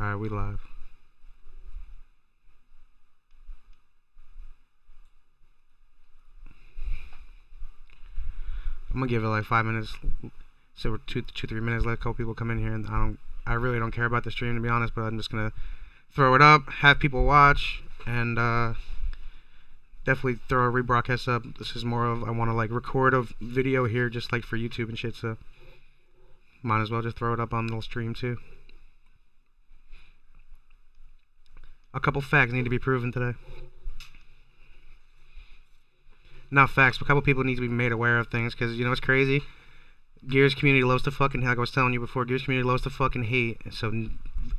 Alright, we live. I'm gonna give it like 5 minutes. So we're 3 minutes. Let a couple people come in here, and I really don't care about the stream, to be honest. But I'm just gonna throw it up, have people watch, and definitely throw a rebroadcast up. This is more of, I want to like record a video here, just like for YouTube and shit. So might as well just throw it up on the stream too. A couple facts need to be proven today. Not facts, but a couple people need to be made aware of things, because you know what's crazy? Gears community loves to fucking, like I was telling you before, Gears community loves to fucking hate. So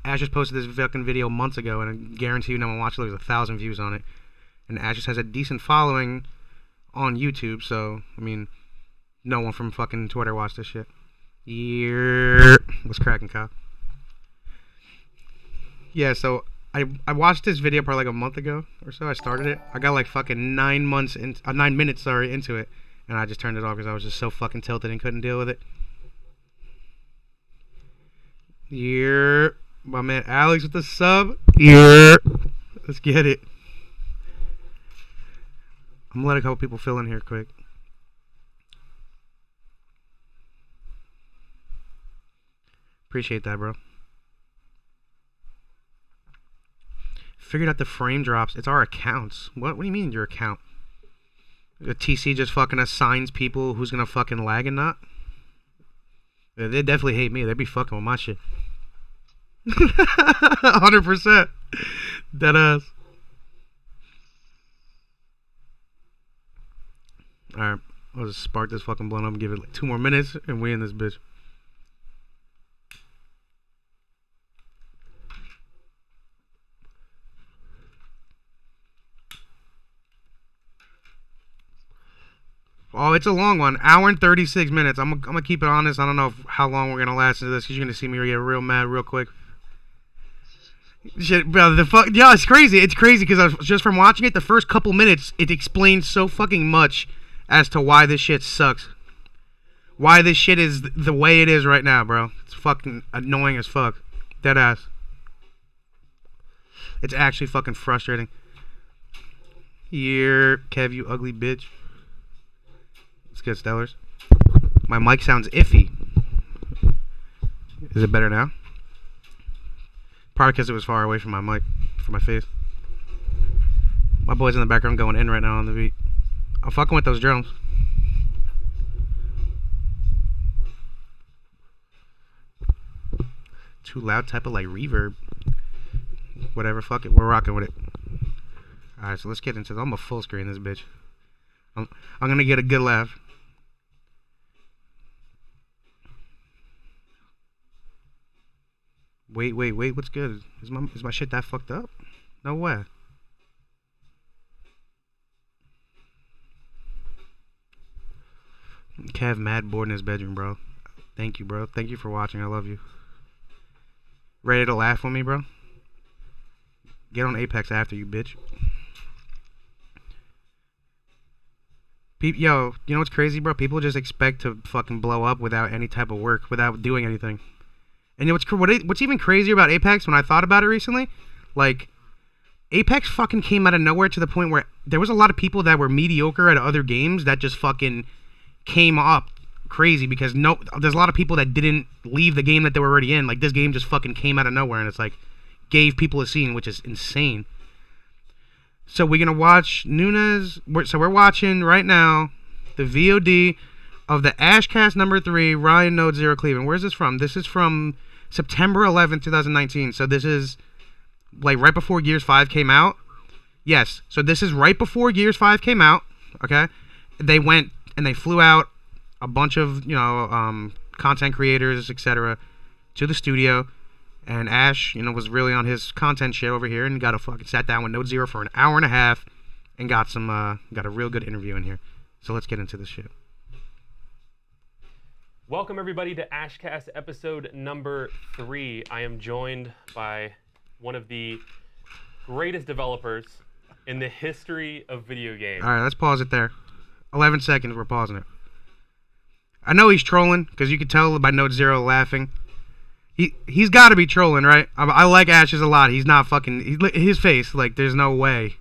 Ash just posted this fucking video months ago, and I guarantee you no one watched it. There's 1,000 views on it. And Ash just has a decent following on YouTube, so, I mean, no one from fucking Twitter watched this shit. Yeah. What's cracking, Kyle? Yeah, so I watched this video probably like a month ago or so. I started it. I got like fucking 9 minutes into it, and I just turned it off because I was just so fucking tilted and couldn't deal with it. Yeah, my man Alex with the sub. Yeah, let's get it. I'm gonna let a couple people fill in here quick. Appreciate that, bro. Figured out the frame drops. It's our accounts. What do you mean your account? The TC just fucking assigns people who's gonna fucking lag and not? They definitely hate me. They be fucking with my shit. 100%. Deadass. Alright. I'll just spark this fucking blunt up and give it like 2 more minutes and we in this bitch. Oh, it's a long one. Hour and 36 minutes. I'm gonna keep it honest. I don't know how long we're gonna last into this, because you're gonna see me get real mad real quick. Shit, bro, yeah, it's crazy. It's crazy because just from watching it, the first couple minutes, it explains so fucking much as to why this shit sucks. Why this shit is the way it is right now, bro. It's fucking annoying as fuck. Deadass. It's actually fucking frustrating. Here, Kev, you ugly bitch. Let's get Stellars. My mic sounds iffy. Is it better now? Probably because it was far away from my mic, from my face. My boy's in the background going in right now on the beat. I'm fucking with those drums. Too loud, type of like reverb. Whatever, fuck it, we're rocking with it. Alright, so let's get into this. I'm a full screen this bitch. I'm gonna get a good laugh. Wait, what's good? Is my shit that fucked up? No way. Kev mad bored in his bedroom, bro. Thank you, bro. Thank you for watching. I love you. Ready to laugh with me, bro? Get on Apex after you, bitch. Yo, you know what's crazy, bro? People just expect to fucking blow up without any type of work, without doing anything. And you know what's even crazier about Apex, when I thought about it recently? Like, Apex fucking came out of nowhere to the point where there was a lot of people that were mediocre at other games that just fucking came up crazy, because there's a lot of people that didn't leave the game that they were already in. Like, this game just fucking came out of nowhere, and it's like, gave people a scene, which is insane. So we're going to watch Nunez. So we're watching right now the VOD of the Ashcast number 3, Ryan Nodezero Cleveland. Where's this from? This is from September 11th, 2019. So this is like right before Gears 5 came out. Yes. So this is right before Gears 5 came out. Okay. They went and they flew out a bunch of, content creators, etc., to the studio. And Ash, was really on his content shit over here, and sat down with Nodezero for an hour and a half, and got a real good interview in here. So let's get into this shit. Welcome everybody to Ashcast episode number 3. I am joined by one of the greatest developers in the history of video games. All right, let's pause it there. 11 seconds, we're pausing it. I know he's trolling, because you could tell by Nodezero laughing. He's got to be trolling, right? I like Ashes a lot. He's not fucking. His face, like, there's no way.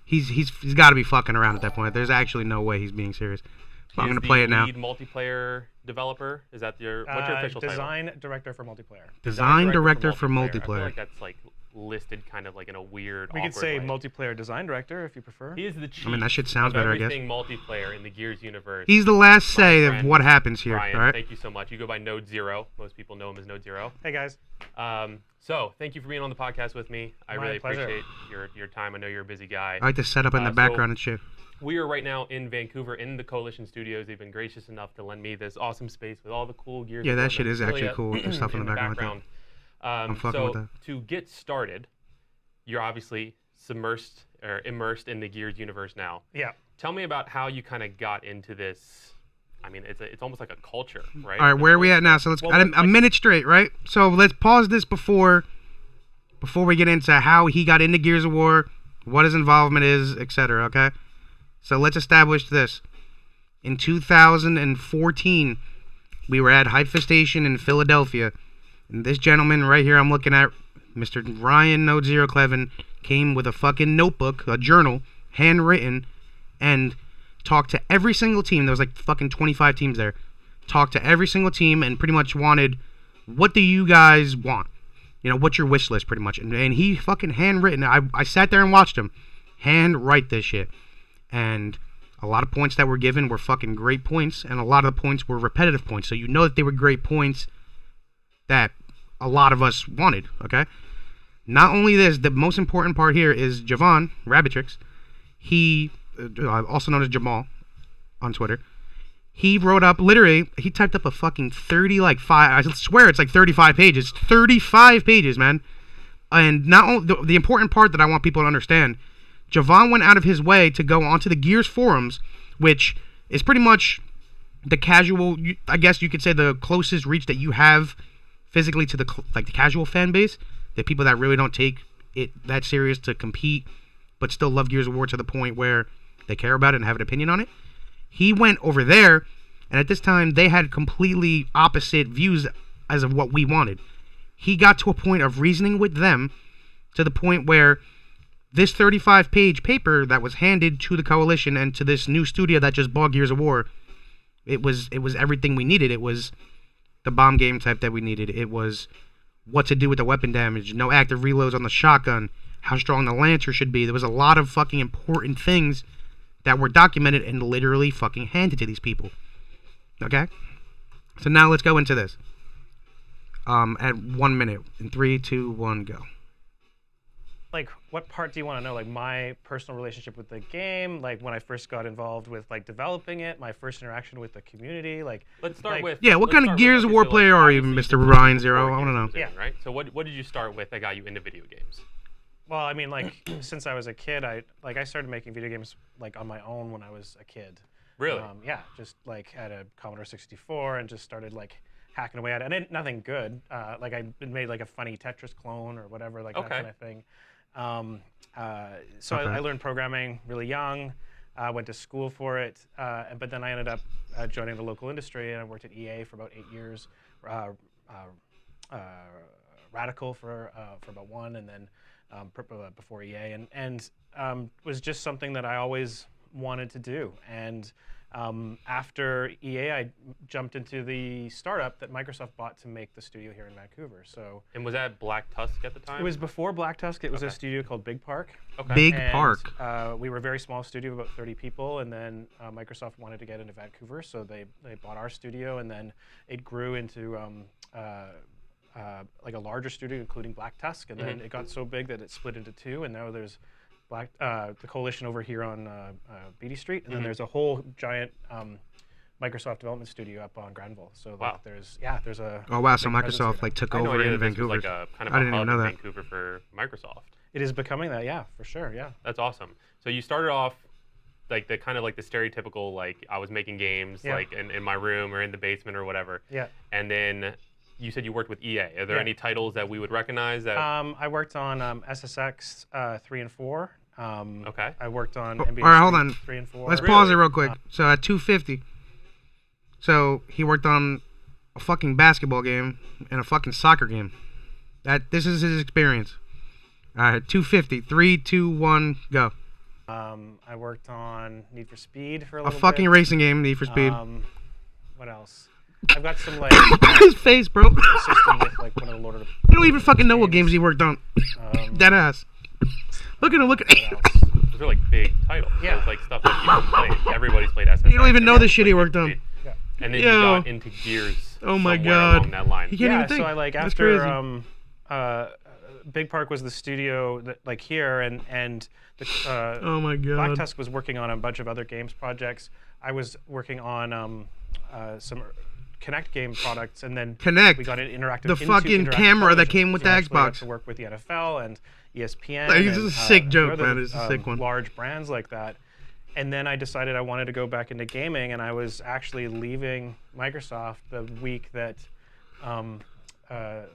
He's got to be fucking around at that point. There's actually no way he's being serious. So I'm gonna play it now. Lead multiplayer developer. Is that what's your official title? Design director for multiplayer. Design director for I multiplayer. feel like that's like listed kind of like in a weird. We could say way. multiplayer design director if you prefer. He is the chief. I mean, that shit sounds better, I guess. Everything multiplayer in the Gears universe. He's the last say of what happens here. Brian, all right. thank you so much. You go by Nodezero. Most people know him as Nodezero. Hey guys. So thank you for being on the podcast with me. I My really pleasure. appreciate your time. I know you're a busy guy. I like to set up in the background and shit. We are right now in Vancouver in the Coalition Studios. They've been gracious enough to lend me this awesome space with all the cool Gears. Yeah, that shit is really actually cool. The stuff in the background. I'm fucking with that. To get started, you're obviously immersed in the Gears universe now. Yeah. Tell me about how you kind of got into this. I mean, it's almost like a culture, right? All right, where are we at now? So let's a minute straight, right? So let's pause this before we get into how he got into Gears of War, what his involvement is, etc. Okay. So let's establish this. In 2014, we were at Hypefestation in Philadelphia, and this gentleman right here I'm looking at, Mr. Ryan Nodezero Clevin, came with a fucking notebook, a journal, handwritten, and talked to every single team. There was like fucking 25 teams there. Talked to every single team and pretty much wanted, what do you guys want? You know, what's your wish list, pretty much? And he fucking handwritten. I sat there and watched him hand write this shit. And a lot of points that were given were fucking great points, and a lot of the points were repetitive points. So you know that they were great points that a lot of us wanted, okay? Not only this, the most important part here is Javon Rabitrix. He, also known as Jamal on Twitter, he wrote up, literally, he typed up a fucking I swear it's like 35 pages. 35 pages, man. And not only, the important part that I want people to understand, Javon went out of his way to go onto the Gears forums, which is pretty much the casual, I guess you could say the closest reach that you have physically to the casual fan base, the people that really don't take it that serious to compete, but still love Gears of War to the point where they care about it and have an opinion on it. He went over there, and at this time, they had completely opposite views as of what we wanted. He got to a point of reasoning with them to the point where this 35-page paper that was handed to the Coalition and to this new studio that just bought Gears of War, it was everything we needed. It was the bomb game type that we needed. It was what to do with the weapon damage, no active reloads on the shotgun, how strong the Lancer should be. There was a lot of fucking important things that were documented and literally fucking handed to these people. Okay? So now let's go into this. At 1 minute. In 3, 2, 1, go. Like, what part do you want to know? Like, my personal relationship with the game, like when I first got involved with like developing it, my first interaction with the community, like. Let's start with. Yeah, what kind of Gears of War player are you, Mr. Ryan Zero? I want to know. Yeah. Right. So what did you start with that got you into video games? Well, I mean, like since I was a kid, I started making video games like on my own when I was a kid. Really? Yeah, just like had a Commodore 64 and just started like hacking away at it. And nothing good. Like I made like a funny Tetris clone or whatever, like that kind of thing. So I learned programming really young. Went to school for it, but then I ended up joining the local industry, and I worked at EA for about 8 years. Radical for about 1, and then before EA, and was just something that I always wanted to do. And after EA, I jumped into the startup that Microsoft bought to make the studio here in Vancouver. So. And was that Black Tusk at the time? It was before Black Tusk. It was a studio called Big Park. Okay. Big Park. We were a very small studio, about 30 people, and then Microsoft wanted to get into Vancouver, so they bought our studio, and then it grew into like a larger studio, including Black Tusk, and then it got so big that it split into 2, and now there's the Coalition over here on Beatty Street, and then there's a whole giant Microsoft development studio up on Granville. So like, there's a. Oh wow! So Microsoft like took over in Vancouver. Like a kind of I didn't even know that. Vancouver for Microsoft. It is becoming that, yeah, for sure, yeah. That's awesome. So you started off like the kind of like the stereotypical like I was making games like in my room or in the basement or whatever. Yeah. And then you said you worked with EA. Are there any titles that we would recognize? That I worked on SSX 3 and 4. Okay. I worked on NBA all right, hold on. 3 and 4. Let's pause it real quick. So at 250. So he worked on a fucking basketball game, and a fucking soccer game. This is his experience. All right, 250. 3, 2, 1, go. I worked on Need for Speed for a little bit. A fucking racing game, Need for Speed. What else? I've got some like His face, bro. assistant with like one of the Lord of the You don't even fucking know what games he worked on. Dead ass. Look at him. Look at him. what else? Those are like big titles. Yeah. It's like stuff that people played. Everybody's played SSX. You don't even know the shit he worked on. Yeah. And then Yo. you got into Gears. Oh my somewhere God. along that line. He can't Yeah, even think. so I like That's after crazy. Big Park was the studio that like here, and the Oh my Black god. Tusk was working on a bunch of other games projects. I was working on some Connect game products, and then Connect. we got an interactive. The into fucking interactive camera that television. came with So the I actually got Xbox. to work with the NFL and ESPN. Like, this and, is a sick a few joke, other, man. This is a sick one. Large brands like that. And then I decided I wanted to go back into gaming, and I was actually leaving Microsoft the week that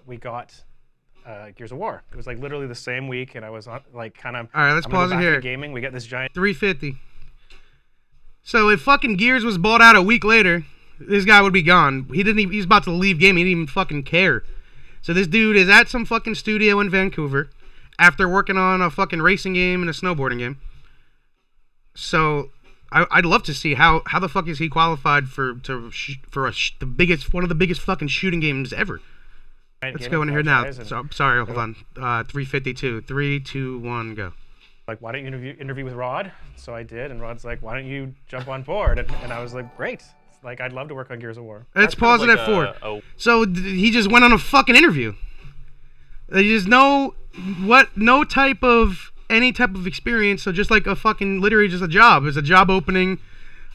we got Gears of War. It was like literally the same week, and I was like kind of. All right, let's I'm gonna pause go it back here. into gaming. We got this giant. 350. So if fucking Gears was bought out a week later, this guy would be gone. He's about to leave gaming. He didn't even fucking care. So this dude is at some fucking studio in Vancouver after working on a fucking racing game and a snowboarding game. So I'd love to see how the fuck is he qualified for the biggest, one of the biggest fucking shooting games ever. Let's go in here now. So, sorry, hold on. 352. 3, 2, 1, go. Like, why don't you interview with Rod? So I did, and Rod's like, why don't you jump on board? And I was like, great. Like, I'd love to work on Gears of War. Let's pause it at 4. Oh, So he just went on a fucking interview. There's no any type of experience. So just like a fucking, literally just a job. It's a job opening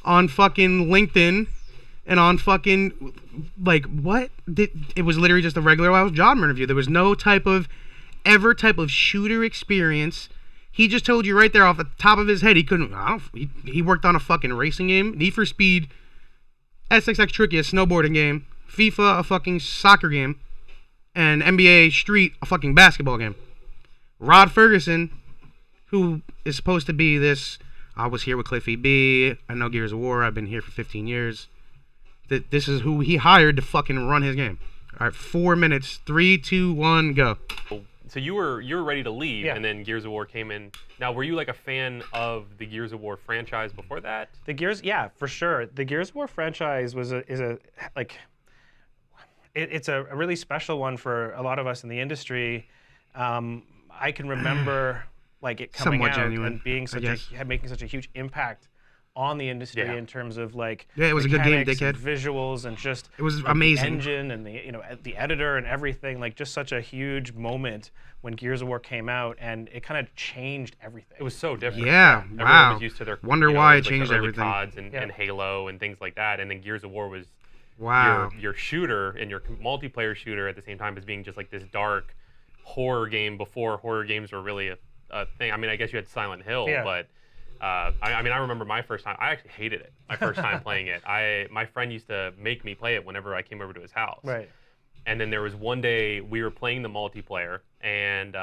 on fucking LinkedIn and on fucking, like, what? It was literally just a regular job interview. There was no type of shooter experience. He just told you right there off the top of his head he couldn't. He worked on a fucking racing game, Need for Speed, SXX Tricky, a snowboarding game, FIFA, a fucking soccer game, and NBA Street, a fucking basketball game. Rod Ferguson, who is supposed to be this, I was here with Cliffy B, I know Gears of War, I've been here for 15 years. This is who he hired to fucking run his game. All right, 4 minutes. 3, 2, 1, go. so you were ready to leave, Yeah. and then Gears of War came in. Now, were you like a fan of the Gears of War franchise before that? The Gears, yeah, for sure. The Gears of War franchise is a really special one for a lot of us in the industry. I can remember like it coming Somewhat out genuine, and being making such a huge impact on the industry Yeah. in terms of like Yeah, it was a good game, mechanics and dickhead. visuals and just It was like, amazing. the engine and the editor and everything, like just such a huge moment when Gears of War came out, and it kind of changed everything. It was so different. Yeah, Everyone wow. was used to their Wonder why it like, the changed early everything. CODs and, Yeah. and Halo and things like that, and then Gears of War was Wow. your shooter and your multiplayer shooter at the same time as being just like this dark horror game before horror games were really a thing. I mean, I guess you had Silent Hill, Yeah. but I mean, I remember my first time. I actually hated it. My first time playing it. My friend used to make me play it whenever I came over to his house. Right. And then there was one day we were playing the multiplayer, and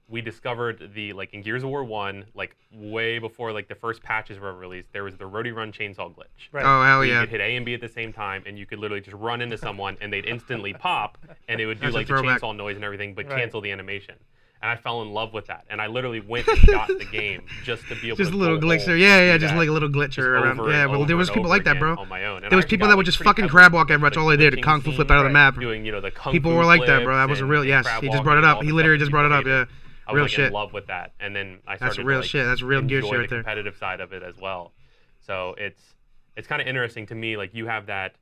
we discovered in Gears of War 1, like way before like the first patches were released, there was the Roadie Run chainsaw glitch. Right. Oh, hell Where yeah. You could hit A and B at the same time, and you could literally just run into someone, and they'd instantly pop, and it would do That's a like the throwback. chainsaw noise and everything, but Right. cancel the animation. And I fell in love with that, and I literally went and got the game just to be able Just to a little go glitcher. home Yeah, and yeah, do just that like a little glitcher just around. over Yeah, and well, there over was and people over like that, again bro. on my own. And There was I people got, that would like, just pretty fucking heavily crab walk into, every. That's like, all they the did. glitching Kung fu scene, flip out of the map. doing the kung People fu were like that, bro. flips That was real. and Yes, crab he just walking brought it and up. all He the literally stuff just that brought it people up. hated. Yeah, I was real like shit. in love with that, and then I started That's real to, like, shit. That's real Gear enjoy shit the right there. competitive side of it as well. So it's kind of interesting to me. Like you have that.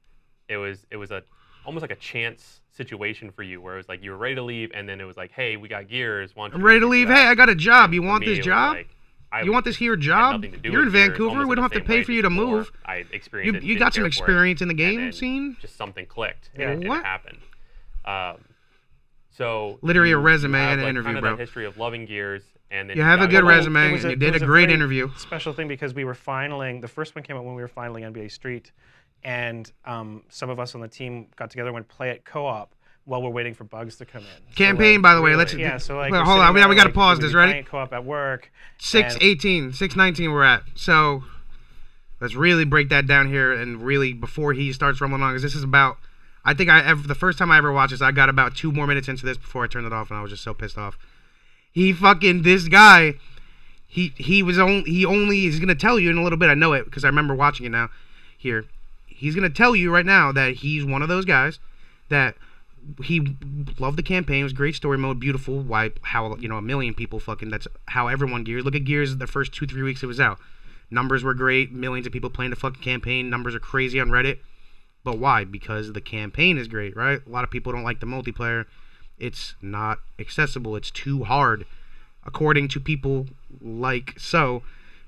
It was almost like a chance situation for you, where it was like you were ready to leave, and then it was like, hey, we got Gears. Why don't you I'm ready to go leave. for Hey, that? I got a job. And You for want me, this it was job? like, I You want this here had job? nothing to do You're in with Gears, Vancouver. almost We in don't the have to same pay way, for you just to before move. I experienced it, You didn't got some care for it, experience in the and game then scene. just something clicked. Yeah. And What? it happened. So Literally a you resume have, and an like, interview, kind of bro. that history of loving Gears, and then You have a got good into- resume. It was and you it did a was great very interview. Special thing because we were filing. The first one came out when we were filing NBA Street, and some of us on the team got together and went play it co-op while we're waiting for bugs to come in. So, Campaign, like, by the way. really? Let's. Yeah, so like Wait, we're hold sitting on. there, We gotta like, pause we'd this. be Ready? playing co-op at work. 6:18, 6:19. We're at. So let's really break that down here, and really before he starts rumbling on, because this is about I think the first time I ever watched this, I got about 2 more minutes into this before I turned it off, and I was just so pissed off. This guy, he's gonna tell you in a little bit. I know it because I remember watching it now. Here, he's gonna tell you right now that he's one of those guys that he loved the campaign. It was great story mode, beautiful. How a million people fucking. That's how everyone Gears. Look at Gears. The first 2-3 weeks it was out, numbers were great. Millions of people playing the fucking campaign. Numbers are crazy on Reddit. But why? Because the campaign is great, right? A lot of people don't like the multiplayer. It's not accessible. It's too hard, according to people like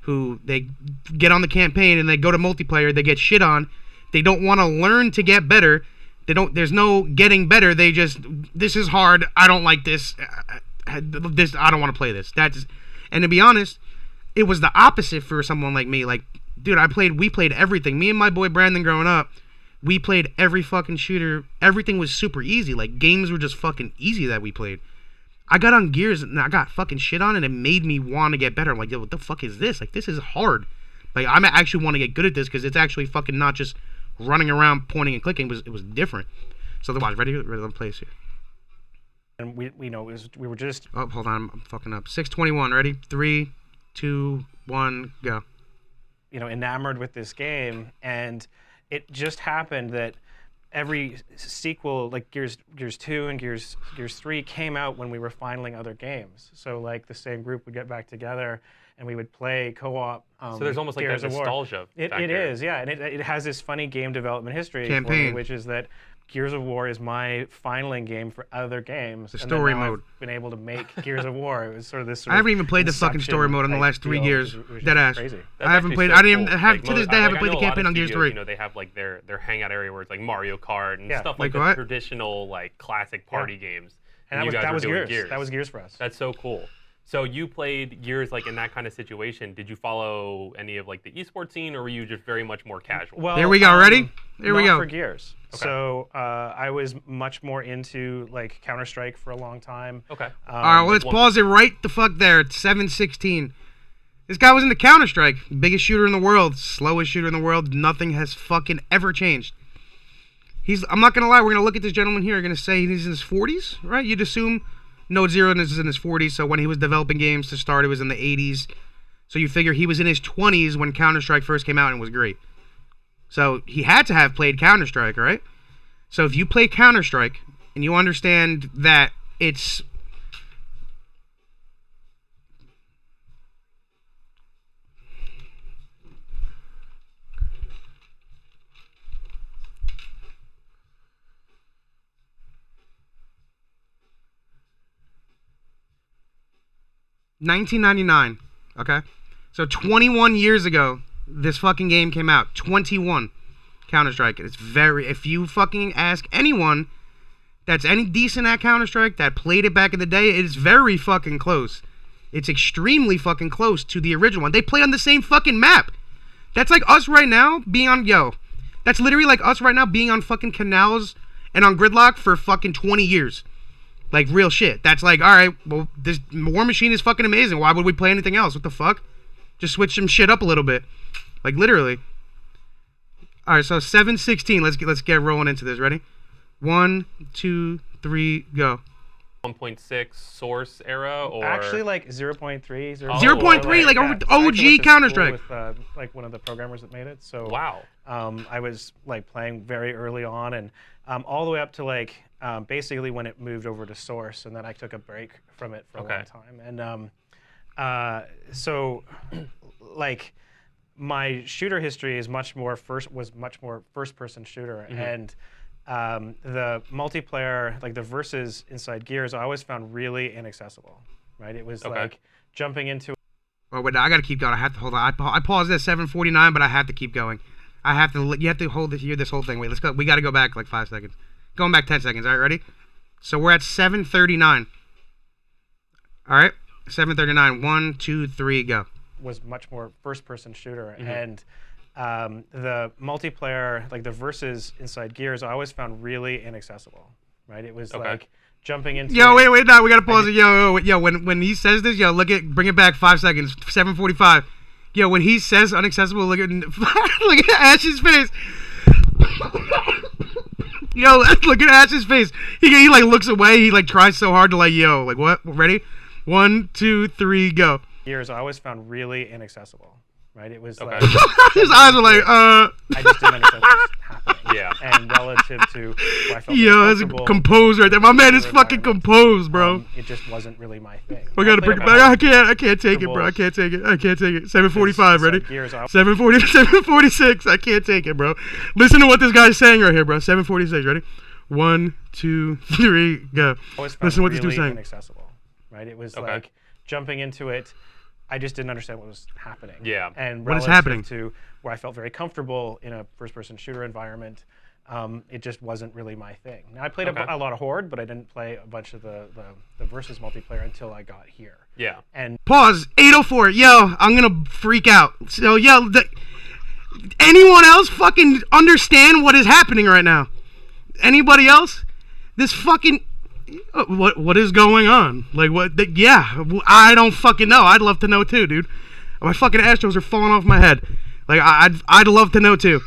who they get on the campaign and they go to multiplayer. They get shit on. They don't want to learn to get better. There's no getting better. This is hard. I don't like this. I don't want to play this. And to be honest, it was the opposite for someone like me. Like, dude, we played everything. Me and my boy Brandon growing up, we played every fucking shooter. Everything was super easy. Like, games were just fucking easy that we played. I got on Gears and I got fucking shit on, and it made me want to get better. I'm like, yo, what the fuck is this? Like, this is hard. Like, I actually want to get good at this because it's actually fucking not just running around pointing and clicking. It was different. So, watch, ready to play this here. And we were just. Oh, hold on, I'm fucking up. 6:21. Ready? 3, 2, 1, go. Enamored with this game, and it just happened that every sequel, like Gears 2 and Gears 3, came out when we were filing other games. So like the same group would get back together and we would play co-op. So there's almost like that nostalgia factor. It is, yeah, and it has this funny game development history for me, which is that Gears of War is my filing game for other games. The story mode. I've been able to make Gears of War. It was sort of this. I haven't even played the fucking story mode in the last 3 years. Dead ass. Crazy. I haven't played. So I didn't cool. have to this day. I haven't played the campaign on Gears 3. They have like their hangout area where it's like Mario Kart and stuff like what? the traditional like classic party games. And that was Gears. That was Gears for us. That's so cool. So you played Gears like in that kind of situation. Did you follow any of like the eSports scene, or were you just very much more casual? Well, there we go. Ready? There we go. Not for Gears. Okay. So I was much more into like Counter-Strike for a long time. Okay. All right, well, let's pause it right the fuck there. It's 7:16. This guy was into Counter-Strike. Biggest shooter in the world. Slowest shooter in the world. Nothing has fucking ever changed. I'm not going to lie. We're going to look at this gentleman here. We're going to say he's in his 40s, right? You'd assume Nodezero is in his 40s, so when he was developing games to start, it was in the 80s. So you figure he was in his 20s when Counter-Strike first came out and was great. So he had to have played Counter-Strike, right? So if you play Counter-Strike and you understand that it's... $19.99, okay? So 21 years ago, this fucking game came out. 21. Counter-Strike. It's if you fucking ask anyone that's any decent at Counter-Strike that played it back in the day, it's very fucking close. It's extremely fucking close to the original one. They play on the same fucking map. That's like us right now being on, that's literally like us right now being on fucking canals and on Gridlock for fucking 20 years. Like, real shit. That's like, alright, well, this War Machine is fucking amazing. Why would we play anything else? What the fuck? Just switch some shit up a little bit. Like, literally. Alright, so 7:16. Let's get rolling into this. Ready? 1, 2, 3, go. 1.6 source era, or actually like 0.3, 0.3, like OG Counter-Strike. With like one of the programmers that made it. So wow. I was like playing very early on, and all the way up to like basically when it moved over to source, and then I took a break from it for a long time. And so like my shooter history is much more first-person shooter, and the multiplayer, like the versus inside Gears, I always found really inaccessible. Right? It was like jumping into. Oh wait, I gotta keep going. I have to hold on. I paused at 7:49, but I have to keep going. You have to hold this whole thing. Wait, let's go. We gotta go back like 5 seconds. Going back 10 seconds. All right, ready? So we're at 7:39. All right, 7:39. 1, 2, 3, go. Was much more first-person shooter, and the multiplayer, like the versus inside Gears, I always found really inaccessible. Right? It was like jumping into. Wait, no, we gotta pause it. When he says this, bring it back 5 seconds. 7:45. When he says inaccessible, look at Ash's face. Yo, look at Ash's face. He like looks away. He like tries so hard to like, yo, like what? Ready? 1, 2, 3, go. Gears I always found really inaccessible, right? It was Okay. like His eyes were like, I just didn't understand what was happening. Yeah. And relative to what I felt yo, that's comfortable composed right there. My man is in fucking environment, composed, bro. It just wasn't really my thing. We gotta bring it back. I can't take it, bro. I can't take it. 7:45, ready? Gears, 7:46. I can't take it, bro. Listen to what this guy's saying right here, bro. 7:46, ready? 1, 2, 3, go. Listen to what this dude's saying. Inaccessible, right? It was Okay. like jumping into it. I just didn't understand what was happening. Yeah. And What is relative happening? to where I felt very comfortable in a first-person shooter environment, it just wasn't really my thing. Now I played Okay. a lot of Horde, but I didn't play a bunch of the versus multiplayer until I got here. Yeah. And Pause. 8:04. Yo, I'm gonna freak out. So, yo, anyone else fucking understand what is happening right now? Anybody else? This fucking what is going on? Like what? Yeah, I don't fucking know. I'd love to know too, dude. My fucking Astros are falling off my head. Like I'd love to know too.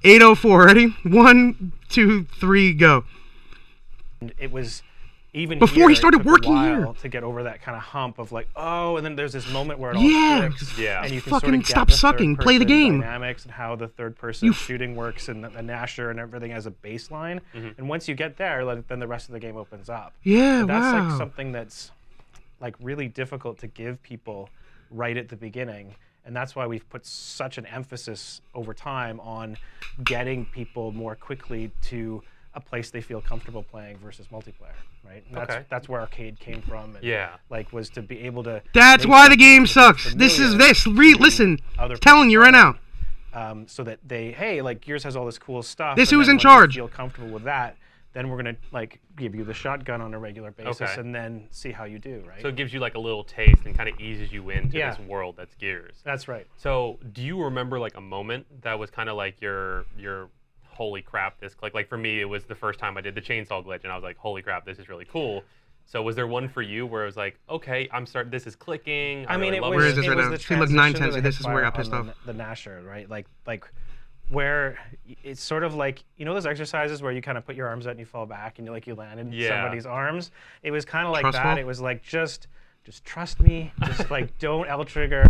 8:04. Ready? 1, 2, 3, go. it was even Before here, he started it took working a while here. to get over that kind of hump of like, oh, and then there's this moment where it all Yeah. clicks. Yeah. And you can Fucking sort of get stop the sucking, play the third-person game. dynamics and how the third person shooting works and the Nasher and everything as a baseline. And once you get there, like, then the rest of the game opens up. Yeah, But that's wow. like something that's like really difficult to give people right at the beginning. And that's why we've put such an emphasis over time on getting people more quickly to a place they feel comfortable playing versus multiplayer, right? And Okay. that's where arcade came from. And Yeah. like was to be able to. That's make why the something game that's sucks. This is familiar this. to Listen. other Telling you people right now. playing, so that they, hey, like Gears has all this cool stuff. This and who's then in when they charge. Feel comfortable with that, then we're gonna like give you the shotgun on a regular basis, Okay. and then see how you do, right? So it gives you like a little taste and kind of eases you into Yeah. this world that's Gears. That's right. So do you remember like a moment that was kind of like your holy crap, this click? Like for me, it was the first time I did the chainsaw glitch and I was like, holy crap, this is really cool. So was there one for you where it was like, okay, this is clicking. I mean, really it love was. Where is this it right was now? the See, look, transition 9:10. to the This is where I got hipfire pissed on off. The Nasher, right? Like where it's sort of like, you know those exercises where you kind of put your arms out and you fall back and you land in Yeah. somebody's arms. It was kind of like Trust that. fall? It was like just trust me. Just like don't L trigger.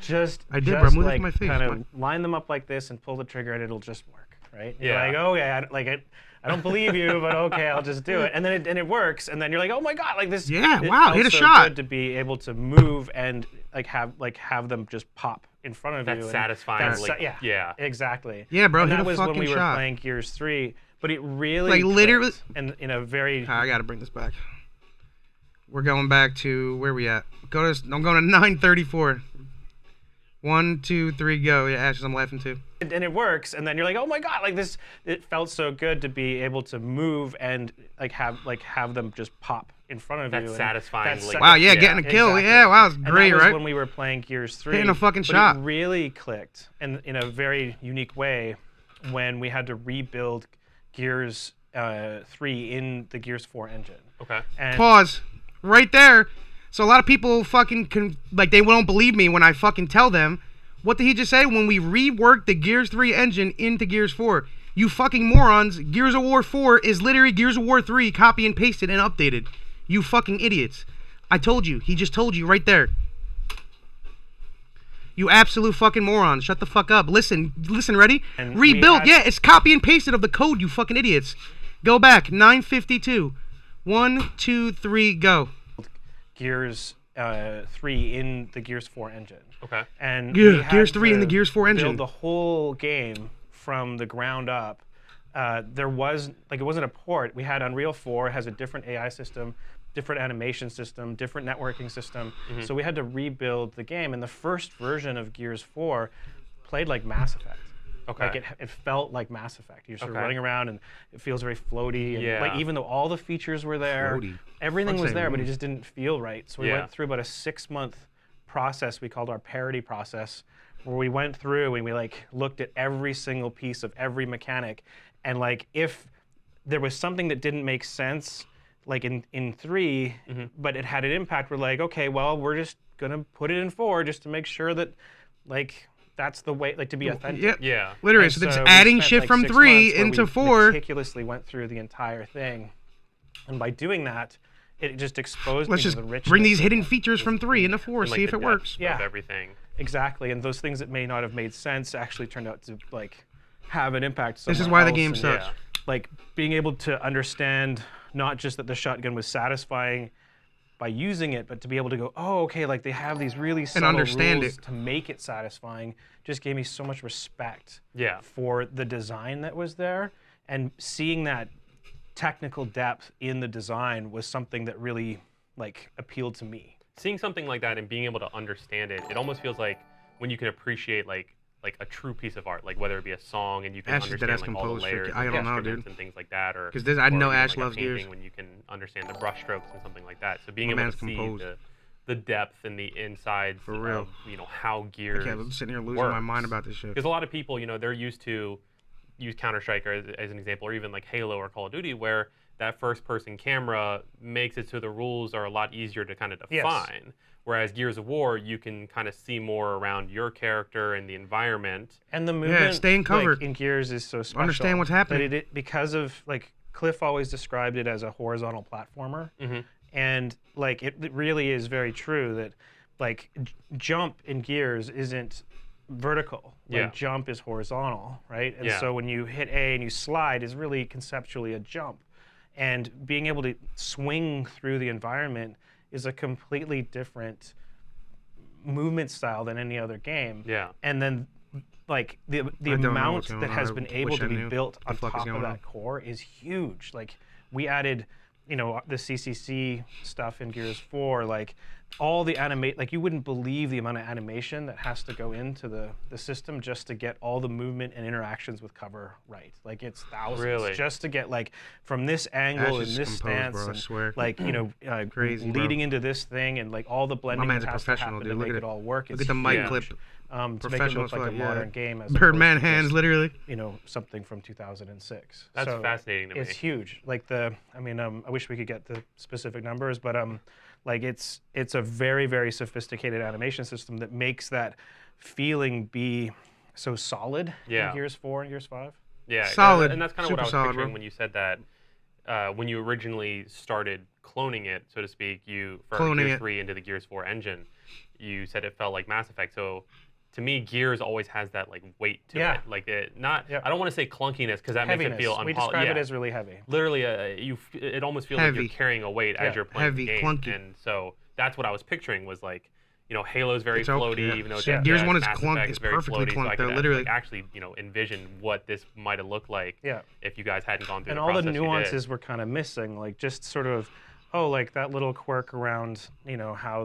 Just I did, bro. just Move it like from my face, kind of man. line them up like this and pull the trigger and it'll just work, right? Yeah. You're like, oh yeah, I don't believe you, but okay, I'll just do it. And then it works, and then you're like, oh my god, like this. Yeah, it wow, felt hit a so shot. good to be able to move and have them just pop in front of you. That's and satisfying. that's- like, yeah, exactly. Yeah, bro, And hit that a was when fucking we were shot. playing Gears 3, but it really Like, literally- clicked in a very I gotta bring this back. We're going back to where we at. I'm going to 9:34. 1, 2, 3, go. Yeah, Ashes, I'm laughing too. and it works, and then you're like, oh my god, like this. It felt so good to be able to move and have them just pop in front of That's you. and satisfying, that's like- such Wow, a- yeah, getting a kill. exactly. Yeah, wow, it's And great, that was right? when we were playing Gears 3. Hitting a fucking but shot. It really clicked in a very unique way when we had to rebuild Gears 3 in the Gears 4 engine. Okay. And Pause. Right there. So a lot of people fucking they won't believe me when I fucking tell them. What did he just say? When we reworked the Gears 3 engine into Gears 4. You fucking morons. Gears of War 4 is literally Gears of War 3 copy and pasted and updated. You fucking idiots. I told you. He just told you right there. You absolute fucking morons. Shut the fuck up. Listen, ready? And we Rebuild. had- Yeah, it's copy and pasted of the code, you fucking idiots. Go back. 9:52. 1, 2, 3, go. Gears 3 in the Gears 4 engine. Okay. And Yeah, we had Gears 3 in to the Gears 4 engine. build the whole game from the ground up. There was it wasn't a port. We had Unreal 4. It has a different AI system, different animation system, different networking system. So we had to rebuild the game. And the first version of Gears 4 played like Mass Effect. Okay. Like it felt like Mass Effect. You're sort of Okay. running around and it feels very floaty. And Yeah. like even though all the features were there, Floaty. everything Fuck's was that there, but mean? it just didn't feel right. So we Yeah. went through about a 6-month process we called our parity process, where we went through and we like looked at every single piece of every mechanic, and like if there was something that didn't make sense, like in 3, but it had an impact, we're like, okay, well, we're just gonna put it in 4 just to make sure that like that's the way, like, to be authentic. Yeah. Yeah. Literally, And so it's we adding spent, shit like, from 6 3 months where into we 4. meticulously went through the entire thing, and by doing that, it just exposed Let's me just to the richness. bring these of hidden what features was from 3 in into there. 4, And, like, see if the it depth works. Yeah. Of everything. Exactly, and those things that may not have made sense actually turned out to, like, have an impact somewhere This is why the else, game and, sucks. Yeah. like, being able to understand not just that the shotgun was satisfying by using it, but to be able to go, oh, okay, like, they have these really subtle understand rules it. to make it satisfying, just gave me so much respect Yeah. for the design that was there, and seeing that technical depth in the design was something that really, like, appealed to me. Seeing something like that and being able to understand it, it almost feels like when you can appreciate like a true piece of art, like whether it be a song and you can Ash is understand deadass like all the composed for- layers I and don't know, instruments dude. and things like that, or 'Cause I know even, Ash like, a loves painting Gears. when you can understand the brush strokes and something like that. So being My able man's to see composed. the depth and the insides For real. of how Gears Okay, I'm sitting here losing my works. mind about this shit. Because a lot of people, they're used to use Counter-Strike as an example, or even like Halo or Call of Duty, where that first-person camera makes it so the rules are a lot easier to kind of Yes. define. Whereas Gears of War, you can kind of see more around your character and the environment. And the movement, staying covered. like, in Gears is so special. Understand what's happening. That because of, like, Cliff always described it as a horizontal platformer, and, like, it really is very true that, like, jump in Gears isn't vertical. Like, Yeah. jump is horizontal, right? And Yeah. so when you hit A and you slide is really conceptually a jump. And being able to swing through the environment is a completely different movement style than any other game. Yeah. And then, like, the don't know amount what's going that on. has I been able wish to I be knew built what the on fuck is top of going that on. core is huge. Like, we added, the CCC stuff in Gears 4, like, all the like, you wouldn't believe the amount of animation that has to go into the system just to get all the movement and interactions with cover right. Like, it's thousands Really? just to get, like, from this angle Ash and is this composed, stance bro, I and, swear. like, Crazy, bro. leading into this thing and, like, all the blending man's that a has to professional, happen dude. to Look make at it all work. Look It's at the mic huge. clip. to make it Professional look like as a fuck, yeah. modern game as Birdman opposed to hands, just, literally. something from 2006. That's So fascinating to me. it's huge. Like, I wish we could get the specific numbers, but like, it's a very, very sophisticated animation system that makes that feeling be so solid Yeah. in Gears 4 and Gears 5. Yeah, Solid. and that's kind of what I was Super solid, picturing bro. when you said that. When you originally started cloning it, so to speak, for Cloning Gears it. 3 into the Gears 4 engine, you said it felt like Mass Effect. So, to me, Gears always has that like weight to Yeah. it. Like I Yep. don't want to say clunkiness because that makes Heaviness. it feel We unpolished. describe it as really heavy. Literally, it almost feels like Heavy. you're carrying a weight Yeah. as you're playing Heavy, the game. clunky. And so that's what I was picturing was like, Halo's very It's okay, floaty, yeah. even though it's Yeah. Gears FPS, 1 is Mass clunk- Effect it's is very perfectly floaty, so I clunked, though, could literally. like, actually, envision what this might have looked like Yeah. if you guys hadn't gone through And the all the process you did. nuances were kind of missing, like, just sort of, like, that little quirk around, how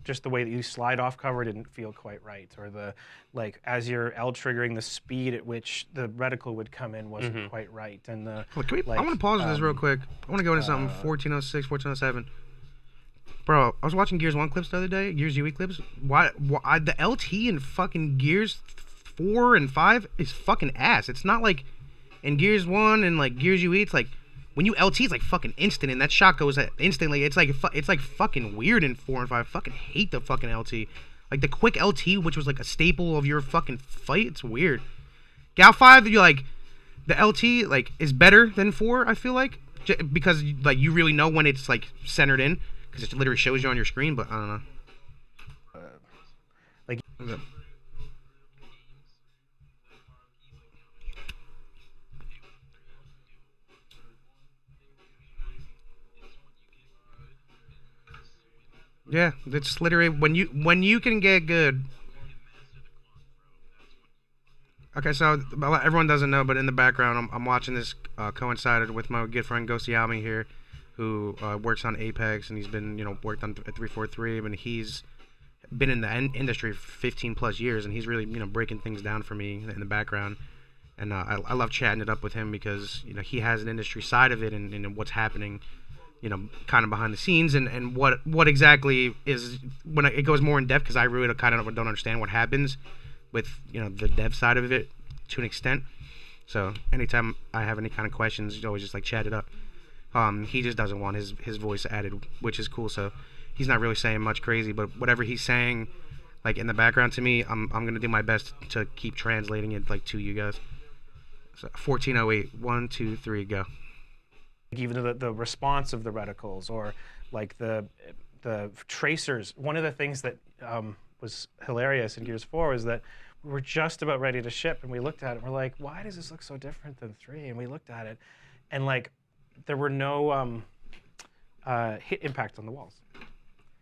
just the way that you slide off cover didn't feel quite right, or like, as you're L triggering, the speed at which the reticle would come in wasn't quite right, and Look, I like, want to pause this real quick. I want to go into something 1406, 1407. Bro, I was watching Gears 1 clips the other day, Gears UE clips. Why the LT in fucking Gears 4 and 5 is fucking ass. It's not like in Gears 1 and like Gears UE, it's like when you LT, it's like fucking instant, and that shot goes at instantly. It's like fucking weird in 4 and 5. I fucking hate the fucking LT. Like the quick LT, which was like a staple of your fucking fight. It's weird. Gal 5, you like the LT like is better than 4. I feel like because like you really know when it's like centered in because it literally shows you on your screen. But I don't know. like Yeah, it's literally when you can get good. Okay, so everyone doesn't know, but in the background, I'm watching this coincided with my good friend Ghosty Almy here, who works on Apex, and he's been worked on 343, and he's been in the industry for 15 plus years, and he's really breaking things down for me in the background, and I love chatting it up with him because he has an industry side of it and what's happening. Kind of behind the scenes and what exactly is when it goes more in depth because I really kind of don't understand what happens with the dev side of it to an extent. So anytime I have any kind of questions, you always just like chat it up. He just doesn't want his voice added, which is cool. So he's not really saying much crazy, but whatever he's saying, like in the background to me. I'm gonna do my best to keep translating it like to you guys. So 1408, 1, 2, 3, go. Even the response of the reticles, or like the tracers. One of the things that was hilarious in Gears 4 is that we were just about ready to ship, and we looked at it and we're like, why does this look so different than 3? And we looked at it, and like there were no hit impact on the walls.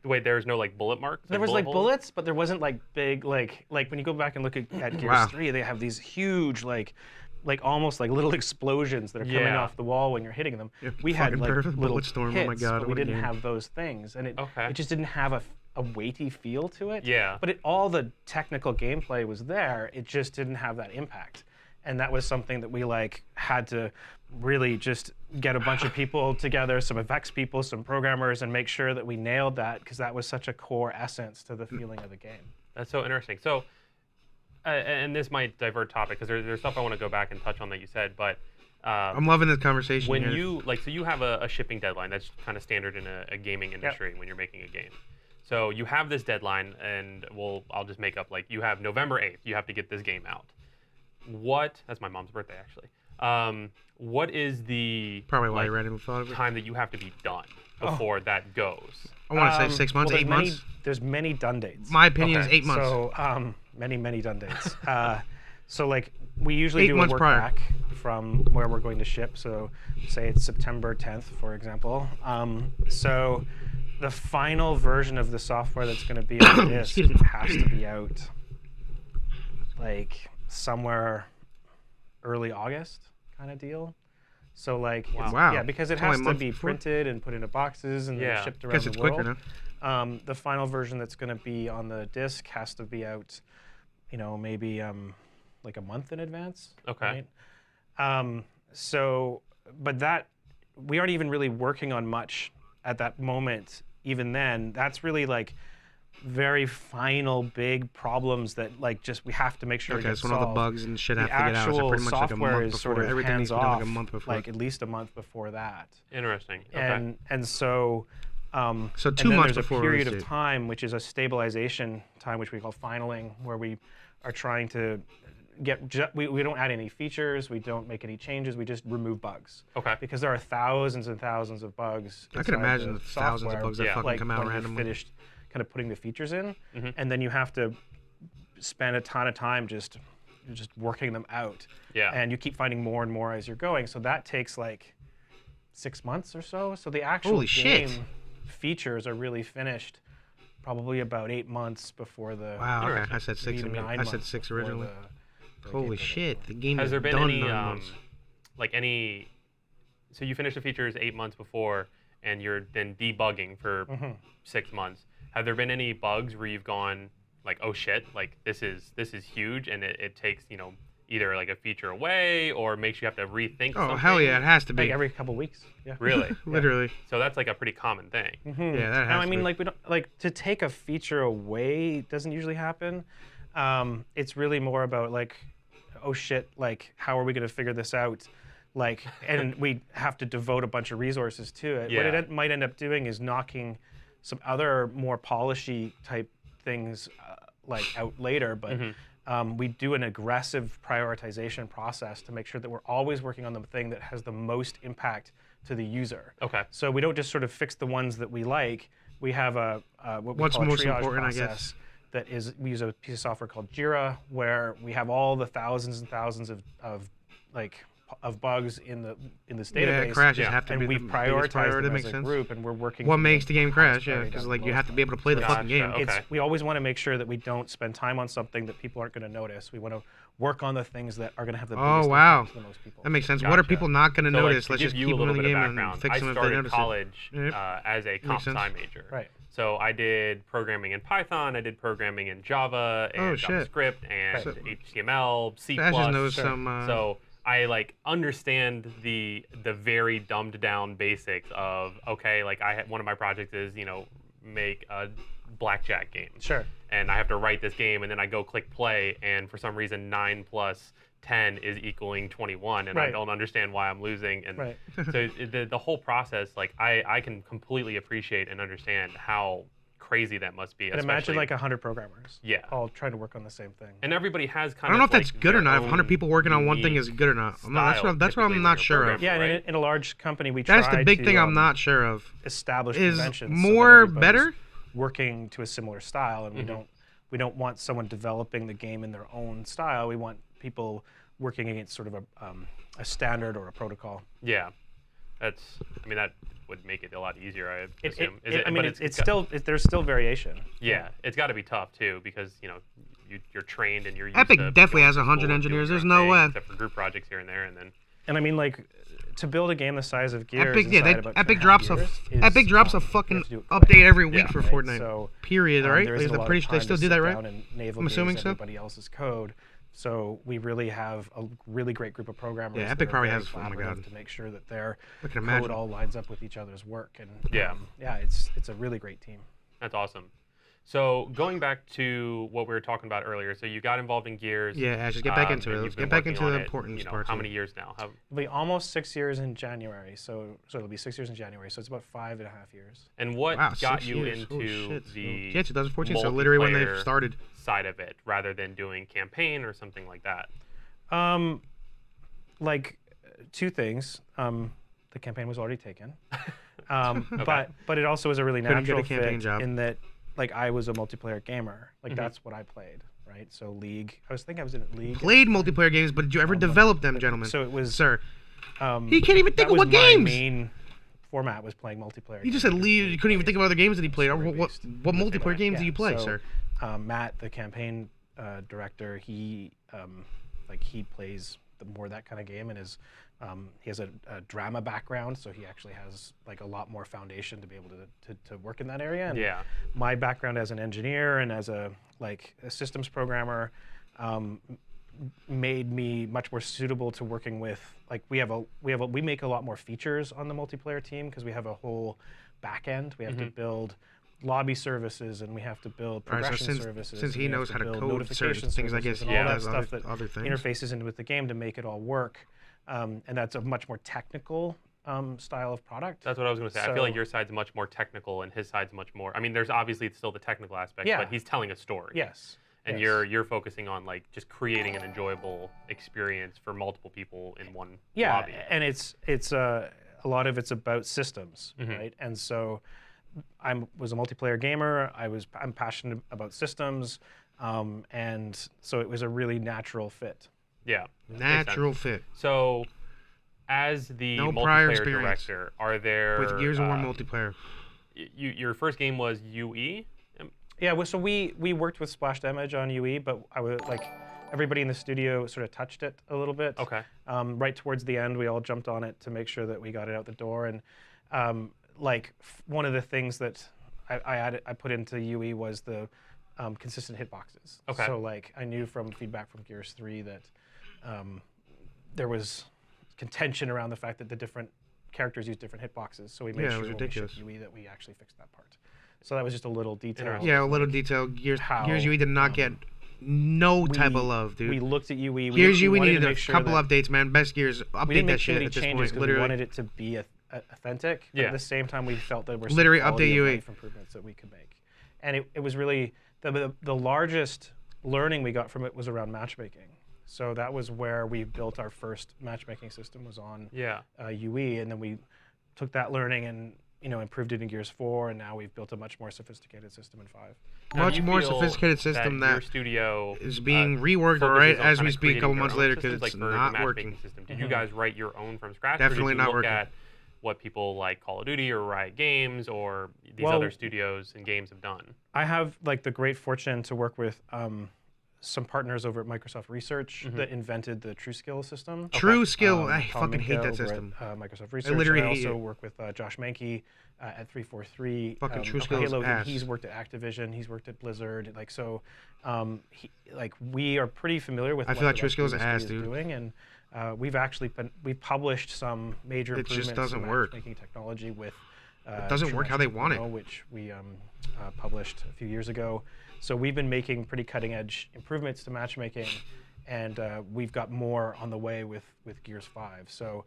Wait, there's no like bullet marks? There was like holes? bullets, but there wasn't like big like when you go back and look at Gears Wow. 3, they have these huge like almost like little explosions that are coming Yeah. off the wall when you're hitting them. Yeah, We had fucking like perfect little bullet storm. hits, Oh my God, but we what a didn't game. have those things, and it Okay. just didn't have a weighty feel to it. Yeah. But all the technical gameplay was there. It just didn't have that impact, and that was something that we like had to really just get a bunch of people together, some effects people, some programmers, and make sure that we nailed that, because that was such a core essence to the feeling of the game. That's so interesting. So, and this might divert topic because there's stuff I want to go back and touch on that you said, but I'm loving this conversation. when here. you like, so you have a shipping deadline that's kind of standard in a gaming industry when you're making a game. So you have this deadline, and I'll just make up like you have November 8th. You have to get this game out. That's my mom's birthday actually. What is the Probably why like, you read it and thought of it. time that you have to be done before that goes? I want to say 6 months, well, 8 months. There's many done dates. My opinion is Okay, 8 months. So many done dates. So like we usually 8 do a months work prior. back from where we're going to ship. So say it's September 10th, for example. So the final version of the software that's going to be on the disk Excuse me. has to be out like somewhere early August kind of deal. So like, Wow. yeah, because it It's only has a to month be before? printed and put into boxes and then Yeah. shipped around Guess the it's world. quicker now. The final version that's going to be on the disk has to be out, maybe like a month in advance. Okay. Right? But that we aren't even really working on much at that moment. Even then, that's really like very final big problems that like just we have to make sure. Okay, get so when all the solved. bugs and shit The have to get out, so actual pretty much like a software month is before. sort of Everything needs hands to be done off, like a month before. like at least a month before that. Interesting. Okay. And so So and 2 then months there's before a period release of date. time which is a stabilization time, which we call finaling, where we are trying to get we don't add any features, we don't make any changes, we just remove bugs. Okay. Because there are thousands and thousands of bugs. I can inside imagine the the thousands of software, bugs that Yeah. fucking like come out when you're randomly. finished kind of putting the features in, Mhm. and then you have to spend a ton of time just working them out. Yeah. And you keep finding more and more as you're going. So that takes like 6 months or so. So the actual Holy shit. game features are really finished probably about 8 months before the. Wow, okay. Interesting. I said 6. maybe even 9 I said months 6 before originally. the Holy game shit, the game Has is there been done any 9 months. so you finish the features 8 months before, and you're then debugging for Mhm. 6 months. Have there been any bugs where you've gone like, oh shit, like this is huge, and it takes either like a feature away or makes you have to rethink Oh, something? hell yeah, it has to be. Like every couple weeks. Yeah. Really? Literally. So that's like a pretty common thing. Mhm. Yeah, that And has I to mean, be. like we don't like to take a feature away doesn't usually happen. It's really more about like, oh shit, like how are we going to figure this out? Like, and we have to devote a bunch of resources to it. What Yeah. it might end up doing is knocking some other more polishy type things like out later, but. We do an aggressive prioritization process to make sure that we're always working on the thing that has the most impact to the user. Okay. So we don't just sort of fix the ones that we like. We have what we What's call a most triage important, I process. guess. That is, we use a piece of software called Jira, where we have all the thousands and thousands of bugs in this Yeah, database. crashes Yeah. have to And be we've the biggest prioritized priority. them Makes as a sense. group, and we're working. What from makes the game crash? Yeah, priority because down like the you have lowest to be able to play the Gotcha. fucking game. Okay. We always want to make sure that we don't spend time on something that people aren't going to notice. We want to work on the things that are going to have the Oh, biggest wow. impact to the most people. That makes sense. What are Gotcha. people not going to So, like, notice? to Let's give just you keep a them little in the bit of game and background, fix I them if they started notice it. college Yep. as a comp sense. sci major. Right. So I did programming in Python, I did programming in Java and Oh, shit. JavaScript and So- HTML, C++. Ash just knows Sure. some. So I like understand the very dumbed down basics of okay, like one of my projects is make a blackjack game. Sure. And I have to write this game, and then I go click play, and for some reason 9 plus 10 is equaling 21, and I Right. don't understand why I'm losing. And Right. so the whole process, like I can completely appreciate and understand how crazy that must be. And imagine especially- like 100 programmers. Yeah. All trying to work on the same thing. And everybody has kind I don't know of if that's like, good or their not. If 100 own people working on one thing unique is good or not. That's style, what I'm typically, when not you're sure of. programming, Yeah, right? and in a large company, we That's try the big to, thing I'm not sure of. establish Is conventions more so that everybody's better? working to a similar style, and we don't want someone developing the game in their own style. We want people working against sort of a standard or a protocol. Yeah, that would make it a lot easier, I assume. There's still variation. Yeah, it's got to be tough too, because you're trained and you're used Epic to definitely going has to 100 school and engineers. doing There's your no own way. thing, except for group projects here and there, and then. And I mean, like, to build a game the size of Gears, Epic, yeah, inside about Epic 2.5 drops years Epic drops a you have fucking to do it update correctly, every week Yeah. for right? Fortnite. So, Period, right? there Is isn't the a lot pretty of they time still to do sit that, right? down and navel I'm assuming gaze so. everybody else's code. So we really have a really great group of programmers. Yeah, that Epic are probably very has- oh my collaborative God. to make sure that their I can code imagine. all lines up with each other's work. And Yeah. it's a really great team. That's awesome. So going back to what we were talking about earlier, so you got involved in Gears. Yeah, Ash, just get back into and it. you've Let's been get back working into on the it, important parts. How of it. many years now? It'll be almost 6 years in January. So it'll be 6 years in January. So it's about 5.5 years. And what Wow, got 6 you years. Holy into shit. the Yeah, 2014. So literally when they multiplayer started. side of it, rather than doing campaign or something like that? Like two things. The campaign was already taken, but it also was a really Couldn't get a natural campaign fit job. in that, like, I was a multiplayer gamer. Like that's what I played, right? So League. I was in League. Played multiplayer games, but did you ever develop them, gentlemen? So it was. Sir, he can't even think that of was what my games. main format was playing multiplayer. You just games. said Lee. You couldn't even think of other games that he played. What Story-based. multiplayer games do you play, so, sir? Matt, the campaign director, he plays more that kind of game, and he has a drama background, so he actually has like a lot more foundation to be able to work in that area. And Yeah. my background as an engineer and as a systems programmer made me much more suitable to working with, like, we make a lot more features on the multiplayer team because we have a whole back end. We have to build lobby services, and we have to build All right, so progression since- services. since and he we have knows how to build code notification certain things, I services guess and he all that does stuff other- that other things. interfaces into with the game to make it all work. And that's a much more technical style of product. That's what I was going to say. I feel like So- your side's much more technical and his side's much more. I mean, there's obviously still the technical aspect, Yeah. but he's telling a story. Yes. And yes. you're focusing on like just creating an enjoyable experience for multiple people in one Yeah, lobby. and it's a lot of it's about systems, right? And so I was a multiplayer gamer. I'm passionate about systems, and so it was a really natural fit. Yeah. makes sense. Natural fit. So, as the No prior multiplayer experience. director, are there With Gears of War multiplayer. Your first game was UE? Yeah, so we worked with Splash Damage on UE, but I was like, everybody in the studio sort of touched it a little bit. Okay. Right towards the end, we all jumped on it to make sure that we got it out the door. And one of the things that I put into UE was the consistent hitboxes. Okay. So like I knew from feedback from Gears 3 that there was contention around the fact that the different characters use different hitboxes. So we made Yeah, it sure was when we shipped ridiculous. UE that we actually fixed that part. So that was just a little detail. Interesting. Yeah, a little detail. Gears how, UE did not get no type of love, dude. We looked at UE. Gears UE wanted to needed a make sure couple that updates, man. Best Gears, we update didn't that make too shit many at this changes point. because we Literally, wanted it to be authentic. But Yeah. at the same time, we felt that there were some Literally quality update of UE. life improvements that we could make. And it was really the largest learning we got from it was around matchmaking. So that was where we built our first matchmaking system, was on Yeah. UE, and then we took that learning and improved it in Gears 4, and now we've built a much more sophisticated system in 5. Now, much do you more feel sophisticated system your that studio is being reworked, focuses right, on as kinda we speak a couple creating months their own later, because systems, like it's for the not matchmaking working. system? Did you guys write your own from scratch, Definitely or did you not look working. at what people like Call of Duty or Riot Games or these Well, other studios and games have done? I have the great fortune to work with some partners over at Microsoft Research that invented the TrueSkill system. True skill. I Tom fucking hate Minka that over system. At, Microsoft Research. literally I hate also it. work with Josh Mankey at 343. Fucking TrueSkill is Halo. ass. He's worked at Activision. He's worked at Blizzard. We are pretty familiar with. I what feel like the rest TrueSkill is of the ass, industry is dude. doing, and we've published some major It just improvements doesn't to work. matchmaking technology with. It doesn't work how they want it. Which we published a few years ago. So we've been making pretty cutting-edge improvements to matchmaking, and we've got more on the way with Gears 5. So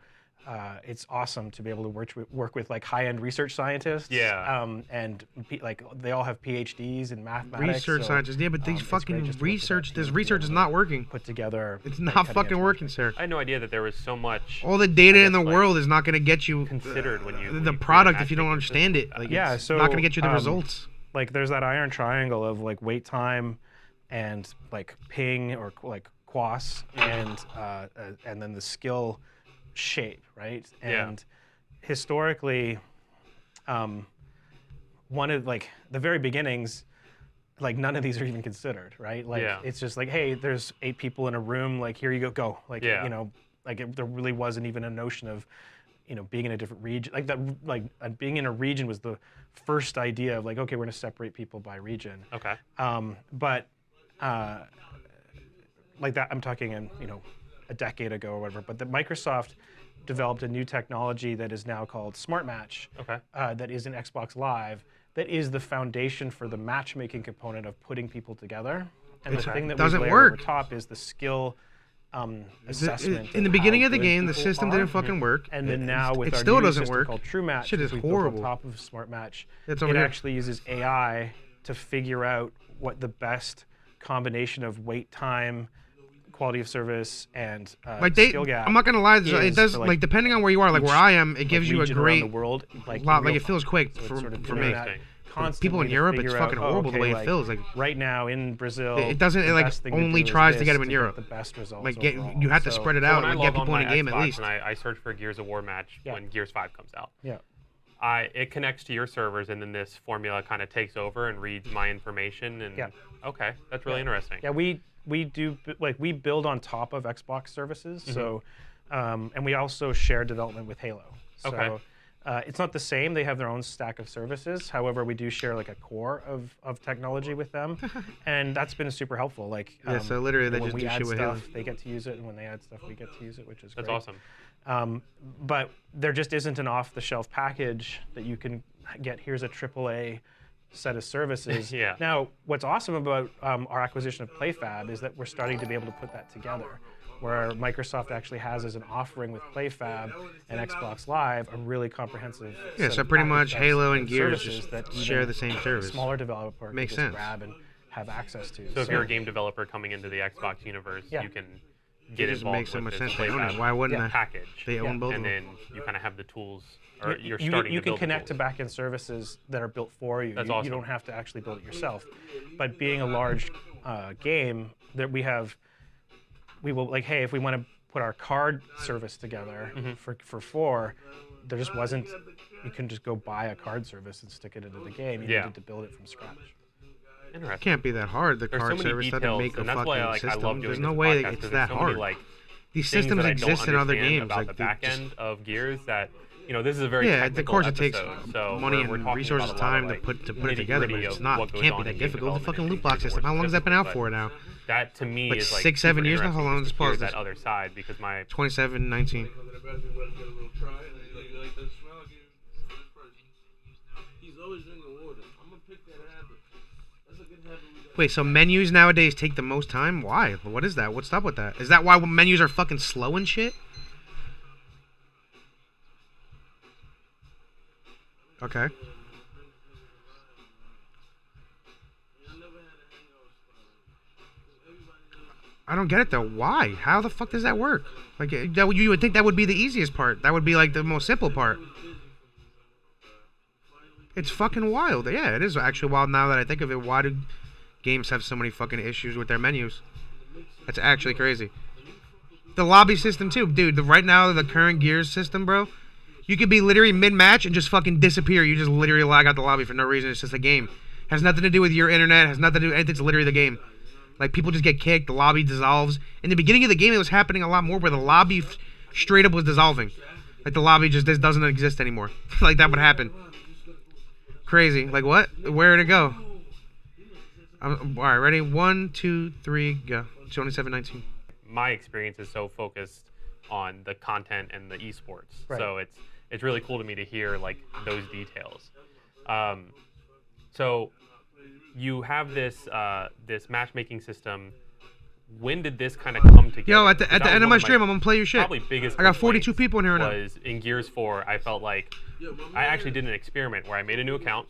it's awesome to be able to work with like high-end research scientists. Yeah. And like they all have PhDs in mathematics. Research so, scientists, yeah, but these it's great fucking just to work with that research, team this to be research able is to not working. Put together. It's like, not cutting-edge fucking working, matchmaking. sir. I had no idea that there was so much All the data in the like, world is not going to get you considered when you the create a product if you don't matchmaking understand system. it. Like, Yeah, it's so, not going to get you the results. Like there's that iron triangle of like wait time, and like ping or like quas, and then the skill shape, right? Yeah. And historically, one of like the very beginnings, like none of these are even considered, right? Like Yeah. it's just like, hey, there's 8 people in a room, like here you go. Like Yeah. you know, like there really wasn't even a notion of, you know, being in a different region. Like that, like being in a region was the first idea of like, okay, we're gonna separate people by region. Okay. But like that, I'm talking in, you know, a decade ago or whatever. But the Microsoft developed a new technology that is now called Smart Match. Okay. That is in Xbox Live. That is the foundation for the matchmaking component of putting people together. And the thing that doesn't we layer over work. top is the skill assessment. In the of beginning how of the good game, the people system are. didn't fucking work. And then now with it our still new doesn't system work. called True Match, Shit which is we built horrible. on top of Smart Match, It's it over here. actually uses AI to figure out what the best combination of wait time, quality of service, and Like skill gap. I'm not gonna lie. It is does for, like depending on where you are. Like where I am, it gives you a region around great the world, like lot. in Like real it feels time. quick So it's for sort of for doing me. that People constantly in to Europe, it's figure fucking out, oh, horrible the okay, way it like, feels. Like right now in Brazil, it doesn't. the It like best thing to only do is tries to this get them in get Europe. the best results Like overall. you have to So- spread it So out when I and get log on people in my a game Xbox at least. and I search for Gears of War match Yeah. when Gears 5 comes out, Yeah. it connects to your servers, and then this formula kind of takes over and reads my information. And Yeah. okay, that's really interesting. Yeah, we do like we build on top of Xbox services. So, and we also share development with Halo. So, Okay. it's not the same. They have their own stack of services. However, we do share like a core of technology with them, and that's been super helpful. Like Yeah, so literally they when just we do add shit with Halo. stuff, they get to use it, and when they add stuff, we get to use it, which is That's great. awesome. But there just isn't an off-the-shelf package that you can get. Here's a AAA set of services. Yeah. Now, what's awesome about our acquisition of PlayFab is that we're starting to be able to put that together, where Microsoft actually has as an offering with PlayFab and Xbox Live a really comprehensive. Yeah, set so of pretty much package Halo and of Gears services just that share even the same service. Smaller developer Makes can just sense. grab and have access to. So if you're a game developer coming into the Xbox universe, Yeah. you can get It just involved makes so with much this sense. They own it. PlayFab Why wouldn't Yeah. they? package. They own both of And them. then you kind of have the tools, or you're you starting you to can build connect the to tools. backend services that are built for you. That's You awesome. don't have to actually build it yourself. But being a large game, that we will like, hey, if we want to put our card service together for 4, there just wasn't. You can just go buy a card service and stick it into the game. You Yeah. needed to build it from scratch. Interesting. Can't be that hard. The There's so card many service doesn't details, make a and that's fucking why I system. love doing There's this no way podcast, it's 'cause that there's so many, hard. like, These things systems that I don't exist in other understand games. about Like the they back just- end of Gears that, this is a very yeah, technical of course it takes episode, so money we're and talking resources, about a lot time of, like, to put it together, but nitty-gritty it's of not. what It goes can't on be that in game difficult. The fucking development loot and box Gears of system. War How long has that been out specifically, for now? but that to me Like is like 6, 7 super years now? How interesting long? just Just to hear pause that this. other side, because my 27, 19. Wait, so menus nowadays take the most time? Why? What is that? What's up with that? Is that why menus are fucking slow and shit? Okay. I don't get it though. Why? How the fuck does that work? Like you would think that would be the easiest part. That would be like the most simple part. It's fucking wild. Yeah, it is actually wild now that I think of it. Why do games have so many fucking issues with their menus? That's actually crazy. The lobby system too, dude. Right now, the current Gears system, bro. You could be literally mid-match and just fucking disappear. You just literally lag out the lobby for no reason. It's just a game. Has nothing to do with your internet. Has nothing to do with anything. It's literally the game. Like, people just get kicked. The lobby dissolves. In the beginning of the game, it was happening a lot more where the lobby straight up was dissolving. Like, the lobby just doesn't exist anymore. Like, that would happen. Crazy. Like, what? Where'd it go? All right, ready? 1, 2, 3, go. 27-19. My experience is so focused on the content and the eSports, Right. so it's really cool to me to hear like those details. So you have this this matchmaking system. when did this kind of come together? Yo, at the Because that was end of one my stream, I'm gonna play your shit. Probably biggest I got 42 complaints people in here right now. was in Gears 4, I felt like I actually did an experiment where I made a new account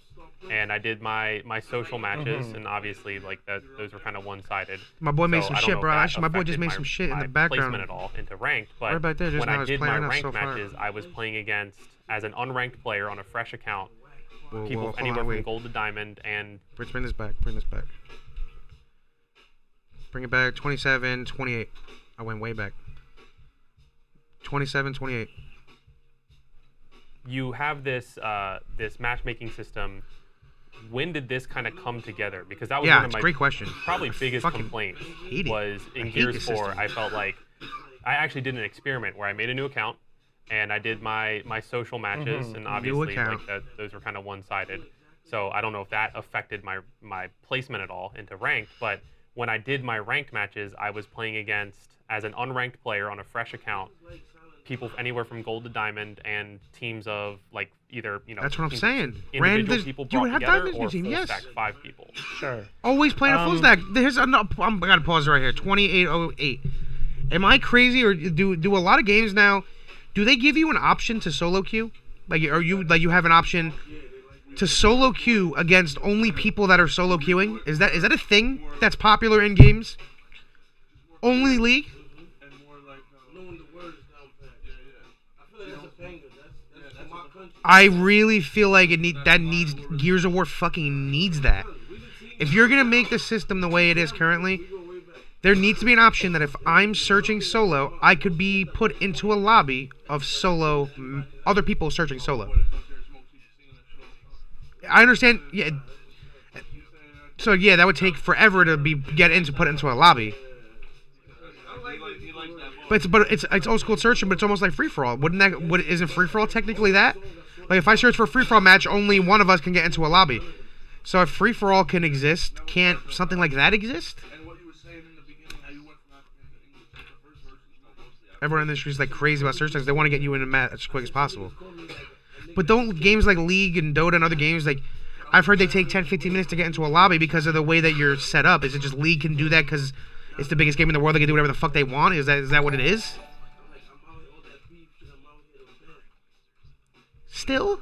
and I did my social matches, and obviously like those were kind of one-sided. My boy made So some I don't shit, know if bro. that Actually, my boy just affected made some shit in my the background. placement at all into ranked, but Right back there, just when now I it's did my playing out ranked so far. matches, I was playing against as an unranked player on a fresh account. Whoa, People hold anywhere on, from wait. gold to diamond, and Bring this back. Bring this back. Bring it back. 27, 28. I went way back. 27, 28. you have this this matchmaking system. When did this kind of come together? Because that was Yeah, one of it's my a great question. probably I biggest fucking complaints hate it. was I in hate Gears this 4. system. I felt like I actually did an experiment where I made a new account and I did my social matches, and obviously account. like those were kind of one-sided. So I don't know if that affected my placement at all into ranked, but when I did my ranked matches, I was playing against as an unranked player on a fresh account, people anywhere from gold to diamond, and teams of like either That's what I'm teams- saying. individual people you brought would have together, diamonds in or your team, full yes. stack 5 people. Sure. Always playing a full stack. I gotta pause right here. 2808. Am I crazy, or do a lot of games now? Do they give you an option to solo queue? Like, are you like you have an option to solo queue against only people that are solo queuing? Is that a thing that's popular in games? Only League? I really feel like Gears of War fucking needs that. If you're gonna make the system the way it is currently, there needs to be an option that if I'm searching solo, I could be put into a lobby of other people searching solo. I understand. Yeah. So yeah, that would take forever to put into a lobby. But it's old school searching, but it's almost like free for all. Isn't free for all technically that? Like if I search for a free for all match, only one of us can get into a lobby. So if free for all can exist, can't something like that exist? Everyone in the industry is like crazy about search things. They want to get you in a match as quick as possible. But don't games like League and Dota and other games, like I've heard they take 10, 15 minutes to get into a lobby because of the way that you're set up. Is it just League can do that because it's the biggest game in the world? They can do whatever the fuck they want? Is that what it is? Still?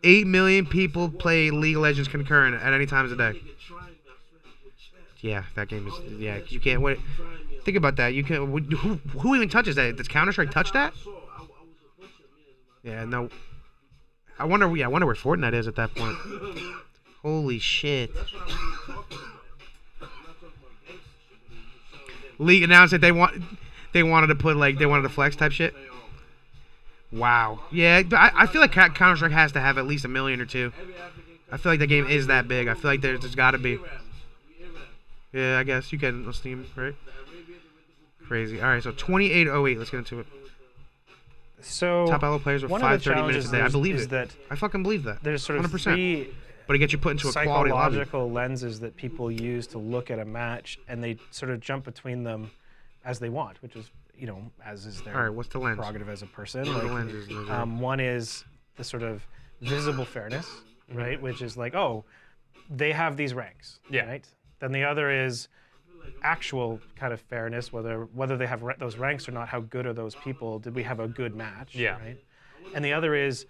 8 million people play League of Legends concurrent at any times a day. Yeah, that game is. Yeah, you can't. Wait, think about that. You can. Who even touches that? Does Counter-Strike touch that? Yeah, no. I wonder where Fortnite is at that point. Holy shit. League announced that they wanted to flex type shit. Wow. Yeah, I feel like Counter-Strike has to have at least 1 million or 2. I feel like the game is that big. I feel like there's got to be. Yeah, I guess you can on Steam, right? Crazy. All right, so 2808. Let's get into it. So Top Elo players with one 530 minutes a day. I believe is it. that I fucking believe that. there's sort of 100%. three But it gets you put into a quality lobby. psychological lenses that people use to look at a match, and they sort of jump between them as they want, which is, as is their All right, what's the lens? prerogative as a person. What are the Like, lenses, Nodezero? one is the sort of visible fairness, right? Which is like, oh, they have these ranks, Yeah. right? Then the other is actual kind of fairness, whether they have those ranks or not. How good are those people? Did we have a good match? Yeah. Right. And the other is,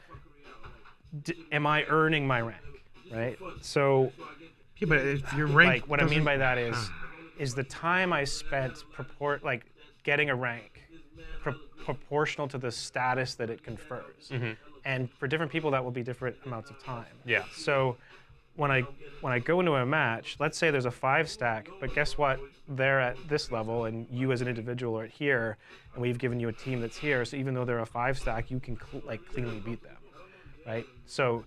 am I earning my rank? Right. So, Yeah, but if your rank. like, what I mean doesn't- by that is the time I spent getting a rank proportional to the status that it confers. And for different people, that will be different amounts of time. Yeah. So when I go into a match, let's say there's a 5 stack, but guess what? They're at this level, and you as an individual are at here, and we've given you a team that's here. So even though they're a 5 stack, you can cleanly beat them, right? So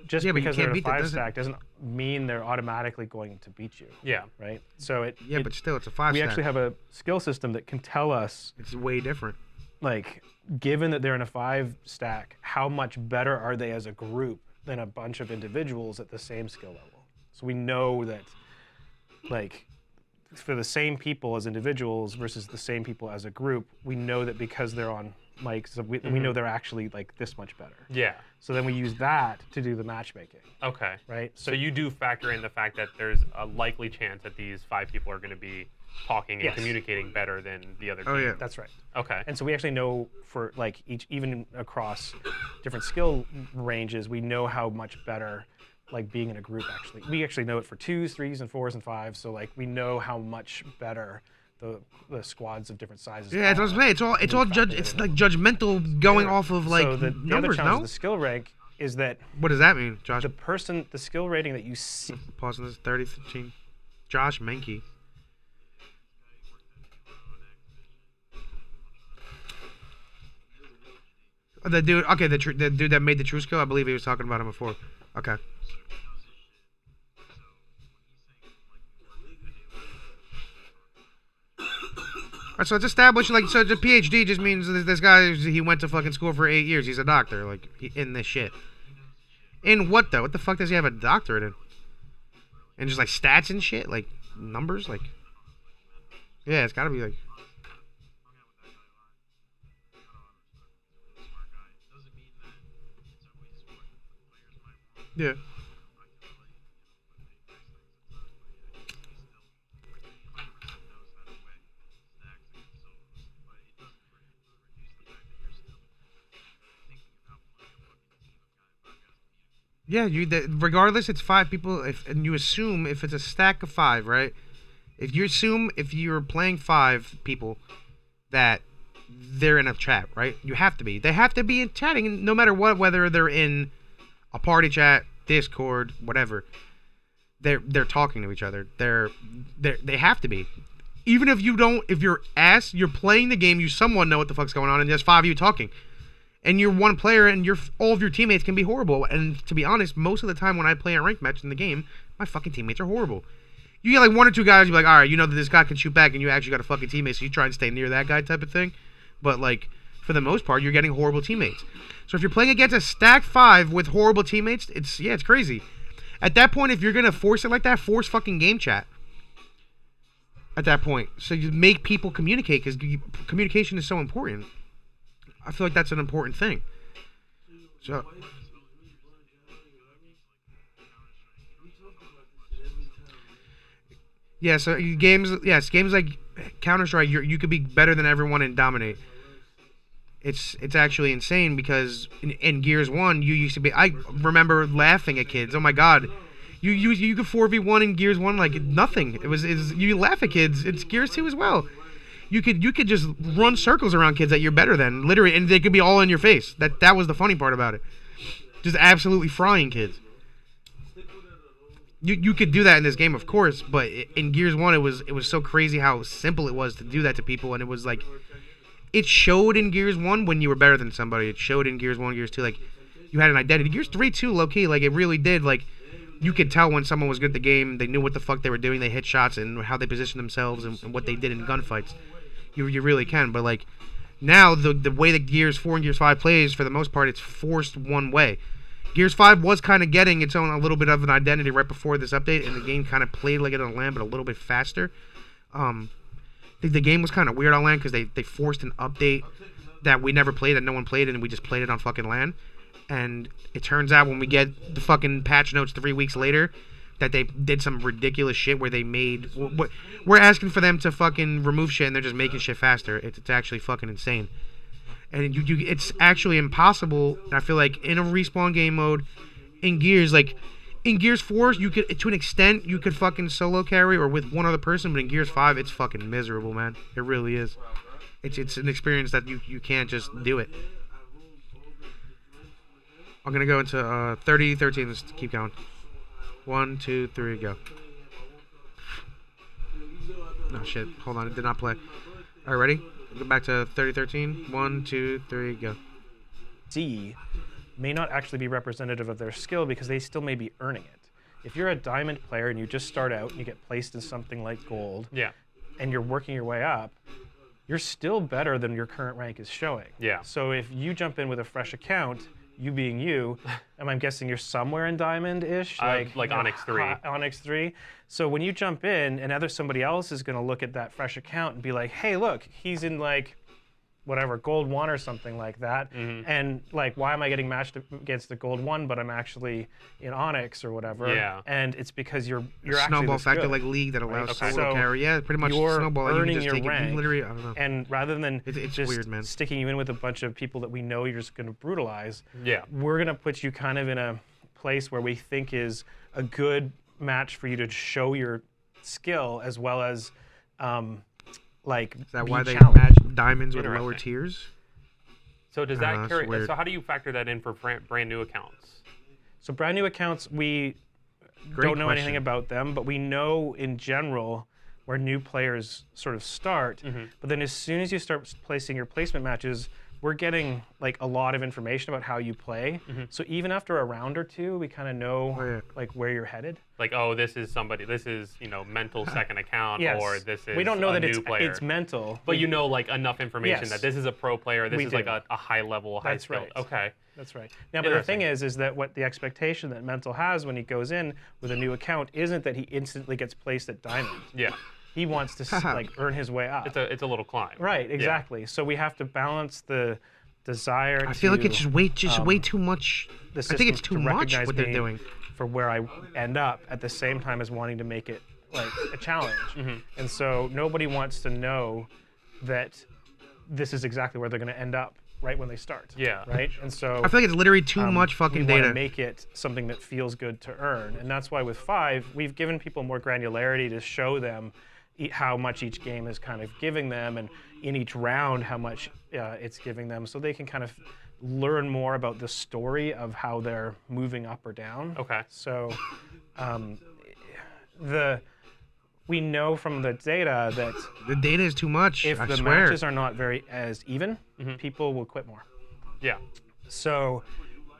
just Yeah, but you because can't they're a beat them, 5 doesn't- stack doesn't mean they're automatically going to beat you, Yeah. right? So Yeah, but still, it's a 5 we stack. actually have a skill system that can tell us, It's way different. like, given that they're in a 5 stack, how much better are they as a group than a bunch of individuals at the same skill level. So we know that, like, for the same people as individuals versus the same people as a group, we know that because they're on Mike, so we know they're actually like this much better. Yeah. So then we use that to do the matchmaking, Okay. right? So you do factor in the fact that there's a likely chance that these 5 people are going to be talking and Yes. communicating better than the other team. Oh, yeah. That's right. Okay. And so we actually know for like even across different skill ranges, we know how much better like being in a group actually. We actually know it for 2s, 3s, and 4s and 5s. So like we know how much better the squads of different sizes. Yeah, that's what I'm saying. It's all it's like judgmental going off of like so the other numbers. challenge No. of the skill rank is that What does that mean, Josh? the skill rating that you see. Pausing this 30-15. Josh Menke. The dude, okay, the dude that made the true skill, I believe he was talking about him before. Okay. Alright, so it's established, like, so the PhD just means this guy, he went to fucking school for 8 years. He's a doctor, like, in this shit. In what, though? What the fuck does he have a doctorate in? And just, like, stats and shit? Like, numbers? Like, yeah, it's gotta be, like... Yeah. Yeah, regardless, it's 5 people, and you assume if it's a stack of 5, right? If you're playing 5 people, that they're in a chat, right? You have to be. They have to be in chatting, no matter what, whether they're in a party chat, Discord, whatever. They're talking to each other. They have to be. Even if you don't, if you're you're playing the game, you somewhat know what the fuck's going on, and there's 5 of you talking. And you're one player, and all of your teammates can be horrible. And to be honest, most of the time when I play a ranked match in the game, my fucking teammates are horrible. You get like 1 or 2 guys, you're like, all right, you know that this guy can shoot back, and you actually got a fucking teammate, so you try and stay near that guy type of thing. But like, for the most part, you're getting horrible teammates. So if you're playing against a stack 5 with horrible teammates, it's crazy. At that point, if you're gonna force it like that, force fucking game chat. At that point, so you make people communicate, because communication is so important. I feel like that's an important thing. So. Yeah, so games like Counter-Strike, you could be better than everyone and dominate. It's actually insane, because in Gears 1, you used to be... I remember laughing at kids. Oh my god. You could 4v1 in Gears 1 like nothing. You laugh at kids. It's Gears 2 as well. You could just run circles around kids that you're better than, literally, and they could be all in your face. That was the funny part about it. Just absolutely frying kids. You could do that in this game, of course, but in Gears 1 it was so crazy how simple it was to do that to people, and it was like, it showed in Gears 1 when you were better than somebody. It showed in Gears 1, Gears 2, like, you had an identity. Gears 3 too, low key, like, it really did, like, you could tell when someone was good at the game. They knew what the fuck they were doing. They hit shots and how they positioned themselves and what they did in gunfights. You really can, but like now the way that Gears 4 and Gears 5 plays, for the most part, it's forced one way. Gears 5 was kind of getting its own a little bit of an identity right before this update, and the game kind of played like it on LAN, but a little bit faster. The game was kind of weird on LAN because they forced an update that we never played, that no one played, and we just played it on fucking LAN. And it turns out when we get the fucking patch notes 3 weeks later, that they did some ridiculous shit where they made... We're asking for them to fucking remove shit, and they're just making shit faster. It's actually fucking insane. And it's actually impossible, I feel like, in a respawn game mode, in Gears, like, in Gears 4, you could, to an extent, you could fucking solo carry or with one other person, but in Gears 5, it's fucking miserable, man. It really is. It's an experience that you can't just do it. I'm gonna go into 30-13, let's keep going. 1, 2, 3, go. No shit, hold on, it did not play. Alright, ready? Go back to 30-13. 1, 2, 3, go. C may not actually be representative of their skill because they still may be earning it. If you're a diamond player and you just start out and you get placed in something like gold, yeah, and you're working your way up, you're still better than your current rank is showing. Yeah. So if you jump in with a fresh account, you being you, and I'm guessing you're somewhere in Diamond-ish? Like Onyx 3. Onyx 3. So when you jump in, and somebody else is going to look at that fresh account and be like, hey, look, he's in like whatever gold 1 or something like that, and like why am I getting matched against the gold 1 but I'm actually in Onyx or whatever? Yeah. And it's because you're actually snowball this factor good, like League that allows right? solo So carry. Yeah, pretty much you're snowball. You earning can just your take it. rank, You literally, I don't know. and rather than It's just weird, man. sticking you in with a bunch of people that we know you're just going to brutalize, Yeah. we're going to put you kind of in a place where we think is a good match for you to show your skill as well as like Is that be why they challenged. match diamonds with lower Interesting. tiers? So does that that's carry? weird. So how do you factor that in for brand new accounts? So brand new accounts, we Great don't know anything question. about them, but we know in general where new players sort of start. But then as soon as you start placing your placement matches, we're getting like a lot of information about how you play. So even after a round or two, we kind of know yeah. like where you're headed. Like, oh, this is mental second account, Yes. or this is we don't know a that new player. it's mental. But you know, like enough information Yes. that this is a pro player. This We is like do. a high level, high That's skill. right. Okay. That's right. Now, but the thing is that what the expectation that Mental has when he goes in with a new account isn't that he instantly gets placed at Diamond. Yeah. He wants to like earn his way up. It's a little climb. Right, exactly. So we have to balance the desire I feel like it's just way too much. the I think system it's too to much recognize what they're me doing. for where I end up at the same time as wanting to make it like a challenge. And so nobody wants to know that this is exactly where they're going to end up right when they start. Yeah. Right? And so I feel like it's literally too much we fucking want data. to make it something that feels good to earn. And that's why with 5, we've given people more granularity to show them how much each game is kind of giving them, and in each round how much it's giving them, so they can kind of learn more about the story of how they're moving up or down. Okay. So we know from the data that The data is too much. if I the swear. matches are not very as even, people will quit more. Yeah. So,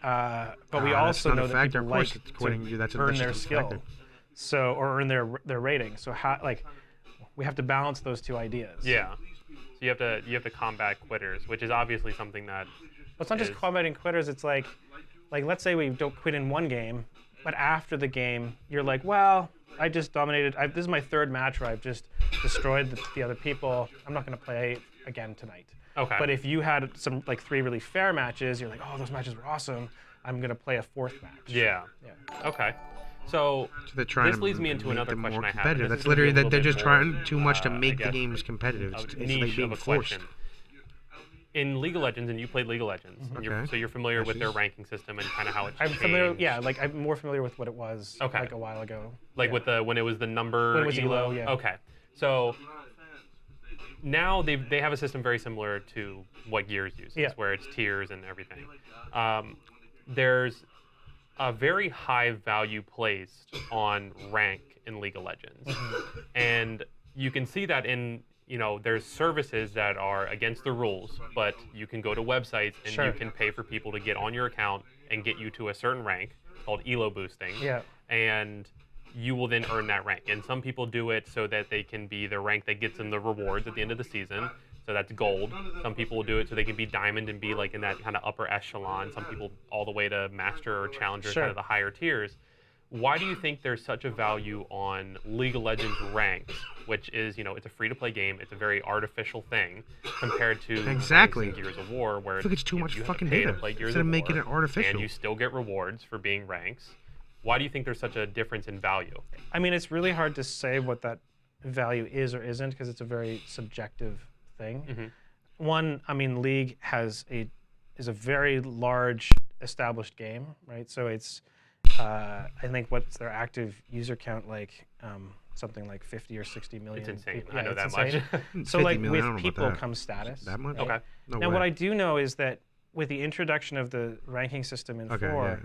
but we That's also not a know that factor. people Of course like it's quitting to you. That's earn just their a skill, factor. so or earn their rating. So how we have to balance those two ideas. Yeah. So you have to combat quitters, which is obviously something that. But it's not just combating quitters. It's like let's say we don't quit in one game, but after the game you're like, well, I just dominated. This is my 3rd match where I've just destroyed the other people. I'm not going to play again tonight. Okay. But if you had some like 3 really fair matches, you're like, oh, those matches were awesome. I'm going to play a 4th match. Yeah. Okay. So they're trying this to leads me into make another them question more I have. competitive. and this That's is gonna be a literally that little they're bit just more, trying too much to I make the guess, games competitive. a It's niche like being of a forced. question. In League of Legends, and you played League of Legends, and Okay. so you're familiar with their ranking system and kind of how it's I'm changed. familiar. Yeah, like I'm more familiar with what it was Okay. like a while ago. Like with when it was the number When it was Elo, yeah. Okay. So now they have a system very similar to what Gears uses, Yeah. where it's tiers and everything. There's a very high value placed on rank in League of Legends, and you can see that in there's services that are against the rules, but you can go to websites and Sure. you can pay for people to get on your account and get you to a certain rank. It's called Elo boosting. Yeah. And you will then earn that rank. And some people do it so that they can be the rank that gets them the rewards at the end of the season. So that's gold. Some people will do it so they can be diamond and be like in that kind of upper echelon. Some people all the way to master or challenger, Sure. kind of the higher tiers. Why do you think there's such a value on League of Legends ranks, which is, it's a free-to-play game. It's a very artificial thing compared to Exactly. Gears of War, where I think it's too much you have to fucking pay to data play Gears instead of making War, it artificial. and you still get rewards for being ranks. Why do you think there's such a difference in value? I mean, it's really hard to say what that value is or isn't because it's a very subjective thing. One, I mean, League is a very large established game, right? So it's I think what's their active user count like? Something like 50 or 60 million. It's insane. People. I know it's that insane. much. So 50 like million, I don't with know about people that. comes status. That much? Okay. No Now way. what I do know is that with the introduction of the ranking system in 4, yeah.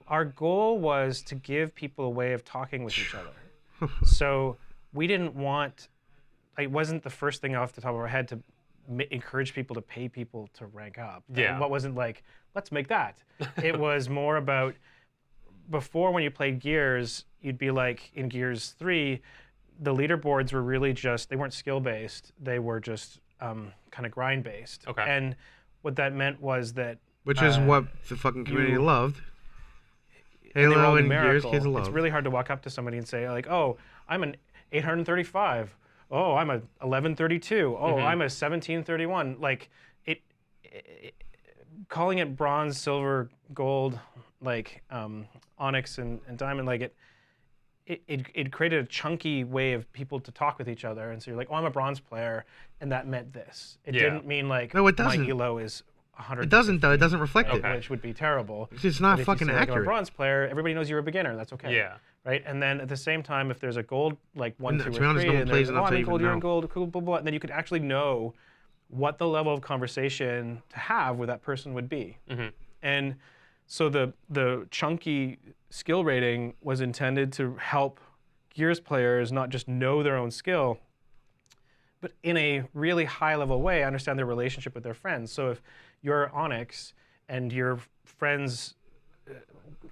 our goal was to give people a way of talking with each other. So we didn't want, it wasn't the first thing off the top of our head to encourage people to pay people to rank up. Yeah. What wasn't like, let's make that. It was more about, before when you played Gears, you'd be like, in Gears 3, the leaderboards were really just, they weren't skill-based, they were just kind of grind-based. Okay. And what that meant was that Which is what the fucking community you- loved. they were all Halo and Gears numerical. kids love. It's really hard to walk up to somebody and say like, "Oh, I'm an 835. oh, I'm a 1132. Oh, Mhm. I'm a 1731. Like it calling it bronze, silver, gold, like onyx and diamond, like it created a chunky way of people to talk with each other. And so you're like, oh, I'm a bronze player, and that meant this. It Yeah. didn't mean like No, it my doesn't. elo is 100. It doesn't though. It doesn't reflect it. Okay. Which would be terrible. It's just not But if fucking you say, like, I'm a accurate. bronze player, everybody knows you're a beginner. That's okay. Yeah. Right. And then at the same time, if there's a gold, like 1, And 2, to or be honest, 3, no one and plays then, enough I'm to in even gold, you're in know. gold, cool, blah, blah, and then you could actually know what the level of conversation to have with that person would be. Mhm. And so the chunky skill rating was intended to help Gears players not just know their own skill, but in a really high level way, understand their relationship with their friends. So if you're Onyx and your friends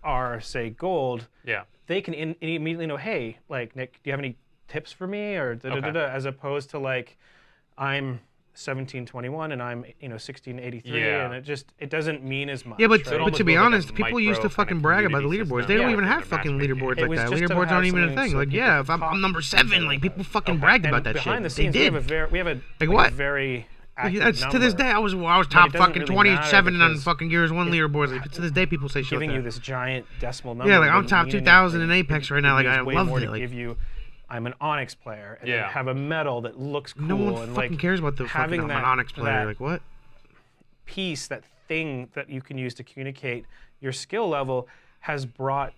are, say, gold, Yeah. they can immediately know, hey, like, Nick, do you have any tips for me? Or da-da-da-da, as opposed to like, I'm 1721 and I'm 1683, Yeah. and it doesn't mean as much. Yeah, but right? but to be builds like a honest, people used to micro fucking kinda brag about the community leaderboards. system They don't Yeah. even within have the fucking matchmaking. leaderboards It like was that. just to Leaderboards have aren't even a something thing. so Like, people yeah, could if I'm talk number with each 7, other like people about fucking Okay. brag And about that behind shit. the They scenes, did. we have a Like a what? very Like, accurate that's to this number day. I was it top doesn't fucking really 27 matter on because fucking Gears 1 leaderboards. Like, to this day, people say shit like giving you that. this giant decimal number. Yeah, like I'm wouldn't top mean 2,000 in anything. Apex right now. It Like I means way loved more it. to Like give you, I'm an Onyx player, and then Yeah. have a medal that looks cool, no one and fucking like cares about the fucking having I'm that, an Onyx player. that Like what? piece, that thing that you can use to communicate your skill level, has brought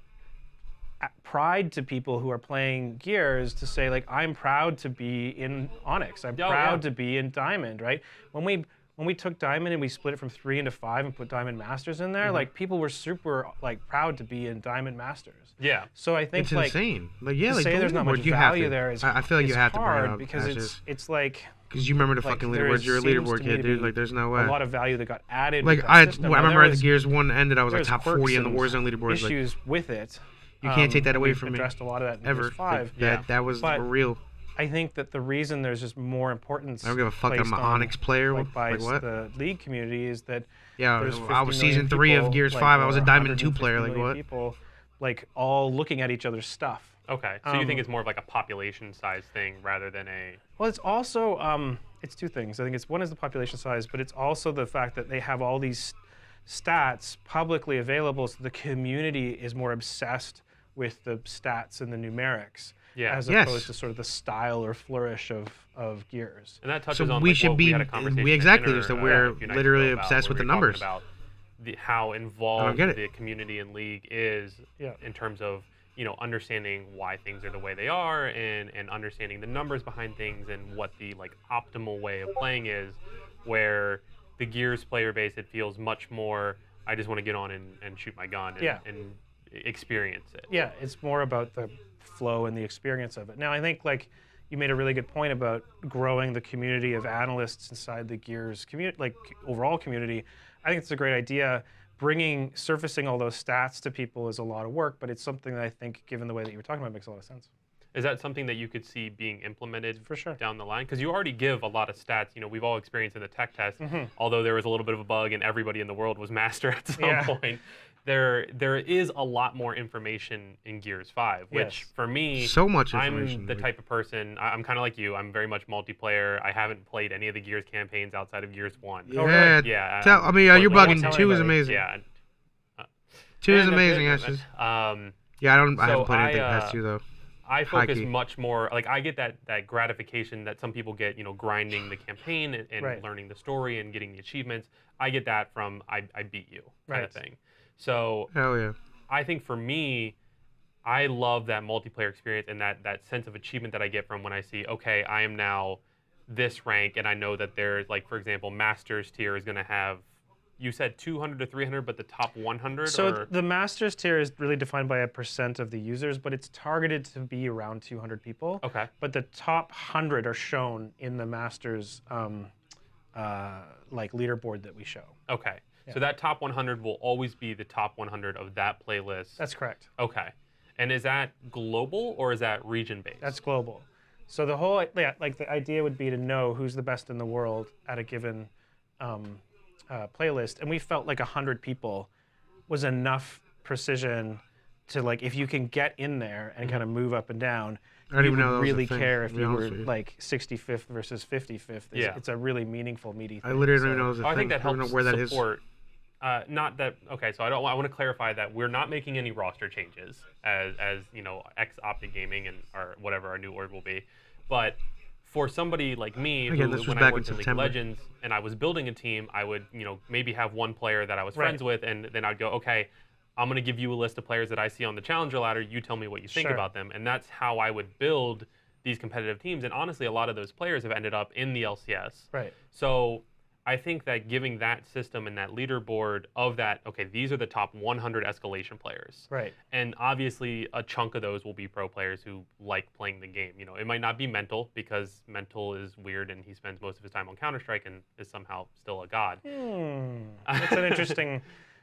pride to people who are playing Gears to say, like, I'm proud to be in Onyx. I'm Oh, proud yeah. to be in Diamond, right? When we took Diamond and we split it from 3 into 5 and put Diamond Masters in there, like, people were super like proud to be in Diamond Masters. Yeah. So I think It's like insane. Like yeah, to like say the there's not much leaderboard, you have value to. there is I feel like you is have to bring it hard up because Ashes. it's like Because you remember the like, fucking there leaderboards. You're a seems leaderboard to kid, me to dude. be Like there's no a way. lot of value that got added. Like with that I system. Now, remember there at the was- Gears 1 ended, I was like there's top quirks 40 in the and Warzone leaderboards. Like issues with it. you can't take that away we've from me. addressed a lot of that in Ever. Gears 5. Like, that was But- real. I think that the reason there's just more importance I don't give a fuck. I'm placed an on, Onyx player. like, by Like what? the league community is that Yeah, there's I was 50 million season 3 of people, Gears like, 5. I was a or Diamond 2 150 player. Like million what? People like all looking at each other's stuff. Okay. So you think Um, it's more of like a population size thing rather than a Well, it's also it's two things. I think it's one is the population size, but it's also the fact that they have all these stats publicly available, so the community is more obsessed with the stats and the numerics, Yeah. as Yes. opposed to sort of the style or flourish of Gears. And that touches So on we like, should what be- we had a conversation we at exactly, dinner, just that we're a few nights literally ago about obsessed where with we the were talking numbers. About how involved get it. the community and league is Yeah. in terms of understanding why things are the way they are and understanding the numbers behind things and what the like optimal way of playing is, where the Gears player base, it feels much more I just want to get on and shoot my gun and, Yeah. and experience it. Yeah, it's more about the flow and the experience of it. Now, I think like you made a really good point about growing the community of analysts inside the Gears community, like overall community. I think it's a great idea. Surfacing all those stats to people is a lot of work, but it's something that I think, given the way that you were talking about, makes a lot of sense. Is that something that you could see being implemented For sure. down the line? Because you already give a lot of stats. We've all experienced in the tech test, Mm-hmm. although there was a little bit of a bug and everybody in the world was master at some Yeah. point. There is a lot more information in Gears 5, which Yes. for me, So much information. I'm the type of person, I'm kind of like you, I'm very much multiplayer. I haven't played any of the Gears campaigns outside of Gears 1. Yeah. really? Yeah. You're Portland, bugging. tell 2 is anybody. amazing. Yeah. 2 is and that's amazing. it. Ashes. Yeah. I haven't so played anything I, past 2 though. I focus key. much more, like I get that gratification that some people get, grinding the campaign and Right. learning the story and getting the achievements. I get that from I beat you kind of Right. thing. So Hell yeah. I think for me, I love that multiplayer experience and that sense of achievement that I get from when I see, okay, I am now this rank and I know that there's, like, for example, Masters tier is going to have, you said 200 to 300, but the top 100? So or? the Masters tier is really defined by a % of the users, but it's targeted to be around 200 people. Okay. But the top 100 are shown in the Masters like leaderboard that we show. Okay. Yeah. So that top 100 will always be the top 100 of that playlist. That's correct. Okay. And is that global or is that region based? That's global. So the whole, yeah, like the idea would be to know who's the best in the world at a given playlist, and we felt like 100 people was enough precision to, like, if you can get in there and kind of move up and down, I don't we even know would that was a really thing, care to if be you honest were with you. like 65th versus 55th. Yeah. It's a really meaningful, meaty thing. I literally don't even So- know it was a I thing. think that I don't helps know where that is. support. Not that okay. So I want to clarify that we're not making any roster changes as you know ex Optic Gaming and or whatever our new org will be, but for somebody like me Again, who this was when I back worked in in League of September. Legends and I was building a team, I would maybe have one player that I was friends with, and then I'd go okay. I'm going to give you a list of players that I see on the challenger ladder. You tell me what you think Sure. about them, and that's how I would build these competitive teams. And honestly, a lot of those players have ended up in the LCS. Right. So I think that giving that system and that leaderboard of that, okay, these are the top 100 escalation players. Right. And obviously, a chunk of those will be pro players who like playing the game. It might not be Mental because Mental is weird and he spends most of his time on Counter-Strike and is somehow still a god. That's an interesting.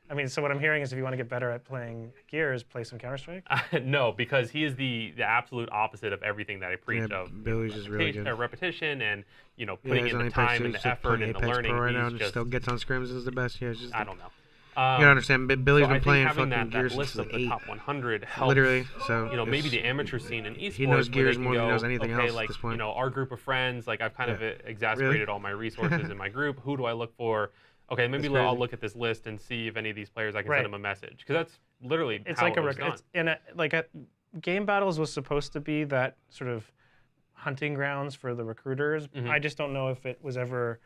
I mean, so what I'm hearing is if you want to get better at playing Gears, play some Counter-Strike. No, because he is the absolute opposite of everything that I preach Yeah, of Billy's just really good. repetition and Yeah, putting he's in on the Apex time too. and He's the just effort playing and the Apex learning. Pro right now He's and just, still gets on scrims is the best. Yeah, it's just I don't know. you gotta understand. Billy's So I been think playing having fucking that Gears list since of like the 8. top 100 helps. Literally, so Maybe it's- the amateur scene in esports. he knows where they Gears can more than he go, knows anything okay, else at like, this point. our group of friends, like I've kind of Yeah. exasperated all my resources in my group. Who do I look for? Okay, maybe That's I'll crazy. look at this list and see if any of these players I can Right. send them a message. Because that's literally It's how like it was done. it's in a like a game battles was supposed to be that sort of hunting grounds for the recruiters. Mhm. I just don't know if it was ever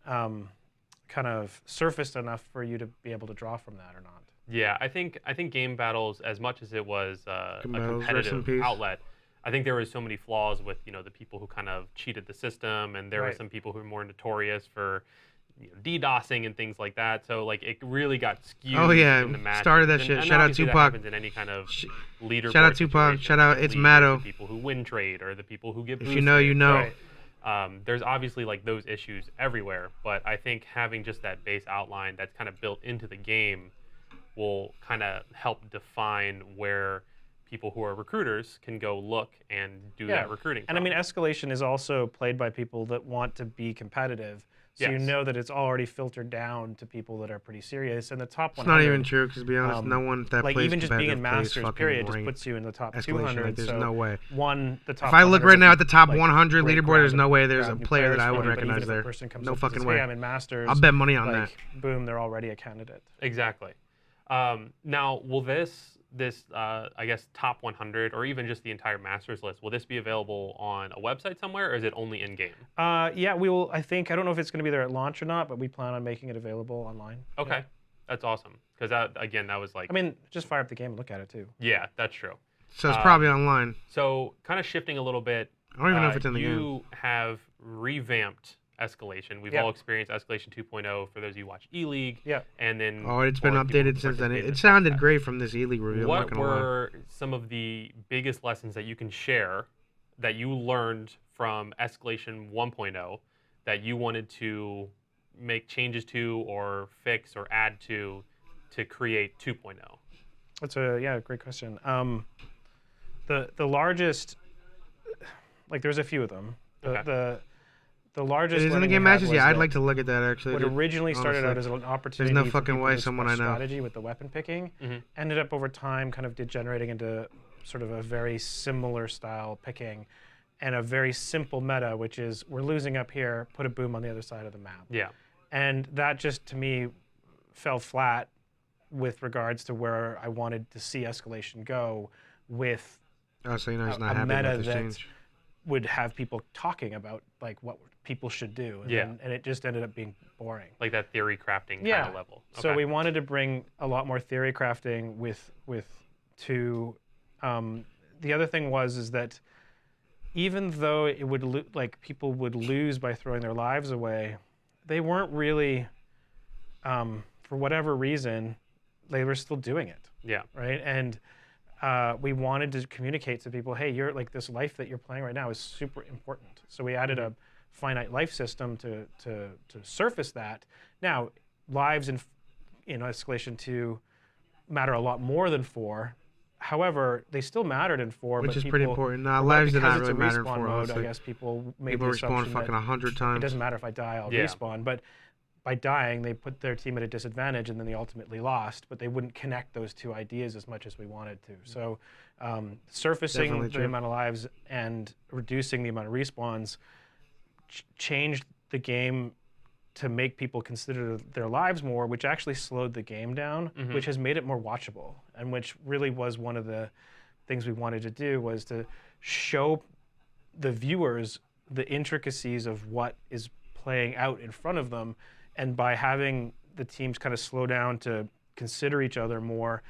kind of surfaced enough for you to be able to draw from that or not. Yeah, I think game battles, as much as it was a Game battles, rest in competitive peace. outlet, I think there was so many flaws with the people who kind of cheated the system, and there were Right. some people who were more notorious for DDoSing and things like that. So like it really got skewed. Oh, yeah, in the matches. started that And- shit. and Shout out obviously that Tupac. happens in any kind of leaderboard Shout out Tupac. situation. Shout out It It's leads to Matto. the people who win trade or the people who get If you know, you boosted. know. Right. There's obviously like those issues everywhere, but I think having just that base outline that's kind of built into the game will kind of help define where people who are recruiters can go look and do that recruiting. And I mean, from. Escalation is also played by people that want to be competitive. So you Yes. know that it's already filtered down to people that are pretty serious. And the top It's 100, not even true, because to be honest, no one that like plays even just being in competitive plays Masters, fucking period, just ranked puts you in the top Escalation. 200. Like, there's so no way. the top If I look 100 right now would at the be, top like, 100 great leaderboard, there's ground no to way there's a grab new player that players I would from, but even recognize if a there. person comes No up and fucking says, way. Hey, I'm in Masters. I'll bet money on that. like, boom, they're already a candidate. Exactly. Now, will this I guess top 100 or even just the entire Masters list, will this be available on a website somewhere, or is it only in game? Yeah, we will. I don't know if it's going to be there at launch or not, but we plan on making it available online. Okay, Yeah. that's awesome. Because that was like, I mean, just fire up the game and look at it too. yeah, that's true. So it's probably online. So kind of shifting a little bit. I don't even know if it's in the game. You have revamped Escalation. We've Yeah. all experienced Escalation 2.0 for those of you who watch E-League. Yeah. And then Oh, it's been for people who updated since then. participate in It the sounded tech great from this E-League review. I'm not What gonna lie. were some of the biggest lessons that you can share that you learned from Escalation 1.0 that you wanted to make changes to or fix or add to create 2.0? That's a great question. The largest, like there's a few of them. The largest. It is in the learning game we had matches? was Yeah, I'd that like to look at that actually. What dude. originally started out as Honestly. an opportunity no for fucking people way to someone I express know. strategy with the weapon picking Mhm. ended up over time kind of degenerating into sort of a very similar style picking and a very simple meta, which is we're losing up here, put a boom on the other side of the map. Yeah. And that just, to me, fell flat with regards to where I wanted to see Escalation go with Oh, so you know he's a not happy meta about this that change. would have people talking about like what people should do. And, Yeah. and it just ended up being boring. Like that theory crafting kind Yeah. of level. So Okay. we wanted to bring a lot more theory crafting to the other thing is that even though it would like people would lose by throwing their lives away, they weren't really for whatever reason they were still doing it, Yeah. right? And we wanted to communicate to people, hey, you're like this life that you're playing right now is super important. So we added a finite life system to surface that. Now, lives in Escalation 2 matter a lot more than 4. However, they still mattered in 4. Which but is pretty people- important. Nah, but lives did because not it's a really matter in respawn 4, mode, honestly. I guess people made People the respawn assumption fucking that 100 it times. doesn't matter if I die, I'll Yeah. respawn. But by dying, they put their team at a disadvantage, and then they ultimately lost. But they wouldn't connect those two ideas as much as we wanted to. So surfacing Definitely the true. amount of lives and reducing the amount of respawns changed the game to make people consider their lives more, which actually slowed the game down, which has made it more watchable, and which really was one of the things we wanted to do, was to show the viewers the intricacies of what is playing out in front of them, and by having the teams kind of slow down to consider each other more,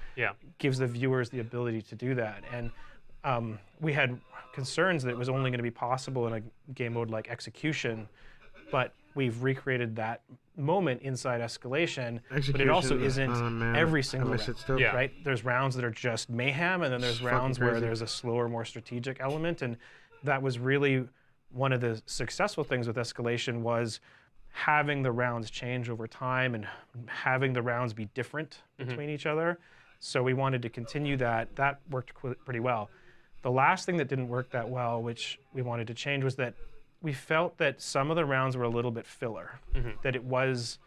gives the viewers the ability to do that. And we had concerns that it was only going to be possible in a game mode like Execution, but we've recreated that moment inside Escalation, but it also Execution, isn't oh, man, every I single miss round, it still. Yeah. right? There's rounds that are just mayhem, and then there's It's rounds fucking where crazy. there's a slower, more strategic element, and that was really one of the successful things with Escalation, was having the rounds change over time and having the rounds be different between each other. So we wanted to continue that. That worked pretty well. The last thing that didn't work that well, which we wanted to change, was that we felt that some of the rounds were a little bit filler. That it was,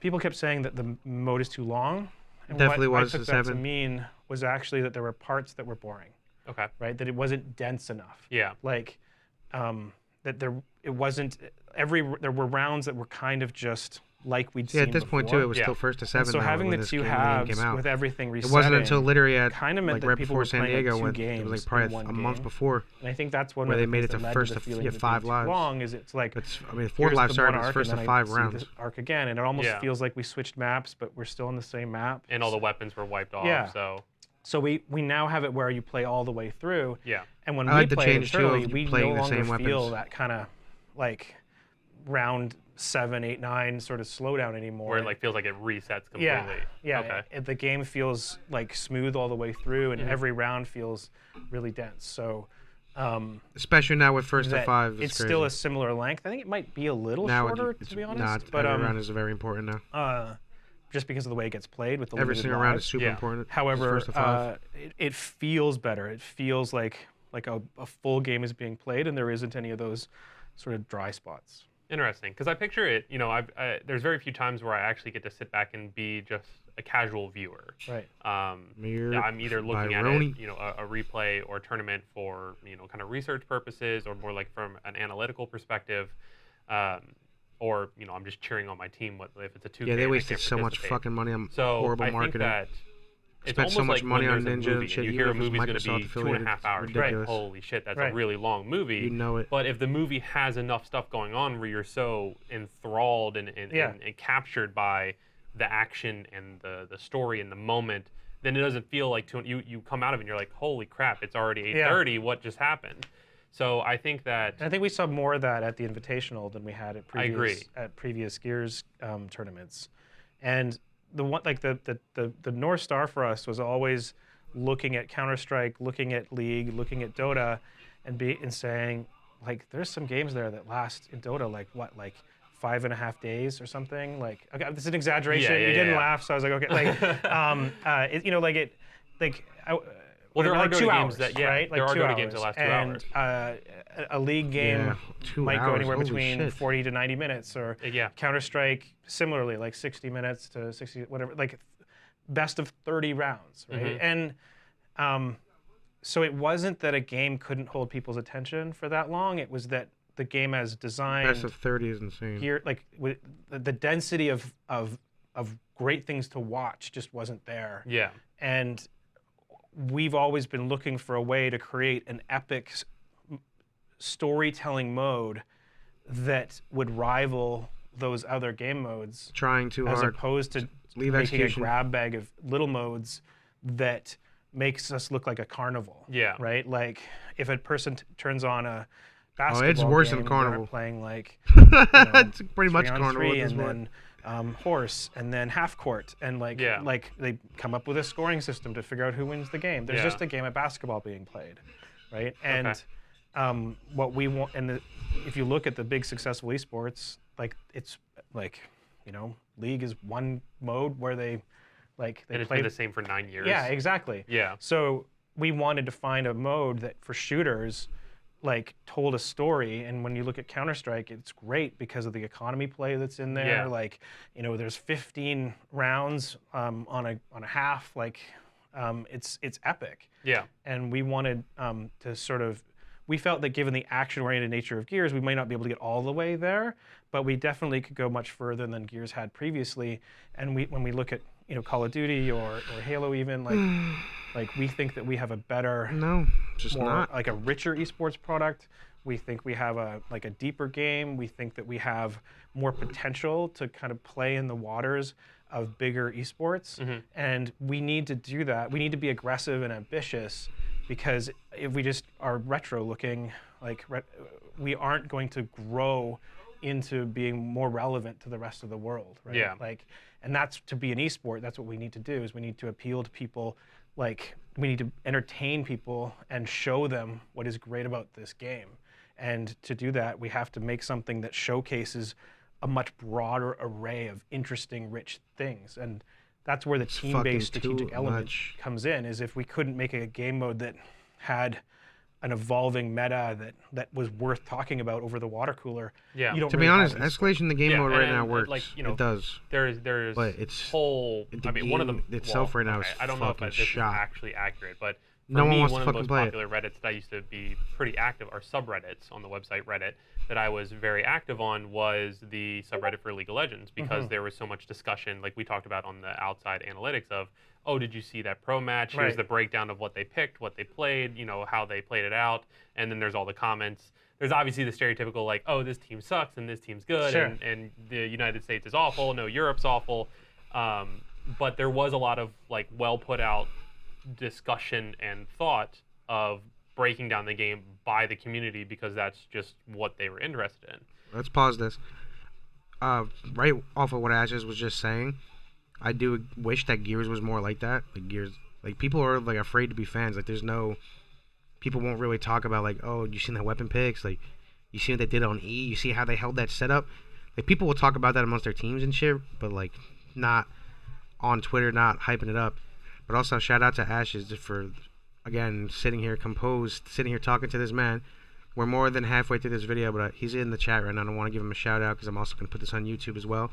people kept saying that the mode is too long. And Definitely what was I took the that to 7. mean was actually that there were parts that were boring, Okay. right? That it wasn't dense enough. Yeah. Like that it wasn't there were rounds that were kind of just like we'd seen Yeah, at this point too, it was Yeah. still first to And 7. so though, having when the this two game halves came out. with everything It resetting, wasn't until literally at kind of meant like that right people before were San playing like Diego, 2 when it games was like probably in one a month game. before. And I think that's one where of they the made things it that to led first to the to feeling of it 5 being lives. too long. Is it's like, It's, I mean, 4 here's live the started one was arc, first and to then 5 I see rounds. this arc again, and it almost Yeah. feels like we switched maps, but we're still in the same map. And all the weapons were wiped off. Yeah. So we now have it where you play all the way through. yeah. And when I we like the play it change, too, internally, of we playing no the longer same feel weapons. that kind of like round 7, 8, 9 sort of slowdown anymore. Where it like feels like it resets completely. Yeah. Okay. The game feels like smooth all the way through, and every round feels really dense. So Especially now with first to that 5. it's crazy. still a similar length. I think it might be a little now shorter, it's to be honest. Nah, but every round is very important now. just because of the way it gets played with the Every limited single round is lives. super Yeah. important. It's However, first to 5. it feels better. It feels like a full game is being played, and there isn't any of those sort of dry spots. Interesting, because I picture it. You know, there's very few times where I actually get to sit back and be just a casual viewer. Right. Mirrored I'm either looking by at Roni. it, you know, a replay or tournament for, you know, kind of research purposes, or more like from an analytical perspective, or, you know, I'm just cheering on my team. If it's a 2K, Yeah, they and I wasted can't so much participate. fucking money on So horrible I think marketing. that it's Spent so almost much like money when on there's a Ninja and movie shit, and you even hear a if it's movie's going to Microsoft be affiliated, 2.5 it's hours. You're like, ridiculous. holy shit, that's Right. a really long movie. You know it. But if the movie has enough stuff going on where you're so enthralled and captured by the action and the story and the moment, then it doesn't feel like you come out of it and you're like, holy crap, it's already 8:30. What just happened? So I think that And I think we saw more of that at the Invitational than we had at I agree. previous Gears tournaments. And the one like the North Star for us was always looking at Counter-Strike, looking at League, looking at Dota, and saying, like, there's some games there that last in Dota like 5.5 days or something. Like, okay, this is an exaggeration. You didn't laugh, so I was like, okay. Like, you know, like it, like. Well, there are like Dota 2 games hours, that right? there Like are 2 Dota hours. games that last 2 and, hours. A League game Yeah, 2 might go hours, anywhere holy between shit. 40 to 90 minutes, or Yeah. Counter-Strike similarly, like 60 minutes to 60, whatever, like best of 30 rounds, right? And so it wasn't that a game couldn't hold people's attention for that long. It was that the game as designed Best of 30 is insane. here, like with the density of great things to watch just wasn't there. Yeah. And we've always been looking for a way to create an epic storytelling mode that would rival those other game modes, Trying too as hard. opposed to Leave making execution. a grab bag of little modes that makes us look like a carnival. Yeah. Right? Like if a person turns on a basketball it's worse than game, Carnival. they're playing like It's pretty much 3-on-3 Carnival at this and point. then horse, and then half court, and like they come up with a scoring system to figure out who wins the game. There's just a game of basketball being played, right? And what we want, and if you look at the big successful esports, like it's like, you know, League is one mode where they And it's play been the same for 9 years. Yeah, exactly. Yeah. So we wanted to find a mode that for shooters like told a story, and when you look at Counter-Strike, it's great because of the economy play that's in there. Yeah. Like, you know, there's 15 rounds on a half, like it's epic. Yeah. And we wanted to sort of, we felt that given the action-oriented nature of Gears, we might not be able to get all the way there, but we definitely could go much further than Gears had previously. And when we look at Call of Duty or Halo even, like we think that we have a better, No, just more not. like a richer esports product. We think we have a deeper game. We think that we have more potential to kind of play in the waters of bigger esports. And we need to do that. We need to be aggressive and ambitious, because if we just are retro looking, we aren't going to grow into being more relevant to the rest of the world, right? Yeah. And that's, to be an esport, that's what we need to do, is we need to appeal to people. We need to entertain people and show them what is great about this game. And to do that, we have to make something that showcases a much broader array of interesting, rich things. And that's where the team-based strategic element comes in, is if we couldn't make a game mode that had an evolving meta that was worth talking about over the water cooler. Yeah. You don't To really be honest, have an Escalation, the game Yeah, mode right and, now works. It does. There's But it's whole. the I mean, one of game them itself right now is I don't know if fucking this is shot. actually accurate, but for No one me, wants one to of the fucking most play it. popular Reddits that I used to be pretty active, or subreddits on the website Reddit, that I was very active on, was the subreddit for League of Legends, because there was so much discussion, like we talked about on the outside analytics of, oh, did you see that pro match? Here's Right. the breakdown of what they picked, what they played, how they played it out, and then there's all the comments. There's obviously the stereotypical, like, oh, this team sucks and this team's good, Sure. and the United States is awful, no, Europe's awful. But there was a lot of well put out discussion and thought of breaking down the game by the community, because that's just what they were interested in. Let's pause this. Right off of what Ashes was just saying, I do wish that Gears was more like that. Like Gears, people are afraid to be fans. People won't really talk about oh, you seen that weapon picks? You see what they did on E? You see how they held that setup? People will talk about that amongst their teams and shit, but not on Twitter, not hyping it up. But also shout out to Ashes for, again, sitting here composed, sitting here talking to this man. We're more than halfway through this video, but he's in the chat right now. I want to give him a shout out because I'm also going to put this on YouTube as well.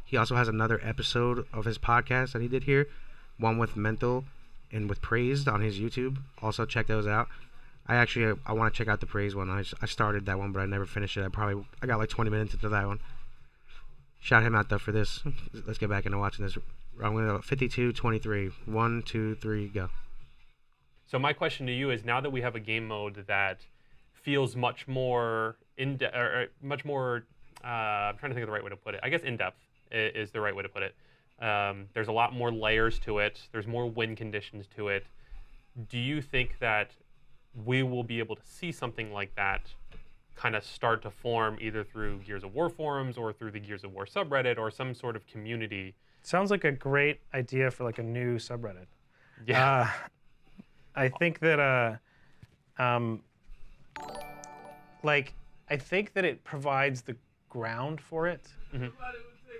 He also has another episode of his podcast that he did here, one with Mental and with Praised on his YouTube. Also check those out. I want to check out the Praise one. I started that one, but I never finished it. I got 20 minutes into that one. Shout him out though for this. Let's get back into watching this. I'm going to go 52-23. 1, 2, 3, go. So my question to you is, now that we have a game mode that feels much more much more, I'm trying to think of the right way to put it. I guess in-depth is the right way to put it. There's a lot more layers to it. There's more win conditions to it. Do you think that we will be able to see something like that kind of start to form, either through Gears of War forums or through the Gears of War subreddit or some sort of community? Sounds like a great idea for a new subreddit. Yeah. I think that I think that it provides the ground for it.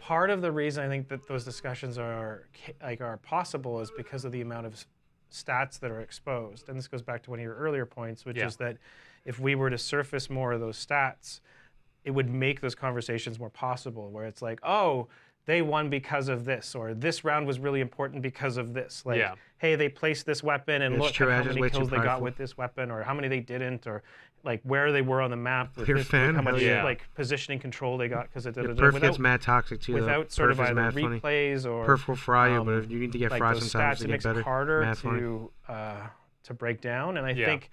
Part of the reason I think that those discussions are possible is because of the amount of stats that are exposed. And this goes back to one of your earlier points, which is that if we were to surface more of those stats, it would make those conversations more possible, where it's oh, they won because of this, or this round was really important because of this. Hey, they placed this weapon, and look at how many kills they got with this weapon, or how many they didn't, or where they were on the map with this, fan, how much yeah. positioning control they got because it did. Perf gets mad toxic too. Without sort of Perf is either mad funny. replays or Perf will fry you, but if you need to get fried those sometimes stats, to it get makes better. it harder Mad funny. to break down. And I think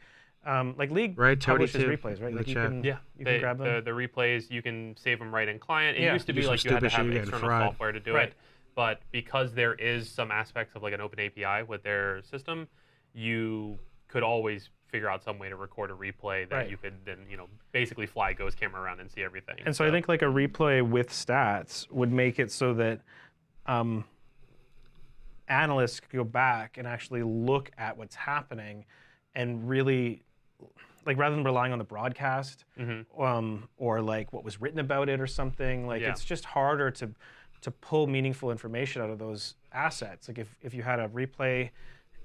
League Right, Tony publishes too, replays, right? in Like the you chat. can Yeah, you can grab them. The replays, you can save them right in client. It Yeah. used to Do be some you had to stupid have shit, you're getting external fried. software to do Right. it. But because there is some aspects of an open API with their system, you could always figure out some way to record a replay that Right. you could then, basically fly Ghost camera around and see everything. And so I think a replay with stats would make it so that analysts could go back and actually look at what's happening and really, rather than relying on the broadcast or what was written about it or something, it's just harder to pull meaningful information out of those assets. If you had a replay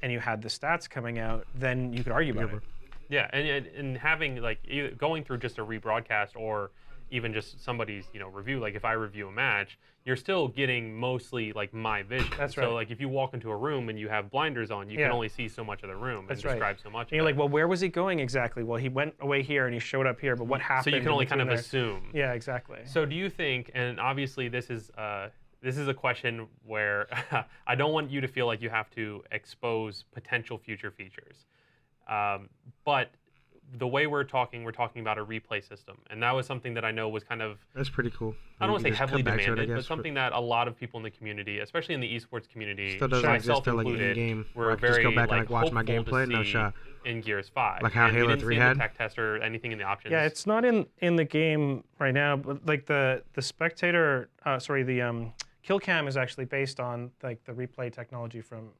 and you had the stats coming out, then you could argue about it. Yeah, and having either going through just a rebroadcast or even just somebody's review. Like if I review a match, you're still getting mostly like my vision. That's So right. like if you walk into a room and you have blinders on, you can Yeah. only see so much of the room That's and right. describe so much. And you're like, well, where was he going exactly? Well, he went away here and he showed up here, but what happened? So you can in only kind of between there? assume. Yeah, exactly. So do you think, and obviously this is a question where I don't want you to feel like you have to expose potential future features. But the way we're talking about a replay system. And that was something that I know was kind of, That's pretty cool. I don't want to say You can just heavily come back to it, I demanded, but guess, something that a lot of people in the community, especially in the esports community, still doesn't exist myself still, like, included, in-game, where were I can just very go back and, like, watch my hopeful to gameplay, no see shot. in Gears 5. Like how And we Halo didn't 3 see in had? the tech test or anything in the options. Yeah, it's not in the game right now, but like the spectator, the kill cam is actually based on like the replay technology from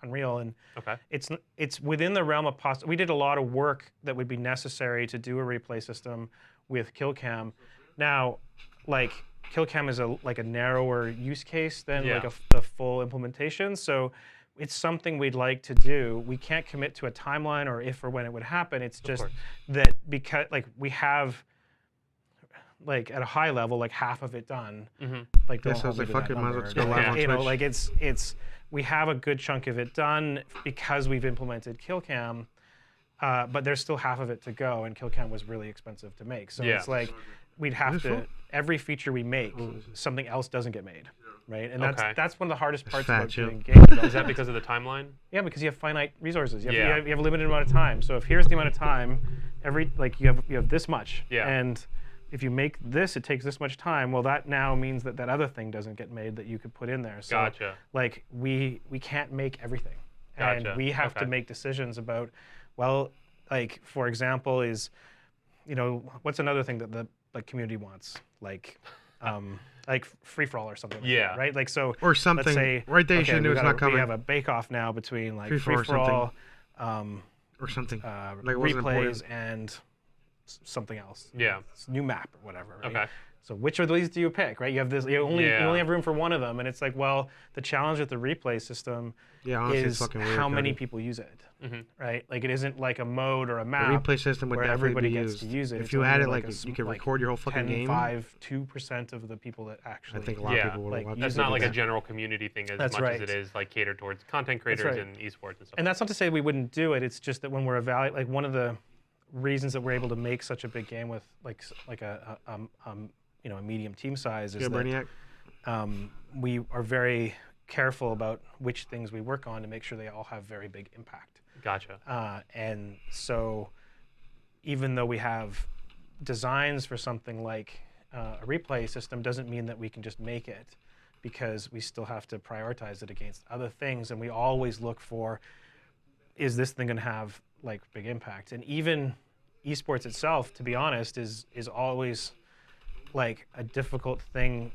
Unreal, and Okay. it's within the realm of possible. We did a lot of work that would be necessary to do a replay system with kill cam. Now, like kill cam is a narrower use case than Yeah. like the full implementation. So it's something we'd like to do. We can't commit to a timeline or if or when it would happen. It's just course. that because like we have like at a high level like half of it done. Mhm. Like Yeah, don't so hold it's me like, to that fuck it, might as well number. just go live on You know, Twitch. like it's we have a good chunk of it done because we've implemented kill cam. But there's still half of it to go, and kill cam was really expensive to make. So Yeah. it's like we'd have Is it to full? every feature we make, something else doesn't get made, right? And Okay. that's one of the hardest parts fat, about Joe. doing game development. Is that because of the timeline? Yeah, because you have finite resources. You have, Yeah. you have a limited amount of time. So if here's the amount of time, you have this much. Yeah. And if you make this, it takes this much time. Well, that now means that other thing doesn't get made that you could put in there. So Gotcha. like we can't make everything. Gotcha. And we have to Okay. make decisions about, well, like for example is, what's another thing that the like community wants? Like free for all or something like Yeah. that, right? Like so Or something. let's say Right there, you okay, should know we it's gotta- not coming. We have a bake-off now between like Free for all or free for all, Or something. Like it wasn't replays, important. and something else. Yeah. It's a new map or whatever. Right? Okay. So which of these do you pick, right? You have this. You only Yeah. have room for one of them, and it's like, well, the challenge with the replay system Yeah, honestly, it's is fucking weird. how many Cody. people use it, Mhm. right? Like it isn't like a mode or a The map replay system would where definitely everybody be gets used. to use it. If It's you only had it like like a you could like record your whole fucking 10, game. 2% of the people that actually. I think a lot Yeah. of people would Like, watch That's use it. not like a Yeah. general community thing as That's much right. as it is like catered towards content creators right. and esports and stuff. And that's not to say we wouldn't do it. It's just that when we're evaluating, like one of the reasons that we're able to make such a big game with like a medium team size is Yeah, that Brainiac. we are very careful about which things we work on to make sure they all have very big impact. Gotcha. And so even though we have designs for something like a replay system, doesn't mean that we can just make it, because we still have to prioritize it against other things. And we always look for, is this thing going to have like big impact? And even esports itself, to be honest, is always like a difficult thing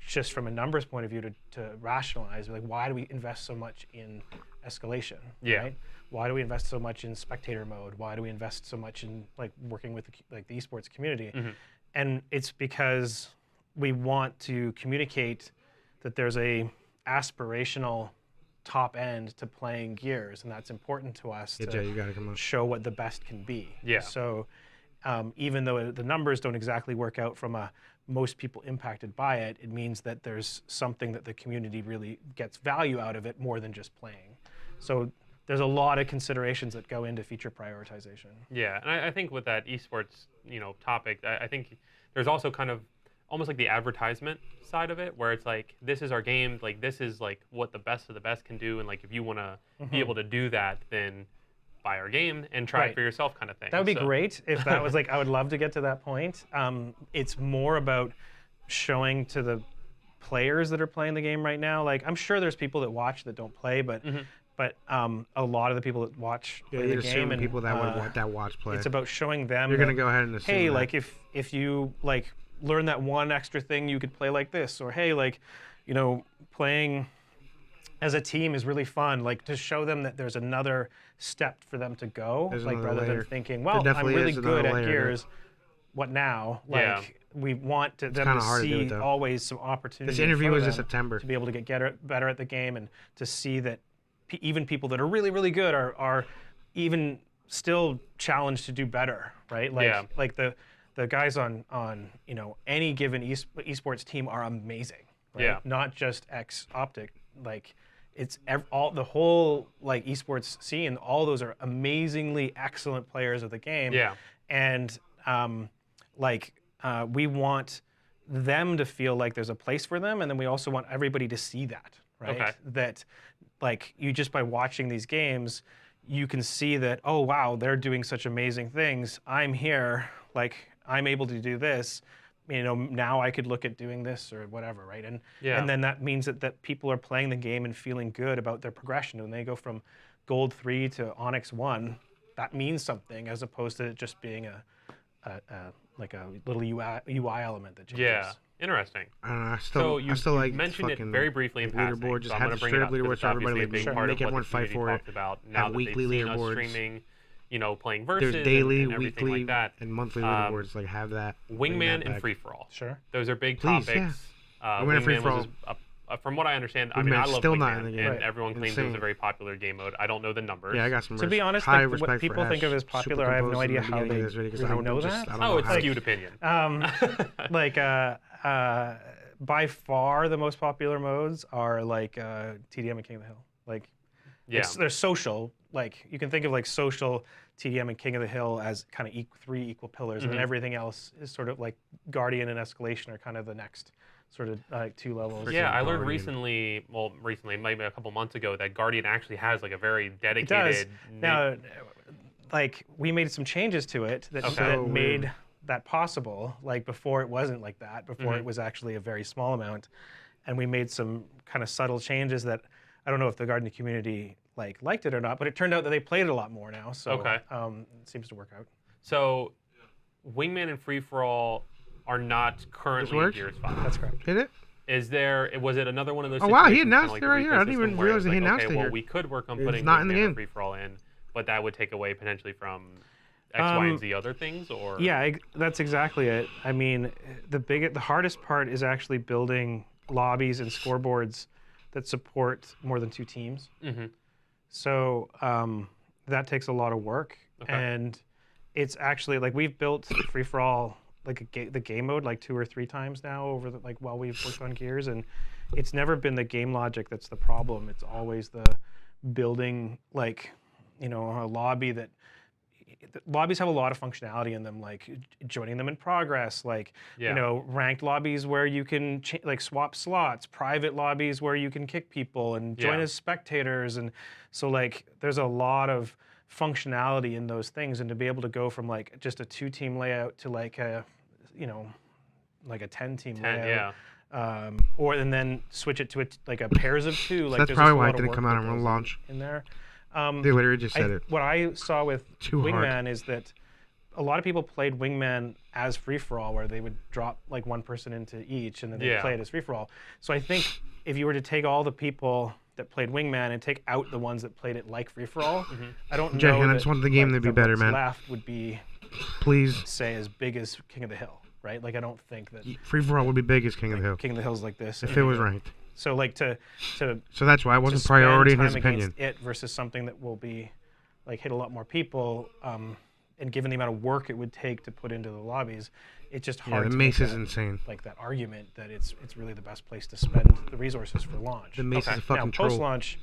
just from a numbers point of view to rationalize. Like, why do we invest so much in escalation? Yeah. Right? Why do we invest so much in spectator mode? Why do we invest so much in like working with the esports community? Mhm. And it's because we want to communicate that there's a aspirational top end to playing Gears, and that's important to us Yeah, to Jay, you gotta come on. show what the best can be. Yeah. So even though the numbers don't exactly work out from most people impacted by it, it means that there's something that the community really gets value out of it more than just playing. So there's a lot of considerations that go into feature prioritization. Yeah, and I think with that esports, topic, I think there's also kind of almost like the advertisement side of it, where it's like, this is our game, like this is like what the best of the best can do, and like if you want to be able to do that, then buy our game and try it Right. for yourself, kind of thing. That would be So- great if that was like, I would love to get to that point. It's more about showing to the players that are playing the game right now. Like, I'm sure there's people that watch that don't play, but a lot of the people that watch Yeah, play you'd the assume game, and people that watch play. it's about showing them. You're gonna that, go ahead and assume hey, that. like if you like learn that one extra thing, you could play like this, or hey, like, playing as a team is really fun. Like, to show them that there's another step for them to go, There's like another rather layer. than thinking, There well, I'm definitely really is another good at layer to it. Gears. What now? Like, Yeah. we want them kinda to hard to do see it, though. always some opportunity. This in interview front was of in them September. to be able to get better at the game, and to see that even people that are really, really good are even still challenged to do better, right? Like, Yeah. like the guys on any given esports team are amazing, right? Yeah. Not just X Optic, like it's all the whole like esports scene. All those are amazingly excellent players of the game. Yeah. And we want them to feel like there's a place for them, and then we also want everybody to see that, right? Okay. That like you just by watching these games, you can see that, oh wow, they're doing such amazing things. I'm here, like I'm able to do this. Now I could look at doing this or whatever, right? And then that means that people are playing the game and feeling good about their progression. When they go from Gold 3 to Onyx 1, that means something as opposed to it just being a little UI element that changes. Yeah. Interesting. I So you like mentioned it fucking very briefly in passing. leaderboard. Just so I'm have gonna the bring straight it up up because leaderboard it's so everybody obviously a like big part make of what everyone the fight community for it. talks about now Have that weekly they've seen us leaderboards. streaming, playing versus There's daily, and everything weekly, like that. and monthly leaderboards. Like have that. bring Wingman that and back. free for all. Sure. Those are big Please, yeah. topics. Wingman and free for was from what I understand, I Wingman's love still Wingman, not in the game. and Right. everyone claims it was Insane. a very popular game mode. I don't know the numbers. Yeah, I got some. To be honest, high like, what respect people for think of Ash. as popular, Super I have no composed in idea the how beginning they of this video, 'cause really I would know just- that. I don't Oh, know it's how- skewed opinion. Like by far the most popular modes are like TDM and King of the Hill. Like Yeah. they're social. Like you can think of like social, TDM and King of the Hill as kind of three equal pillars, and then everything else is sort of like Guardian and Escalation are kind of the next sort of two levels. Yeah, I learned Guardian. recently, maybe a couple months ago, that Guardian actually has like a very It does. dedicated. Now, like we made some changes to it that, Okay. that So made weird. that possible. Like before, it wasn't like that. Before, it was actually a very small amount, and we made some kind of subtle changes that I don't know if the Guardian community liked it or not. But it turned out that they played it a lot more now. So Okay. it seems to work out. So, Wingman and Free for All are not currently in works? Gears 5. That's correct. Hit it. Was it another one of those? Oh, wow, he situations, announced kinda it right like the here. I didn't replay even system where realize it's that he like, announced okay, it well, here. we could work on It's putting not in the Wingman game. and Free for All in, but that would take away potentially from X, Y, and Z other things, or Yeah, that's exactly it. I mean, the hardest part is actually building lobbies and scoreboards that support more than two teams. Mhm. So that takes a lot of work, Okay. and it's actually like we've built free for all the game mode like 2 or 3 times now over while we've worked on Gears, and it's never been the game logic that's the problem. It's always the building a lobby that. Lobbies have a lot of functionality in them, like joining them in progress, ranked lobbies where you can swap slots, private lobbies where you can kick people and join Yeah. as spectators, and so there's a lot of functionality in those things, and to be able to go from just a 2-team layout to a 10-team 10, layout, yeah. and then switch it to a pairs of 2. So that's there's probably just a why lot it of didn't work come out that on goes launch. in there. They literally just said it. What I saw with Too hard. Wingman is that a lot of people played Wingman as free-for-all, where they would drop one person into each, and then they'd play it as free-for-all. So I think if you were to take all the people that played Wingman and take out the ones that played it like free-for-all, I don't Jack, know I just that, wanted the game to be better, what's man. left would be, Please. say, as big as King of the Hill, right? I don't think that Free for all would be big as King of the Hill King of the Hill's like this. if it was ranked. So to So that's why it wasn't to priority in spend his time opinion. against it versus something that will be hit a lot more people, and given the amount of work it would take to put into the lobbies, it's just Yeah, hard the to mace make is insane. that argument that it's really the best place to spend the resources for launch. The mace Okay. is a fucking Now, troll. post-launch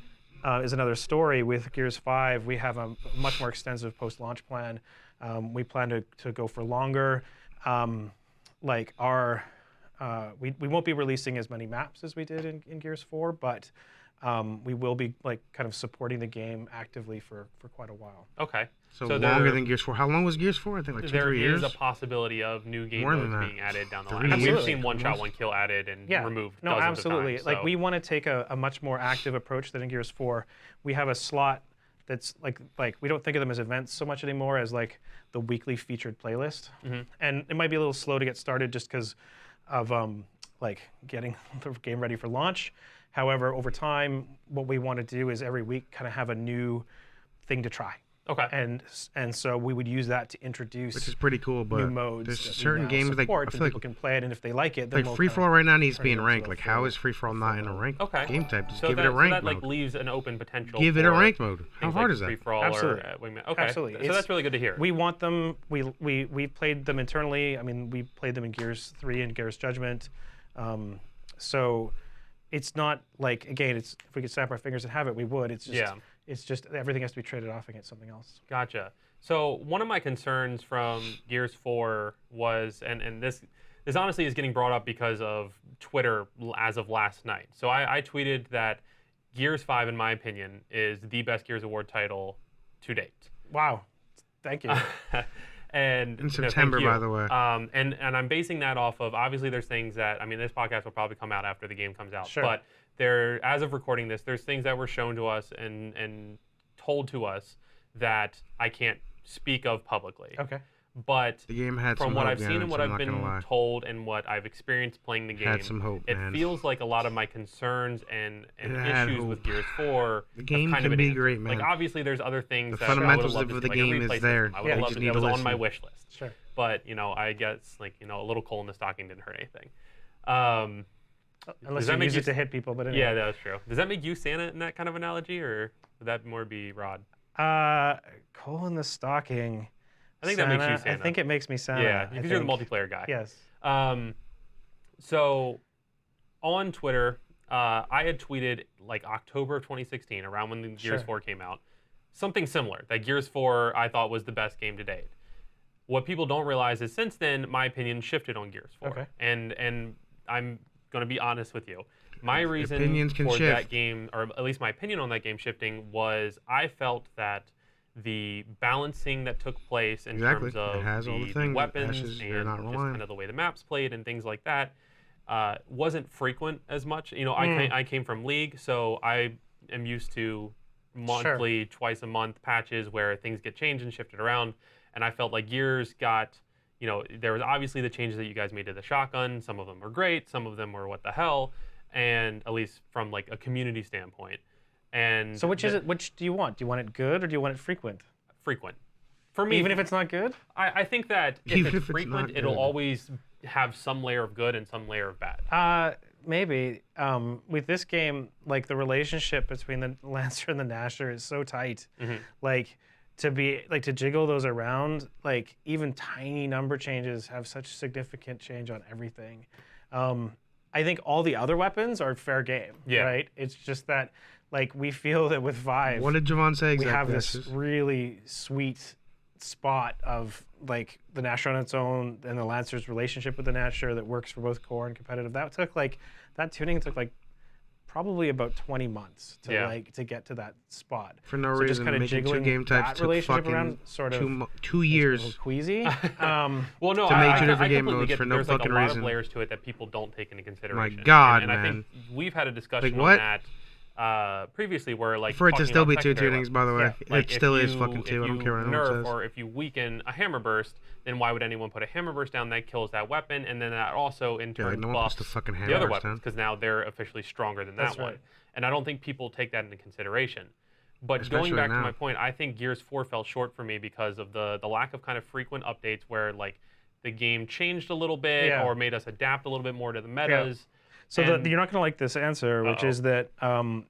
is another story. With Gears 5, we have a much more extensive post-launch plan. We plan to go for longer. We won't be releasing as many maps as we did in Gears 4, but we will be kind of supporting the game actively for quite a while. Okay. So there- longer than Gears 4. How long was Gears 4? I think 2, There 3 years. is a possibility of new game More than modes that. being added down the 3 line. I mean, we've years. seen one shot, one kill added and removed No, dozens absolutely. of times. We want to take a much more active approach than in Gears 4. We have a slot that's we don't think of them as events so much anymore as the weekly featured playlist. And it might be a little slow to get started just because of getting the game ready for launch. However, over time, what we want to do is every week kind of have a new thing to try. Okay. And so we would use that to introduce Which is pretty cool, but new modes. there's that we certain now games like I support, feel and like people can play it, and if they like it, then like we'll free kind for of all right now needs to turn be it in into ranked. a Like how full- is free for all not in a ranked Okay. game type? Just So give that, it a ranked so that like mode. leaves an open potential. Give it a for ranked mode. How things hard like is that? free for all Absolutely. or wingman. Okay. Absolutely. So that's really good to hear. We want them. We played them internally. I mean, we played them in Gears 3 and Gears Judgment. So it's not like, again, it's if we could snap our fingers and have it, we would. It's just everything has to be traded off against something else. Gotcha. So one of my concerns from Gears 4 was, and this honestly is getting brought up because of Twitter as of last night. So I tweeted that Gears 5, in my opinion, is the best Gears Award title to date. Wow. Thank you. And In September, by the way. And I'm basing that off of, obviously there's things that, I mean, this podcast will probably come out after the game comes out. Sure. But there, as of recording this, there's things that were shown to us and told to us that I can't speak of publicly. Okay. But The game had from some what hope I've seen behind and it, what so I'm I've not gonna been lie. told and what I've experienced playing the game, Had some hope, it man. feels like a lot of my concerns and It had issues with hope. Gears 4 The game have kind can of be been answered. great, man. Like obviously there's other things The that I would fundamentals love to of see, the like a game is replay there. system. I would Yeah, have you loved just it. need That to was on my listen. wish list. Sure. But I guess like a little coal in the stocking didn't hurt anything. Unless that you make use you it to hit people, but anyway. Yeah, that's true. Does that make you Santa in that kind of analogy, or would that more be Rod? Coal in the stocking. I think that makes you Santa. Santa. I think it makes me Santa. Yeah, I because you're the think. multiplayer guy. Yes. So on Twitter, I had tweeted like October of 2016, around when the Gears Sure. 4 came out, something similar, that Gears 4 I thought was the best game to date. What people don't realize is since then, my opinion shifted on Gears 4. Okay. And I'm going to be honest with you. My reason Opinions can for shift. that game, or at least my opinion on that game shifting, was I felt that the balancing that took place in Exactly. terms of It has all the things. weapons Ashes, you're and not just relying. kind of the way the maps played and things like that wasn't frequent as much. I came from League, so I am used to monthly, twice a month patches where things get changed and shifted around. And I felt like Gears got, there was obviously the changes that you guys made to the shotgun. Some of them were great. Some of them were what the hell. And at least from like a community standpoint. And So which is it? Which do you want? Do you want it good or do you want it frequent? frequent. For me, Even if it's not good? I think that if Even it's if it's frequent, not it'll good. always have some layer of good and some layer of bad. Maybe. With this game, like the relationship between the Lancer and the Gnasher is so tight. Like to jiggle those around, like even tiny number changes have such significant change on everything. I think all the other weapons are fair game, Yeah. right? It's just that like we feel that with Vive, What did Javon say we exactly? have this Ashes? really sweet spot of like the Gnasher on its own and the Lancer's relationship with the Gnasher that works for both core and competitive. That tuning took like probably about 20 months to get to that spot. For no So just reason, kinda making two jiggling game types that took relationship fucking around sort of 2 A years. little queasy. Well, no, To make two different I game completely modes get for that no there's like a fucking lot reason. of layers to it that people don't take into consideration. God, and I man. think we've had a discussion Like, what? on that previously, where like For it to talking still about be two secondary tunings, by the way. weapons. Like, It still if is fucking if two. I don't you care what anyone nerf says. or if you weaken a hammer burst, then why would anyone put a hammer burst down that kills that weapon, and then that also in Yeah, like, turn no one puts buffs the fucking the hammer other burst weapons down. because now they're officially stronger than That's that one. right. And I don't think people take that into consideration. But Especially going back to now. my point, I think Gears 4 fell short for me because of the lack of kind of frequent updates where like the game changed a little bit Yeah. or made us adapt a little bit more to the metas. So And- you're not going to like this answer, which is that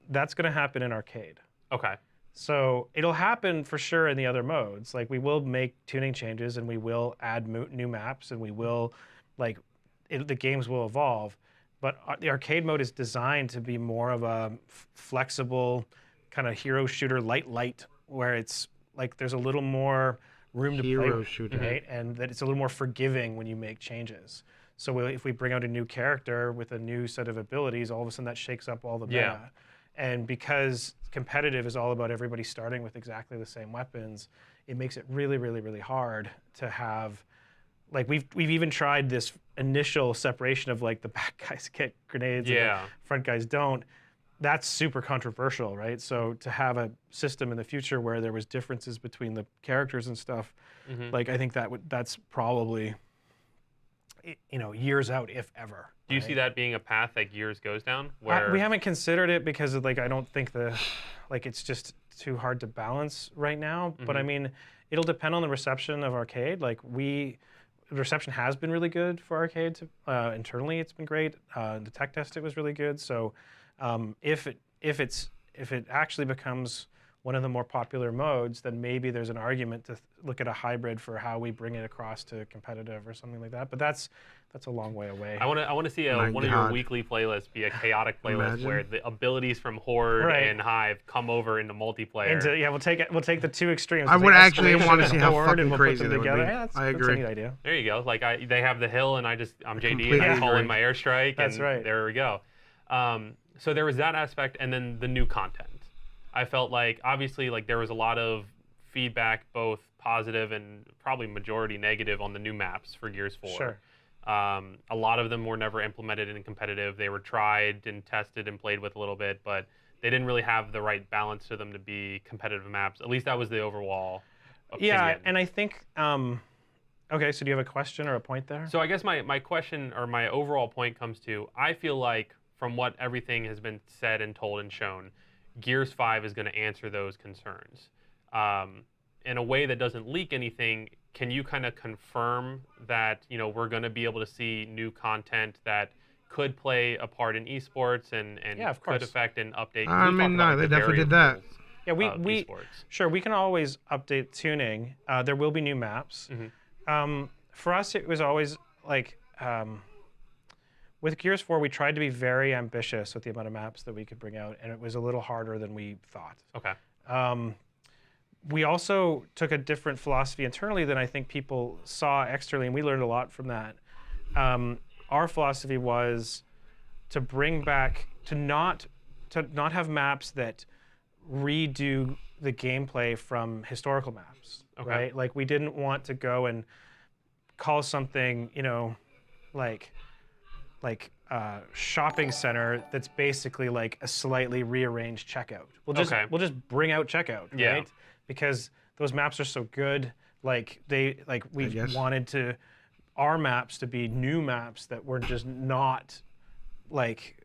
that's going to happen in arcade. Okay. So it'll happen for sure in the other modes. Like we will make tuning changes and we will add new maps and we will the games will evolve. But the arcade mode is designed to be more of a flexible kind of hero shooter light where it's like there's a little more room to play Hero with, shooter. right? And that it's a little more forgiving when you make changes. So if we bring out a new character with a new set of abilities, all of a sudden that shakes up all the meta. Yeah. And because competitive is all about everybody starting with exactly the same weapons, it makes it really, really, really hard to have. Like we've even tried this initial separation of like the back guys get grenades and Yeah. the front guys don't. That's super controversial, right? So to have a system in the future where there was differences between the characters and stuff, like I think that's probably years out, if ever. Do you see that being a path that Gears goes down? Where We haven't considered it because of, I don't think it's just too hard to balance right now. But I mean, it'll depend on the reception of Arcade. Like the reception has been really good for Arcade. Internally, it's been great. The tech test, it was really good. So if it actually becomes one of the more popular modes, then maybe there's an argument to look at a hybrid for how we bring it across to competitive or something like that. But that's a long way away. I want to see one of your weekly playlists be a chaotic playlist where the abilities from Horde and Hive come over into multiplayer. We'll take the two extremes. I would actually Escalation want to and see how Horde, fucking and we'll crazy put that them would be. together. Yeah, I agree. That's a neat idea. There you go. Like they have the hill, and I'm JD, Completely and I call in agree. my airstrike. That's and right. There we go. So there was that aspect, and then the new content. I felt like obviously like there was a lot of feedback, both positive and probably majority negative, on the new maps for Gears 4. Sure. A lot of them were never implemented in competitive. They were tried and tested and played with a little bit, but they didn't really have the right balance to them to be competitive maps. At least that was the overall opinion. Yeah, and I think. Okay, so do you have a question or a point there? So I guess my question or my overall point comes to, I feel like from what everything has been said and told and shown, Gears 5 is going to answer those concerns. In a way that doesn't leak anything, can you kind of confirm that we're going to be able to see new content that could play a part in esports and could affect and update? I mean, no, they definitely did that. Yeah, we sure, we can always update tuning. There will be new maps. For us, it was always like with Gears 4, we tried to be very ambitious with the amount of maps that we could bring out, and it was a little harder than we thought. Okay. We also took a different philosophy internally than I think people saw externally, and we learned a lot from that. Our philosophy was to bring back, to not have maps that redo the gameplay from historical maps, right? Like we didn't want to go and call something, like shopping center that's basically like a slightly rearranged checkout. We'll just bring out checkout, right? Because those maps are so good. We wanted our maps to be new maps that were just not like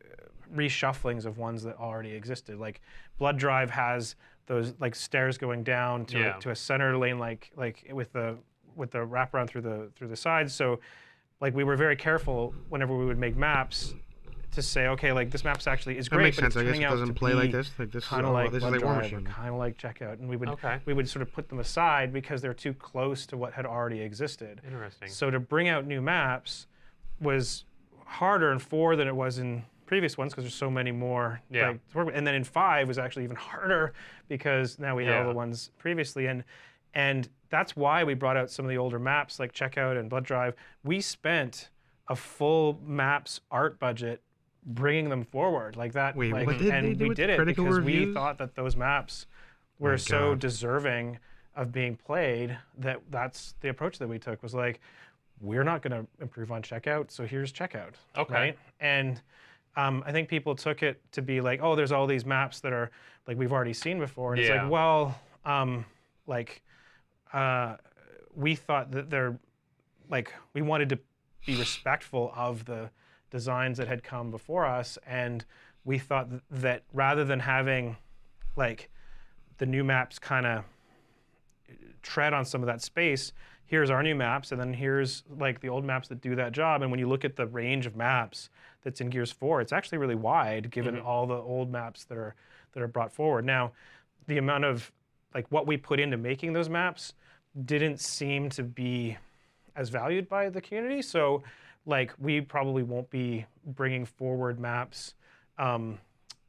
reshufflings of ones that already existed. Like Blood Drive has those like stairs going down to a center lane, like with the wraparound through the sides. So like we were very careful whenever we would make maps to say, okay, like this map's actually is great, makes but sense. it's I guess turning it out doesn't to play be like this. Like this kind is of like this is Blood like War Drive, or Machine. kind of like Checkout, and we would sort of put them aside because they're too close to what had already existed. Interesting. So to bring out new maps was harder in 4 than it was in previous ones because there's so many more to work with. And then in 5 was actually even harder because now we had all the ones previously, and that's why we brought out some of the older maps like Checkout and Blood Drive. We spent a full maps art budget bringing them forward like that. Wait, like, what did and they do we with did it critical because reviews? we thought that those maps were so deserving of being played that that's the approach that we took, was like, we're not going to improve on Checkout, so here's Checkout. Right? And I think people took it to be like, oh, there's all these maps that are like we've already seen before, and it's like, well, we thought that they're like, we wanted to be respectful of the designs that had come before us, and we thought that rather than having like the new maps kind of tread on some of that space, here's our new maps, and then here's like the old maps that do that job. And when you look at the range of maps that's in Gears 4, it's actually really wide given all the old maps that are brought forward. Now, the amount of like what we put into making those maps didn't seem to be as valued by the community, so like we probably won't be bringing forward maps and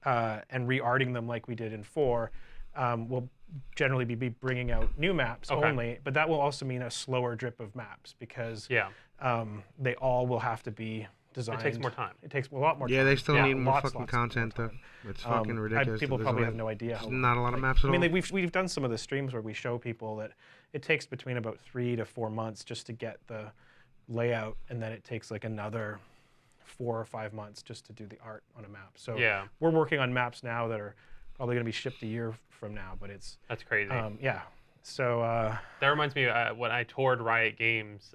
re-arting them like we did in 4. We'll generally be bringing out new maps only, but that will also mean a slower drip of maps because they all will have to be designed. It takes more time. It takes a lot more time. Yeah, they still need more lots fucking content though. It's fucking ridiculous. People probably have no idea. There's not a lot of maps at all. I mean, we've done some of the streams where we show people that it takes between about 3 to 4 months just to get the layout, and then it takes like another 4 or 5 months just to do the art on a map. So we're working on maps now that are probably going to be shipped a year from now, but that's crazy. So that reminds me when I toured Riot Games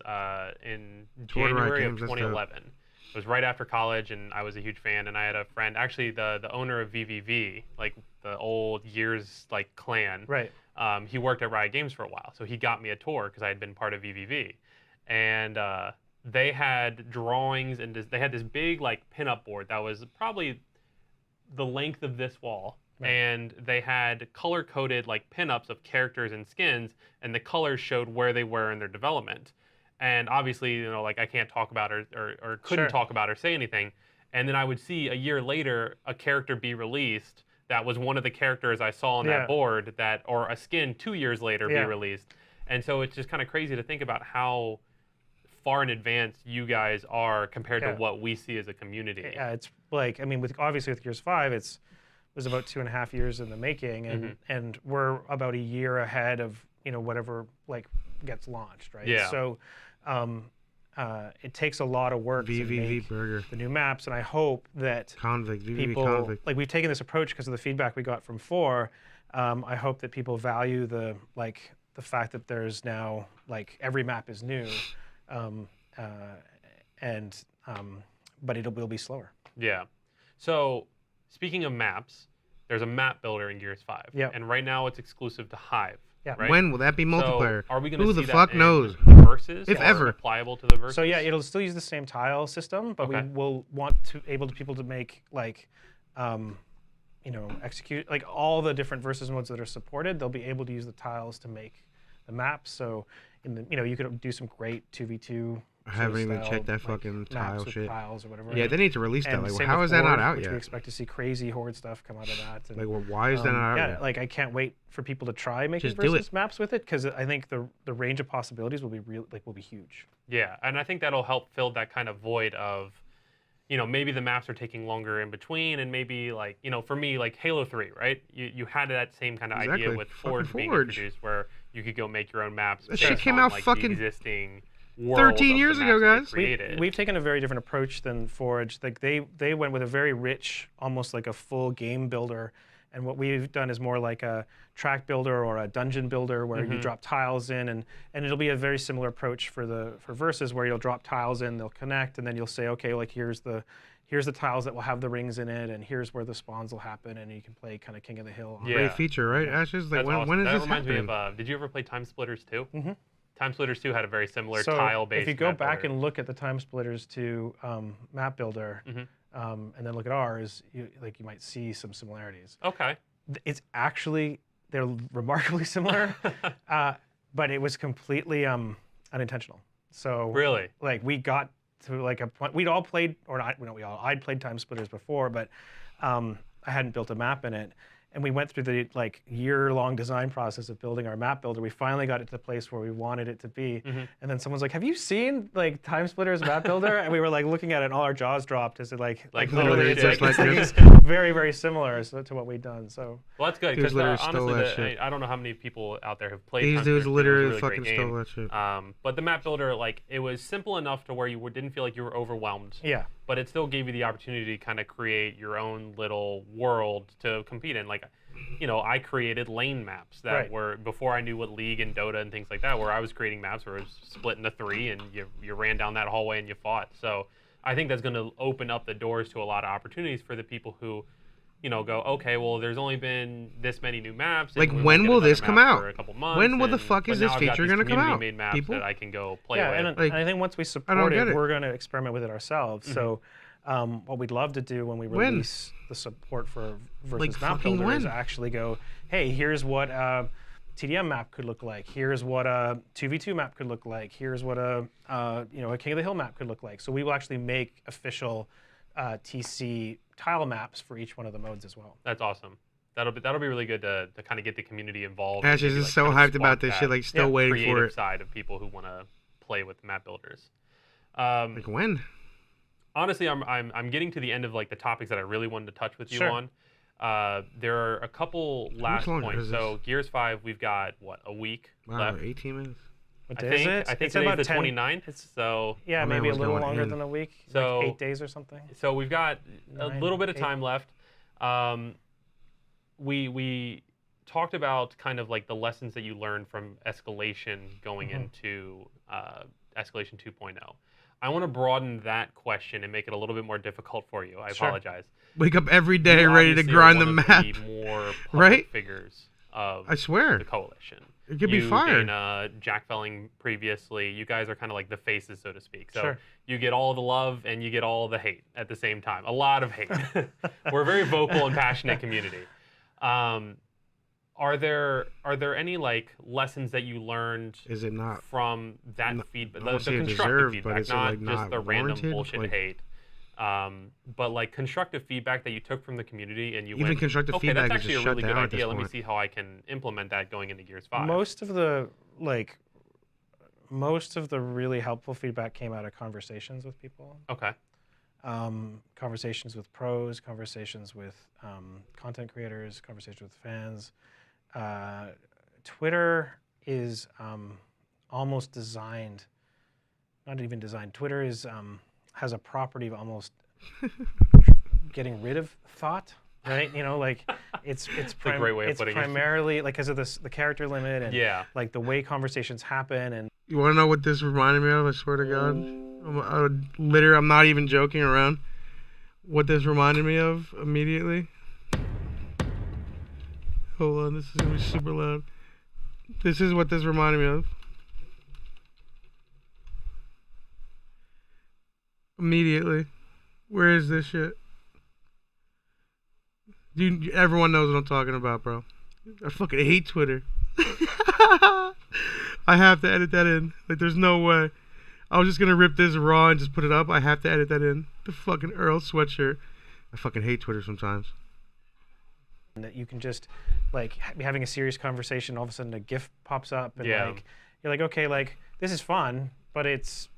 in January of 2011. It was right after college, and I was a huge fan. And I had a friend, actually the owner of VVV, like the old Years like clan. Right. He worked at Riot Games for a while, so he got me a tour because I had been part of VVV, and they had drawings and they had this big like pinup board that was probably the length of this wall. Right. And they had color-coded like pinups of characters and skins, and the colors showed where they were in their development. And obviously, you know, like I can't talk about or couldn't Sure. talk about or say anything. And then I would see a year later a character be released that was one of the characters I saw on Yeah. that board, that or a skin 2 years later be Yeah. released. And so it's just kind of crazy to think about how far in advance you guys are compared Yeah. to what we see as a community. Yeah, it's like, I mean, obviously with Gears 5, it was about 2.5 years in the making, and Mm-hmm. and we're about a year ahead of, you know, whatever like gets launched, right? Yeah. So, it takes a lot of work to VVV make burger. the new maps, and I hope that Convict. VVV people convict. like we've taken this approach because of the feedback we got from 4. I hope that people value the fact that there's now like every map is new, but it will be slower. Yeah. So, speaking of maps, there's a map builder in Gears 5. Yep. And right now it's exclusive to Hive. Yeah. Right? When will that be multiplayer? So, are we going to Who see the that fuck in knows? Versus? If or ever. applicable to the Versus? So yeah, it'll still use the same tile system, but Okay. we will want people to make like, you know, execute like all the different versus modes that are supported. They'll be able to use the tiles to make the maps. So in the, you know, you could do some great 2v2. I haven't even style, checked that like, fucking maps tile with shit. tiles or whatever. Yeah, they need to release that. And Like, same how with is that not Horde, out which yet? we expect to see crazy Horde stuff come out of that. And, Like, well, why is that not out yeah, yet? like I can't wait for people to try making Just do versus maps with it, because I think the range of possibilities will be will be huge. Yeah, and I think that'll help fill that kind of void of, you know, maybe the maps are taking longer in between, and maybe like, you know, for me, like Halo 3, right? You had that same kind of idea Exactly. with Fucking Forge being Forge. introduced, where you could go make your own maps. That shit based came on, out like, fucking the existing world 13 of years the ago, maps that they guys. created. We've taken a very different approach than Forge. Like they went with a very rich, almost like a full game builder. And what we've done is more like a track builder or a dungeon builder, where you drop tiles in, and it'll be a very similar approach for Versus, where you'll drop tiles in, they'll connect, and then you'll say, okay, like here's the tiles that will have the rings in it, and here's where the spawns will happen, and you can play kind of King of the Hill. On Yeah. Great feature, right? Ashes, like, That's when awesome. is That this reminds happening? me of, did you ever play Time Splitters 2? Mhm. Time Splitters 2 had a very similar So tile-based if you go map back builder. and look at the Time Splitters 2 map builder, and then look at ours, you might see some similarities. Okay. It's actually, they're remarkably similar, but it was completely unintentional. So Really? like we got to like a point, we'd all played, or not, I'd played Time Splitters before, but I hadn't built a map in it. And we went through the like year-long design process of building our map builder. We finally got it to the place where we wanted it to be. And then someone's like, "Have you seen like Time Splitters map builder?" And we were like looking at it, and all our jaws dropped. As it like literally it's just like it's this. very, very similar to what we'd done. So Well, that's good, Dudes because literally stole honestly, that shit. I don't know how many people out there have played These Time dudes Splitters 2. It was a literally really fucking great stole game. that shit. But the map builder, like, it was simple enough to where you didn't feel like you were overwhelmed. yeah, But it still gave you the opportunity to kind of create your own little world to compete in. Like, you know, I created lane maps that Right. were, before I knew what League and Dota and things like that, where I was creating maps where it was split into 3 and you ran down that hallway and you fought. So I think that's going to open up the doors to a lot of opportunities for the people who, you know, go, okay, well, there's only been this many new maps. And Like, we won't when get a will better this come map out? for a couple months, When will the and- fuck but is now this I've got feature these gonna come out, community-made maps people? that I can go play yeah, with. and Like, I think once we I don't support get it, it. we're going to experiment with it ourselves. So what we'd love to do when we When? release the support for Versus Like, Map fucking Builder is when? actually go, hey, here's what a TDM map could look like. Here's what a 2v2 map could look like. Here's what a King of the Hill map could look like. So we will actually make official TC tile maps for each one of the modes as well. That's awesome. That'll be really good to kind of get the community involved. Ashes and maybe, is like, so kind of hyped about spark this that shit, like, still yeah, waiting for creative it. side of people who want to play with map builders. Like, when? Honestly, I'm getting to the end of like the topics that I really wanted to touch with you Sure. on. There are a couple last longer points. is So Gears 5, we've got what, a week Wow, left. 18 minutes. What I day think is it? I think It's today's about the 10 29th. So Yeah, Oh, man, maybe a what's little going longer in? than a week, So- like 8 days or something. so we've got a 9, little bit of 8. time left. We talked about kind of like the lessons that you learned from Escalation going into Escalation 2.0. I want to broaden that question and make it a little bit more difficult for you. I Sure. apologize. Wake up every day You ready to obviously grind are the one map. of the more public Right? figures of I swear. the coalition. It could be fire. Dana, Jack Felling previously, you guys are kind of like the faces, so to speak. So Sure. you get all the love and you get all the hate at the same time. A lot of hate. We're a very vocal and passionate community. Are there any like lessons that you learned Is it not? from that feedback, I the don't say constructive deserved, but feedback, is it, not like, just not the random warranted? bullshit Like- hate, but like constructive feedback that you took from the community and you Even went, constructive okay, feedback that's is actually just a really shut good down at this idea. Let me point. see how I can implement that going into Gears 5. Most of the really helpful feedback came out of conversations with people. Okay. Conversations with pros, conversations with content creators, conversations with fans. Twitter is almost designed, not even designed. Twitter is has a property of almost getting rid of thought, right? You know, like it's a great way of putting it. primarily like because of the character limit and Yeah. like the way conversations happen and You want to know what this reminded me of? I swear to God. I'm not even joking around. What this reminded me of immediately. Hold on, this is going to be super loud. This is what this reminded me of. Immediately. Where is this shit? Everyone knows what I'm talking about, bro. I fucking hate Twitter. I have to edit that in. Like, there's no way. I was just gonna rip this raw and just put it up. I have to edit that in. The fucking Earl sweatshirt. I fucking hate Twitter sometimes. that you can just like be having a serious conversation, all of a sudden a GIF pops up and Yeah. like you're like, okay, like this is fun, but it's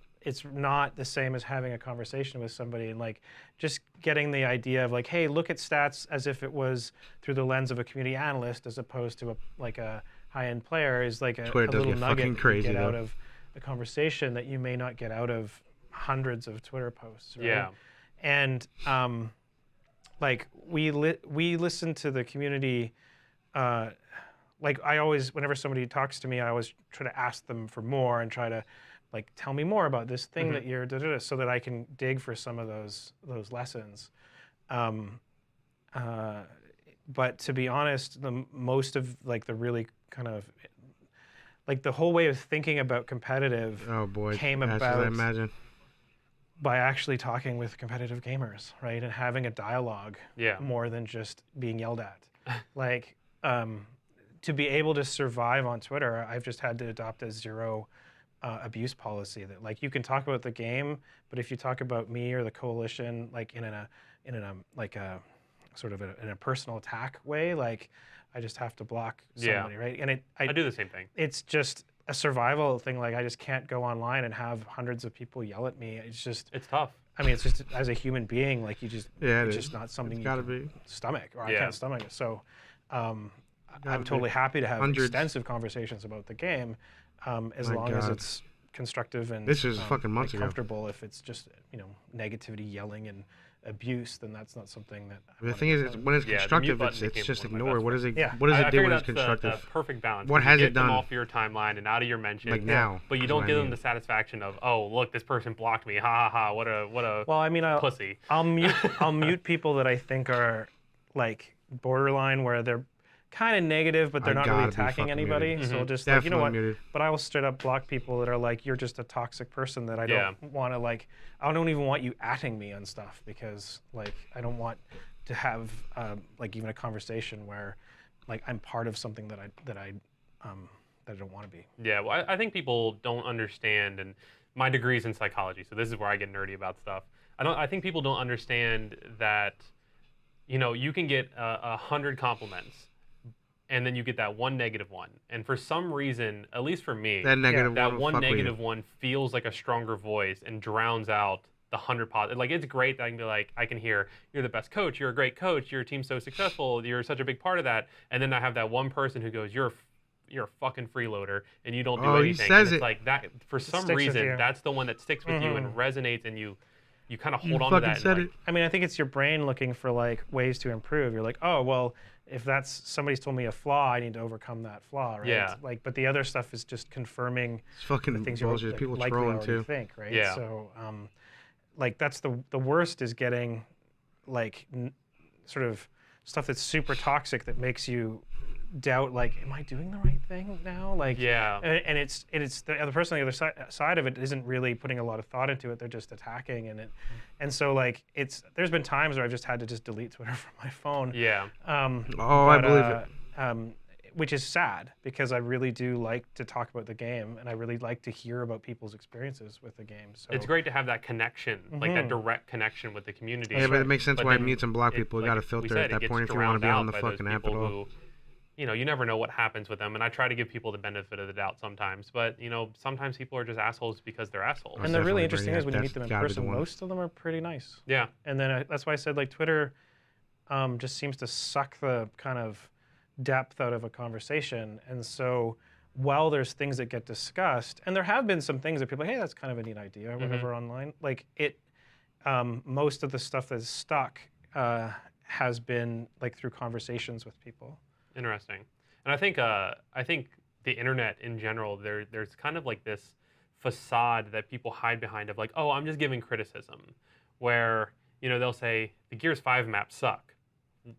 not the same as having a conversation with somebody and like just getting the idea of like, hey, look at stats as if it was through the lens of a community analyst as opposed to a high-end player is like a Twitter does little get nugget fucking that you crazy, get out though. of a conversation that you may not get out of hundreds of Twitter posts. Right? Yeah. And like we listen to the community. Like I always, whenever somebody talks to me, I always try to ask them for more and try to like tell me more about this thing that you're so that I can dig for some of those lessons. But to be honest, most of like the really kind of like the whole way of thinking about competitive Oh boy. came As about I imagine. by actually talking with competitive gamers, right, and having a dialogue Yeah. more than just being yelled at. Like to be able to survive on Twitter, I've just had to adopt a zero abuse policy that like you can talk about the game, but if you talk about me or the coalition like in a like a sort of in a personal attack way, like I just have to block Yeah. somebody, right? And I do the same thing. it's just a survival thing. Like I just can't go online and have hundreds of people yell at me. It's just, It's tough. I mean, it's just as a human being, like you just, Yeah, it it's is. just not something It's you gotta can be. stomach, or I Yeah. can't stomach it. So I'm Gotta totally be. happy to have Hundreds. extensive conversations about the game, as My long as God. it's constructive and This is fucking like, months ago. comfortable. If it's just negativity, yelling, and abuse, then that's not something that. I The wanna thing be is, part of. when it's Yeah, the mute constructive, button it's became just one of my ignore. best What is it? friends. Yeah. What does I it do figure when it's that's the constructive? perfect balance. What 'cause has you it get them done? off your timeline and out of your mention. Like now. But you is don't what I give them mean. the satisfaction of, oh, look, this person blocked me. Ha ha ha. What a Well, I mean, pussy. I'll mute people that I think are like borderline where they're kind of negative, but they're I not really gotta be attacking fucking anybody. muted. So I'll just like, you know Definitely what? muted. But I will straight up block people that are like, you're just a toxic person that I Yeah. don't want to like. I don't even want you atting me on stuff because like I don't want to have like even a conversation where like I'm part of something that I don't want to be. Yeah, well, I think people don't understand, and my degree's in psychology, so this is where I get nerdy about stuff. I think people don't understand that, you can get 100 compliments, and then you get that one negative one, and for some reason, at least for me, That negative that one. one Fuck with you. negative one feels like a stronger voice and drowns out the 100 positive. Like, it's great that I can be like, I can hear, you're the best coach, you're a great coach, your team's so successful, you're such a big part of that, and then I have that one person who goes, you're a fucking freeloader and you don't do Oh, he anything. says and it's it. like that for some sticks with reason you. that's the one that sticks with you and resonates, and you kind of hold on to fucking that. said and it. I mean, I think it's your brain looking for like ways to improve. You're like, oh well, if that's somebody's told me a flaw, I need to overcome that flaw, right? Yeah. Like, but the other stuff is just confirming It's fucking the things bullshit. you People likely trolling already too. think, right? Yeah. So, like that's the worst is getting like sort of stuff that's super toxic that makes you doubt, like, am I doing the right thing now? Like, Yeah. and it's the other person on the other side of it isn't really putting a lot of thought into it. They're just attacking, and so like there's been times where I've just had to just delete Twitter from my phone. Yeah. I believe it. Which is sad because I really do like to talk about the game and I really like to hear about people's experiences with the game. So It's great to have that connection, like that direct connection with the community. Yeah, but it makes sense But why then mutes and block people. You like got to we filter said, at that it gets point if you want to drowned be on out the by those fucking app at people all. who, you never know what happens with them, and I try to give people the benefit of the doubt sometimes. But sometimes people are just assholes because they're assholes. And the really definitely interesting bring is it. when you That's meet them in gotta be the person, one. most of them are pretty nice. Yeah. And then that's why I said like Twitter just seems to suck the kind of depth out of a conversation. And so while there's things that get discussed, and there have been some things that people, hey, that's kind of a neat idea or whatever online, like most of the stuff that's stuck has been like through conversations with people. Interesting. And I think the internet in general, there's kind of like this facade that people hide behind of like, oh, I'm just giving criticism, where they'll say the Gears 5 maps suck.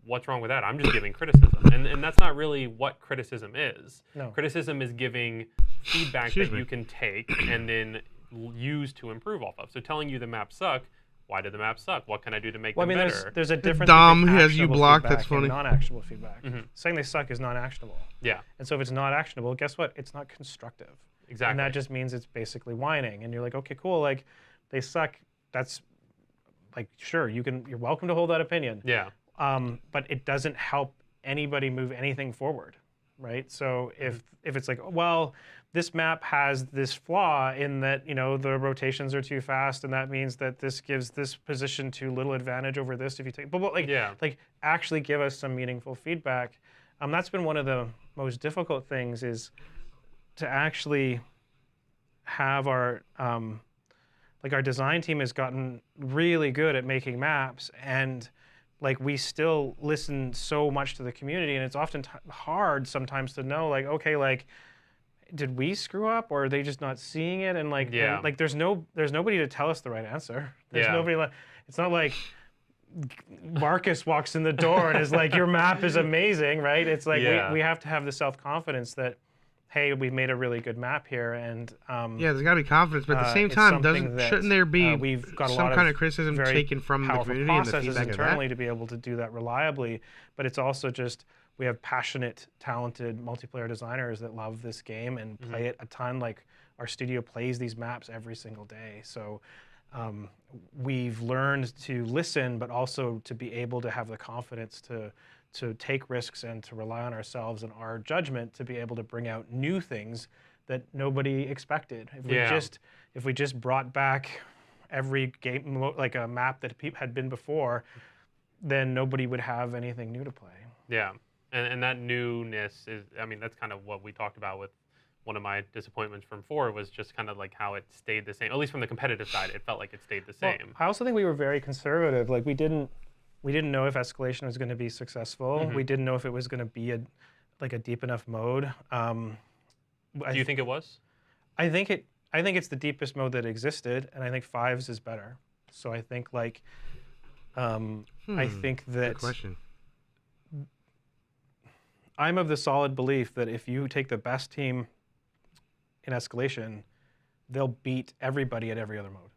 What's wrong with that? I'm just giving criticism, and that's not really what criticism is. No. Criticism is giving feedback Excuse that me. you can take and then use to improve off of. So telling you the maps suck. Why did the maps suck? What can I do to make Well, I them mean, better? there's a difference Dom between has you actionable blocked, feedback that's funny. and non-actionable feedback. Mhm. Saying they suck is non-actionable. Yeah, And so if it's not actionable, guess what? It's not constructive. exactly. And that just means it's basically whining. And you're like, okay, cool. Like, they suck. That's like, sure, you're welcome to hold that opinion. Yeah, But it doesn't help anybody move anything forward, right? So if it's like, well, this map has this flaw in that the rotations are too fast, and that means that this gives this position too little advantage over this if you take. But like actually give us some meaningful feedback. That's been one of the most difficult things is to actually have our our design team has gotten really good at making maps, and like we still listen so much to the community, and it's often hard sometimes to know like, okay, like did we screw up or are they just not seeing it? And like Yeah. and, like there's nobody to tell us the right answer. There's Yeah. nobody it's not like Marcus walks in the door and is like, your map is amazing, right? It's like Yeah. we have to have the self-confidence that, hey, we've made a really good map here, and Yeah, there's got to be confidence, but at the same it's time, something that, shouldn't there be we've got a some lot kind of criticism very taken from the powerful community and the processes feedback of internally that? to be able to do that reliably, but it's also just we have passionate, talented multiplayer designers that love this game and play it a ton. Like our studio plays these maps every single day, so we've learned to listen, but also to be able to have the confidence to take risks and to rely on ourselves and our judgment to be able to bring out new things that nobody expected. If we just brought back every game like a map that had been before, then nobody would have anything new to play. Yeah, and that newness is, I mean, that's kind of what we talked about with one of my disappointments from 4 was just kind of like how it stayed the same. At least from the competitive side, it felt like it stayed the same. Well, I also think we were very conservative. Like we didn't know if Escalation was going to be successful. We didn't know if it was going to be a deep enough mode. Do you think it was? I think it's the deepest mode that existed, and I think 5's is better. So I think like I think that Good question. I'm of the solid belief that if you take the best team in Escalation, they'll beat everybody at every other mode.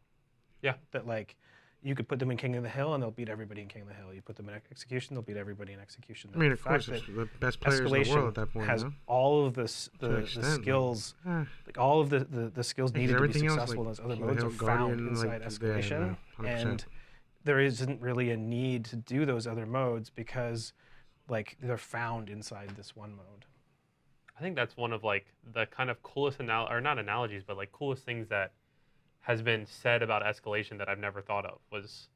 Yeah. That like you could put them in King of the Hill and they'll beat everybody in King of the Hill. You put them in Execution, they'll beat everybody in Execution. I mean, The of course, fact it's that the best players in the Escalation world at that point. has no? all of the extent, skills, Ah, like all of the skills because needed to be everything else, successful like in those other King of the modes are Hill, found Guardian, inside like, yeah, Escalation, 100%. and there isn't really a need to do those other modes because like they're found inside this one mode. I think that's one of like the kind of coolest or not analogies, but like coolest things that has been said about Escalation that I've never thought of was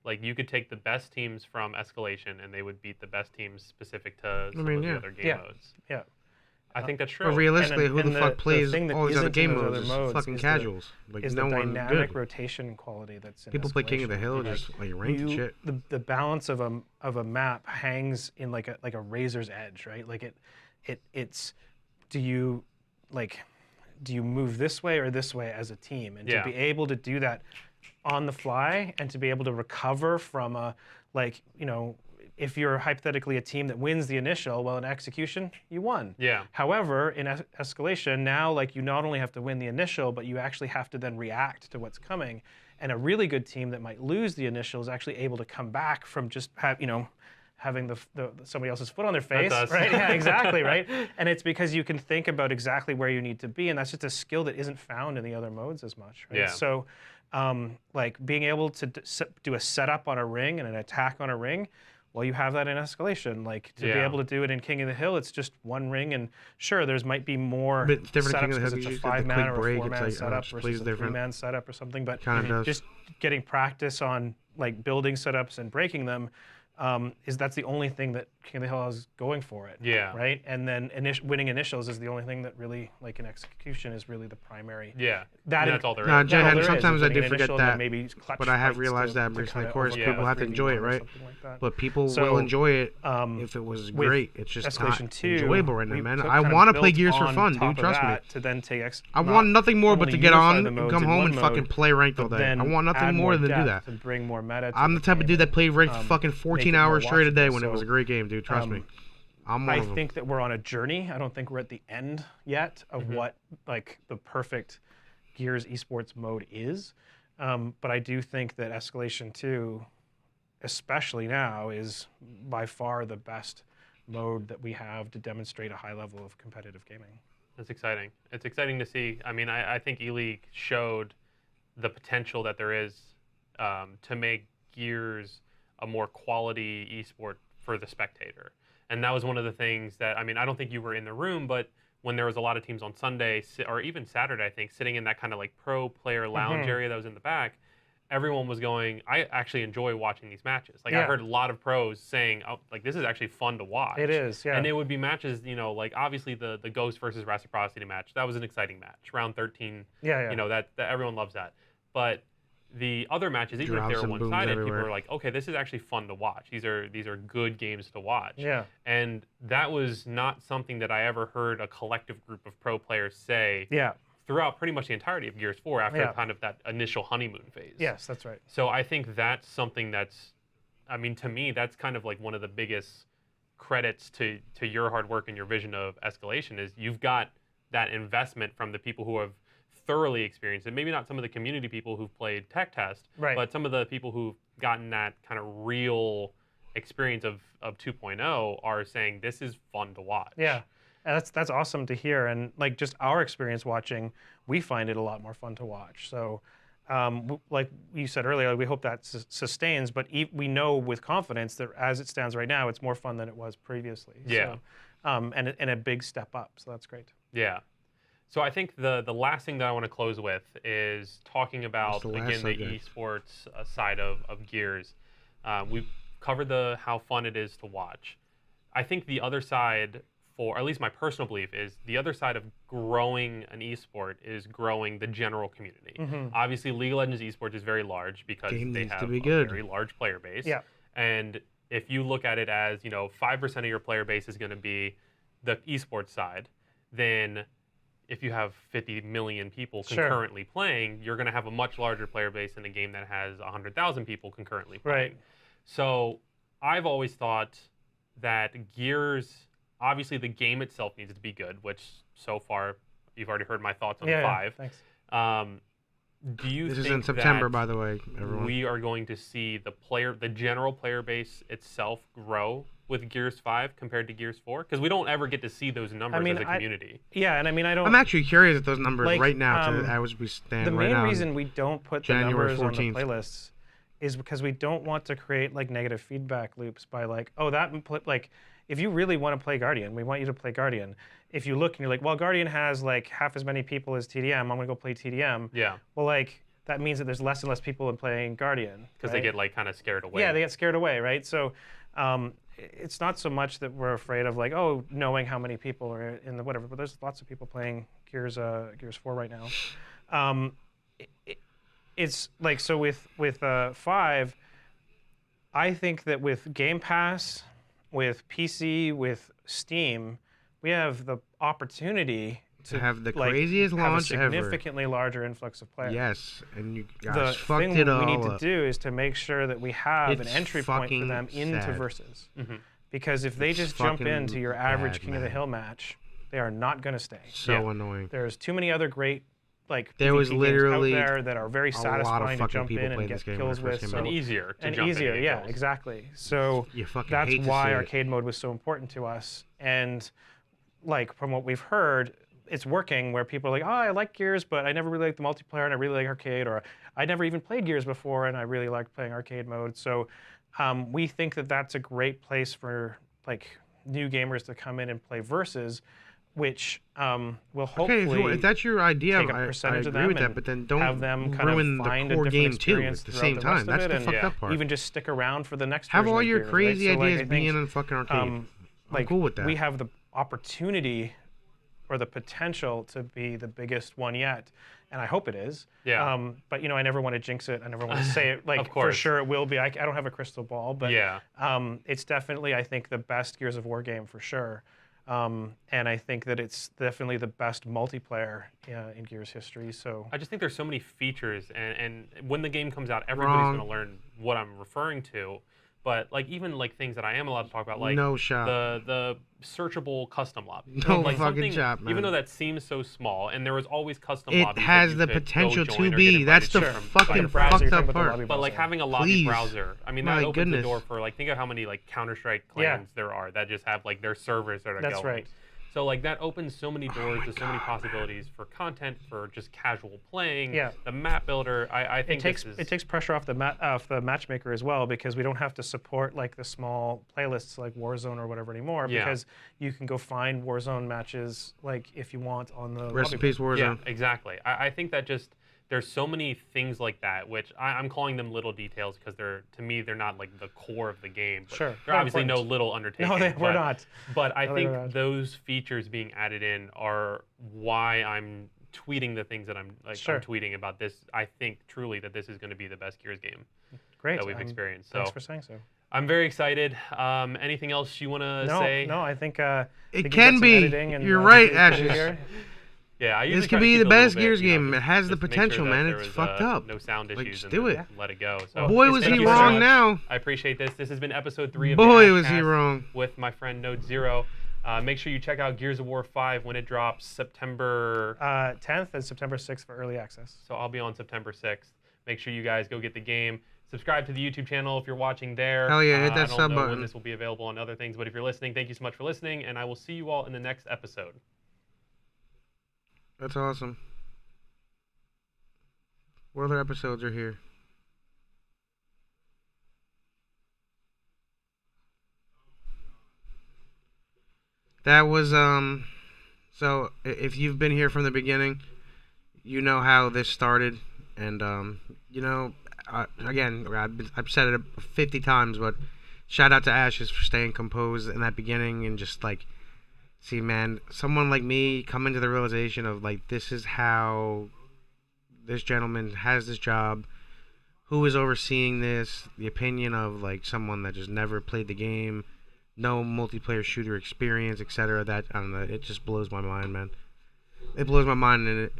like you could take the best teams from Escalation and they would beat the best teams specific to some of the yeah. other game Yeah. modes. Yeah. I think that's true. But realistically, And who the fuck plays thing that all these other isn't in game those modes? other It's modes fucking is casuals. Like is no the one dynamic good. rotation quality that's in People play King of the Escalation. Hill just like ranked and shit. The balance of a map hangs in like a razor's edge, right? Like it's do you move this way or this way as a team, and to be able to do that on the fly and to be able to recover from if you're hypothetically a team that wins the initial, well, in execution, you won. Yeah. However, in Escalation, now like you not only have to win the initial, but you actually have to then react to what's coming. And a really good team that might lose the initial is actually able to come back from just having the somebody else's foot on their face, That's us. right? Yeah, exactly, right. And it's because you can think about exactly where you need to be, and that's just a skill that isn't found in the other modes as much, right? Yeah. So, like being able to do a setup on a ring and an attack on a ring. Well, you have that in Escalation. Like to be able to do it in King of the Hill, it's just one ring, and sure, there's might be more But it's different King setups of the Hill because it's because a you get the 5-man quick or break. a It's 4-man like, setup just versus plays a different. 3-man setup or something. But Kind of does. just getting practice on like building setups and breaking them that's the only thing that King of the Hill is going for it. Yeah. Right. And then winning initials is the only thing that really, like in execution, is really the primary. Yeah. That that's all there is. No, That's all Jay, there is, sometimes I winning do an forget initial and then that, maybe clutch but I have fights realized that to recently. kinda Of course, overcome people a have to enjoy it, 3v1 or right? something like that. But people So, will enjoy it if it was with great. It's just Escalation not 2, enjoyable right now, we man. took I kind of want to play built Gears for on fun, top dude. of Trust me. that to then take I want nothing more but only to get unify on the and modes come in home one and fucking mode, play ranked all but day. I then want nothing add more than do depth that. to bring more meta to I'm the type of dude that played ranked um, fucking make 14 it more hours straight a day watchable. when it was a So, great game, dude. Trust me. I'm one I of them. think that we're on a journey. I don't think we're at the end yet of what like the perfect Gears esports mode is. But I do think that Escalation 2, especially now, is by far the best mode that we have to demonstrate a high level of competitive gaming. That's exciting. It's exciting to see. I mean, I think E-League showed the potential that there is to make Gears a more quality esport for the spectator. And that was one of the things that, I mean, I don't think you were in the room, but when there was a lot of teams on Sunday, or even Saturday, I think, sitting in that kind of like pro player lounge area that was in the back, everyone was going, I actually enjoy watching these matches. Like, I heard a lot of pros saying, oh, like, this is actually fun to watch. It is, yeah. And it would be matches, like, obviously the Ghost versus Reciprocity match, that was an exciting match. Round 13, that everyone loves that. But the other matches, even if they were one-sided, people were like, okay, this is actually fun to watch. These are good games to watch. Yeah. And that was not something that I ever heard a collective group of pro players say throughout pretty much the entirety of Gears 4 after kind of that initial honeymoon phase. Yes, that's right. So I think that's something that's, I mean, to me, that's kind of like one of the biggest credits to your hard work and your vision of Escalation is you've got that investment from the people who have thoroughly experienced it. Maybe not some of the community people who've played tech test, but some of the people who've gotten that kind of real experience of 2.0 are saying this is fun to watch. Yeah, and that's awesome to hear. And like just our experience watching, we find it a lot more fun to watch. So, like you said earlier, we hope that sustains. But we know with confidence that as it stands right now, it's more fun than it was previously. Yeah. So, and a big step up. So that's great. Yeah. So I think the last thing that I want to close with is talking about, again, the esports side of Gears. We've covered how fun it is to watch. I think the other side, for at least my personal belief, is the other side of growing an esport is growing the general community. Obviously, League of Legends esports is very large because they have a very large player base. Yeah. And if you look at it as, 5% of your player base is going to be the esports side, then if you have 50 million people concurrently playing, you're going to have a much larger player base in a game that has 100,000 people concurrently playing. Right. So I've always thought that Gears, obviously the game itself needs to be good, which so far you've already heard my thoughts on 5. Yeah, thanks. Do you This think is in September, that by the way, everyone. we are going to see the general player base itself grow with Gears 5 compared to Gears 4? Because we don't ever get to see those numbers as a community. And I mean, I don't. I'm actually curious at those numbers like, right now. As we stand the right main now. reason we don't put January the numbers 14th. on the playlists is because we don't want to create like negative feedback loops by like, oh, like if you really want to play Guardian, we want you to play Guardian. If you look and you're like, well, Guardian has like half as many people as TDM, I'm gonna go play TDM. Yeah. Well, like that means that there's less and less people in playing Guardian Because they get like kind of scared away. Yeah, they get scared away, right? So, it's not so much that we're afraid of like, oh, knowing how many people are in the whatever, but there's lots of people playing Gears 4 right now. It's like, so with 5, I think that with Game Pass, with PC, with Steam, we have the opportunity To have the like, craziest have a launch ever. significantly larger influx of players. Yes, and you The guys fucked thing it that we all need to up. do is to make sure that we have an It's entry point for fucking them into sad. Versus. Mhm. Because if they It's just jump fucking into your average bad, King of the man. Hill match, they are not going to stay. So Yeah. annoying. There's too many other great like There PvP was games literally out there that are very a lot of satisfying to fucking jump people in and playing get this game when kills it with. first came So, out. And easier to and jump in easier, and get yeah, kills. exactly. So You fucking that's hate to why see it. arcade mode was so important to us. And like from what we've heard, it's working where people are like, oh, I like Gears, but I never really liked the multiplayer and I really like arcade, or I never even played Gears before and I really liked playing arcade mode. So we think that that's a great place for like new gamers to come in and play Versus, which will Okay, hopefully if that's your idea, take a I percentage of agree them with that, and but then have don't them kind ruin of the find a core different game too experience at the throughout same the time. rest of That's it, the and fucked up part. even just stick around for the next Have version all of your Gears, crazy right? So, like, ideas I be think, in a fucking arcade. I'm like, cool with that. we have the opportunity or the potential to be the biggest one yet, and I hope it is. Yeah. But you know, I never want to jinx it. I never want to say it. Like Of for course. sure it will be. I don't have a crystal ball, but Yeah. it's definitely, I think, the best Gears of War game for sure. And I think that it's definitely the best multiplayer in Gears history. So I just think there's so many features, and when the game comes out, everybody's Wrong. going to learn what I'm referring to. But like even like things that I am allowed to talk about, like No shot. the searchable custom lobby. No like fucking something, shot, man. even though that seems so small, and there was always custom It lobbies. has that the you could potential go to join or be. get That's the invited to from fucking the browser, you're fucked talking up about the part. lobby But like browser. having a lobby Please. browser, I mean, My that opens goodness. the door for like think of how many like Counter-Strike Yeah. clans there are that just have like their servers that are That's going. right. So like that opens so many doors my to so many possibilities for content, for just casual playing. Yeah. The map builder, I think it takes pressure off the matchmaker as well, because we don't have to support like the small playlists like Warzone or whatever anymore, Yeah. because you can go find Warzone matches like if you want on the Rest in lobby peace, Warzone. Yeah, exactly. I think that just there's so many things like that, which I'm calling them little details because to me they're not like the core of the game. But Sure, They're they're obviously no important. little undertaking. No, we're not. But I No, think they're not. those features being added in are why I'm tweeting the things that I'm Sure. I'm tweeting about this. I think truly that this is going to be the best Gears game Great. that we've experienced. So Thanks for saying so. I'm very excited. Anything else you want to No, say? no, I think It think you've can got some be. editing and, You're right, we can do Ashes. here. Yeah, I usually This try could to be keep the it a little best bit, Gears you know, game. It has the just make sure potential, that man. there It's was, fucked up. No sound Like, issues. just and do then it. Let it go. So Boy, was thank he you very wrong much. now. I appreciate this. This has been episode 3 of Boy, the was he Ashcast wrong. with my friend Nodezero. Make sure you check out Gears of War 5 when it drops September. 10th and September 6th for early access. So I'll be on September 6th. Make sure you guys go get the game. Subscribe to the YouTube channel if you're watching there. Hell yeah, hit that I don't sub know button. when this will be available on other things, but if you're listening, thank you so much for listening, and I will see you all in the next episode. That's awesome. What other episodes are here? That was so if you've been here from the beginning, you know how this started, and you know, again, I've said it 50 times, but shout out to Ashes for staying composed in that beginning and just like, see, man, someone like me come into the realization of like, this is how this gentleman has this job, who is overseeing this, the opinion of like someone that just never played the game, no multiplayer shooter experience, etc. That, I don't know, it just blows my mind, man. It blows my mind, and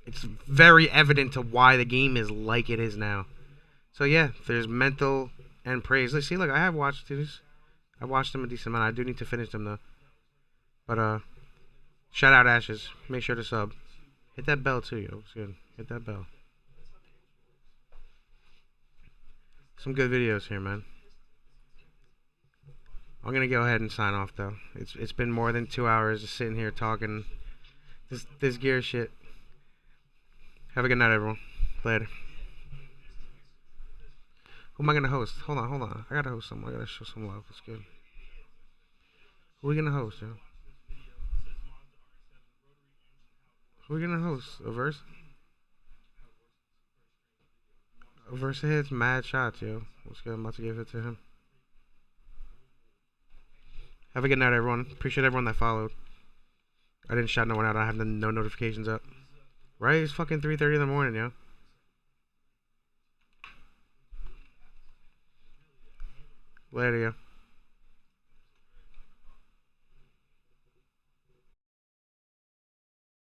it's very evident to why the game is like it is now. So yeah, there's mental and praise. Let's see, look, I have watched these. I watched them a decent amount. I do need to finish them though. But shout out Ashes. Make sure to sub. Hit that bell too, yo. It's good. Hit that bell. Some good videos here, man. I'm gonna go ahead and sign off though. It's been more than 2 hours just sitting here talking this gear shit. Have a good night, everyone. Later. Who am I gonna host? Hold on. I gotta host someone. I gotta show some love. That's good. Who are we gonna host, yo? Who are we gonna host? A verse? A verse hits mad shots, yo. Let's get. I'm about to give it to him. Have a good night, everyone. Appreciate everyone that followed. I didn't shout no one out. I have no notifications up. Right? It's fucking 3:30 in the morning, yo. Later, yo.